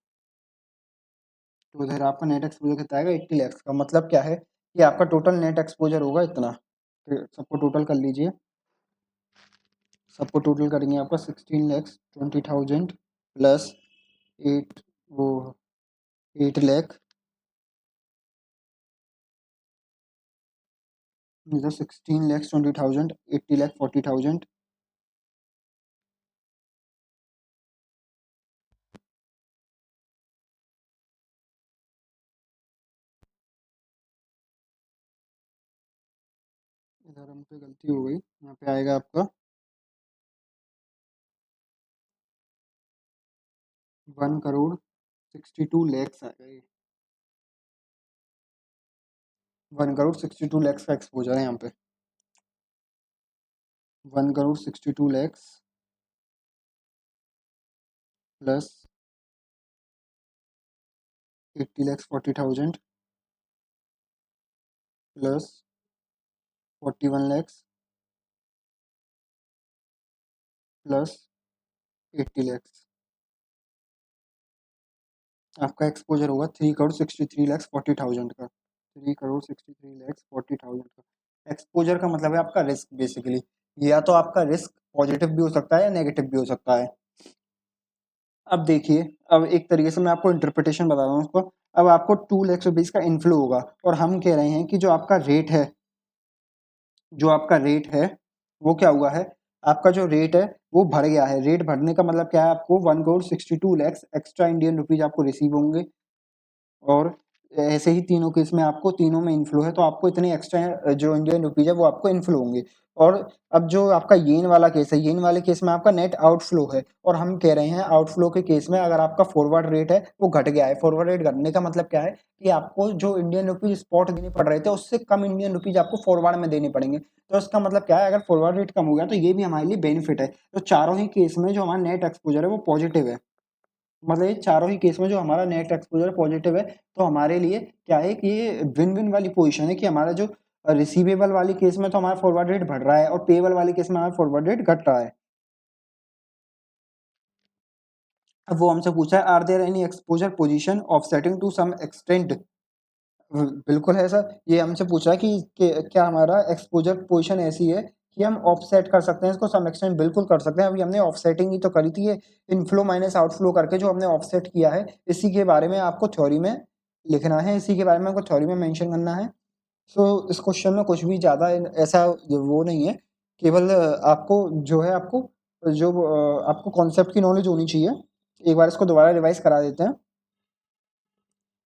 तो इधर आपका नेट एक्सपोजर कितना आएगा, 80 लैक्स का। मतलब क्या है कि आपका टोटल नेट एक्सपोजर होगा इतना। तो सबको टोटल कर लीजिए, सबको टोटल करेंगे आपका 16,20,000 प्लस 8 वो 8 लाख, मतलब 16,20,000, 80,40,000। इधर हम पे गलती हो गई, यहाँ पे आएगा आपका 1 करोड़ 62 लैक्स आएगा। ये 1 करोड़ 62 लैक्स का एक्सपोजर है यहाँ पे, 1 crore 62 lakhs plus 80,40,000 plus 41 lakhs plus 80 lakhs. आपका एक्सपोजर होगा 3 करोड़ 63 लैक्स 40,000 का, 3 करोड़ 63 लैक्स 40,000 का। एक्सपोजर का मतलब है आपका रिस्क बेसिकली, या तो आपका रिस्क पॉजिटिव भी हो सकता है या नेगेटिव भी हो सकता है। अब देखिए, अब एक तरीके से मैं आपको इंटरप्रिटेशन बता रहा हूँ उसको। अब आपको 2 लाख रुपीज़ का इनफ्लो होगा और हम कह रहे हैं कि जो आपका रेट है, जो आपका रेट है वो क्या हुआ है, आपका जो रेट है वो बढ़ गया है। रेट बढ़ने का मतलब क्या है, आपको 1 crore 62 lakhs extra Indian rupees आपको रिसीव होंगे, और ऐसे ही तीनों केस में आपको, तीनों में इनफ्लो है तो आपको इतने एक्स्ट्रा जो इंडियन रुपीज है वो आपको इनफ्लो होंगे। और अब जो आपका येन वाला केस है, येन वाले केस में आपका नेट आउटफ्लो है, और हम कह रहे हैं आउटफ्लो के केस में अगर आपका फॉरवर्ड रेट है वो घट गया है। फॉरवर्ड रेट घटने का मतलब क्या है कि आपको जो इंडियन रुपीज स्पॉट देने पड़ रहे थे उससे कम इंडियन रुपीज आपको फॉरवर्ड में देने पड़ेंगे। तो इसका मतलब क्या है, अगर फॉरवर्ड रेट कम हो गया तो ये भी हमारे लिए बेनिफिट है। तो चारों ही केस में जो हमारा नेट एक्सपोजर है वो पॉजिटिव है। मतलब ये चारों ही केस में जो हमारा नेट एक्सपोजर पॉजिटिव है, तो हमारे लिए क्या है कि ये विन विन वाली पोजीशन है कि हमारा जो रिसीवेबल वाली केस में तो हमारा फॉरवर्ड रेट बढ़ रहा है और पेएबल वाली केस में हमारा फॉरवर्ड रेट घट रहा है। अब वो हमसे पूछा है, are there any exposure position offsetting to some extent. बिल्कुल है सर, ये हमसे पूछा है कि क्या हमारा एक्सपोजर पोजीशन ऐसी है कि हम ऑफसेट कर सकते हैं इसको सम एक्सटेंट, बिल्कुल कर सकते हैं। अभी हमने ऑफसेटिंग ही तो करी थी, ये इनफ्लो माइनस आउटफ्लो करके जो हमने ऑफसेट किया है, इसी के बारे में आपको थ्योरी में लिखना है, इसी के बारे में आपको थ्योरी में मेंशन करना है। सो इस क्वेश्चन में कुछ भी ज़्यादा ऐसा वो नहीं है, केवल आपको जो है आपको कॉन्सेप्ट की नॉलेज होनी चाहिए। एक बार इसको दोबारा रिवाइज करा देते हैं।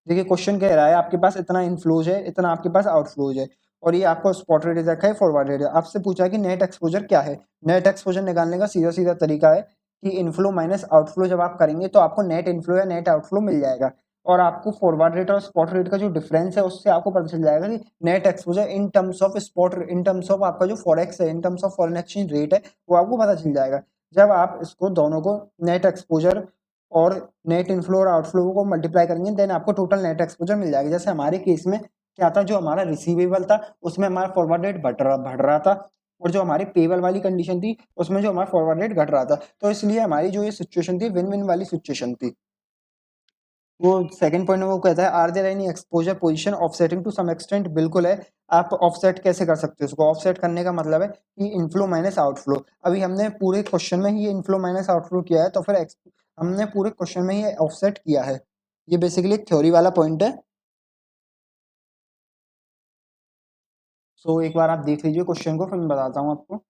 देखिए क्वेश्चन कह रहा है आपके पास इतना इनफ्लोज है, इतना आपके पास आउटफ्लोज है, और ये आपको स्पॉट रेट रखा है, फॉरवर्ड रेट है। आपसे पूछा है कि नेट एक्सपोजर क्या है। नेट एक्सपोजर निकालने का सीधा सीधा तरीका है कि इनफ्लो माइनस आउटफ्लो जब आप करेंगे तो आपको नेट इनफ्लो या नेट आउटफ्लो मिल जाएगा, और आपको फॉरवर्ड रेट और स्पॉट रेट का जो डिफरेंस है उससे आपको पता चल जाएगा कि net exposure in terms of spot, in terms of आपका जो फॉरेक्स है, इन terms of foreign exchange rate है, वो आपको पता चल जाएगा। जब आप इसको दोनों को, नेट एक्सपोजर और नेट इनफ्लो और आउटफ्लो को मल्टीप्लाई करेंगे, देन आपको टोटल नेट एक्सपोजर मिल जाएगा। जैसे हमारे केस में क्या था, जो हमारा रिसीवेबल था उसमें हमारा फॉरवर्ड रेट बढ़ रहा था, और जो हमारी पेबल वाली कंडीशन थी उसमें जो हमारा फॉरवर्ड रेट घट रहा था। तो इसलिए हमारी जो ये सिचुएशन थी, विन विन वाली सिचुएशन थी। वो सेकंड पॉइंट में वो कहता है, are there any exposure position offsetting to some extent. बिल्कुल है। आप ऑफसेट कैसे कर सकते हो इसको? ऑफसेट करने का मतलब है कि इनफ्लो माइनस आउटफ्लो। अभी हमने पूरे क्वेश्चन में ही ये इनफ्लो माइनस आउटफ्लो किया है, तो फिर हमने पूरे क्वेश्चन में ही ऑफसेट किया है। ये बेसिकली एक थ्योरी वाला पॉइंट है। सो एक बार आप देख लीजिए क्वेश्चन को, फिर मैं बताता हूँ आपको।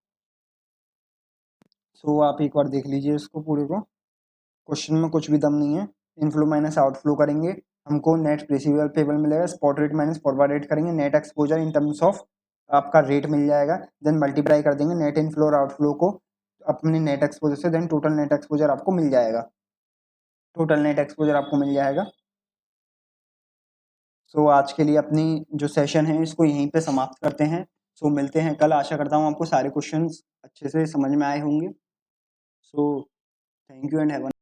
सो आप एक बार देख लीजिए इसको पूरे को। क्वेश्चन में कुछ भी दम नहीं है। इनफ्लो माइनस आउटफ्लो करेंगे, हमको नेट रिसीवेबल पेबल मिलेगा, spot rate minus forward rate करेंगे, net exposure in terms of आपका रेट मिल जाएगा, देन मल्टीप्लाई कर देंगे नेट इनफ्लो और आउटफ्लो को अपने नेट एक्सपोजर से, देन टोटल नेट एक्सपोजर आपको मिल जाएगा। टोटल नेट एक्सपोजर आपको मिल जाएगा। सो आज के लिए अपनी जो सेशन है इसको यहीं पे समाप्त करते हैं। सो मिलते हैं कल। आशा करता हूँ आपको सारे क्वेश्चंस अच्छे से समझ में आए होंगे। So thank you and have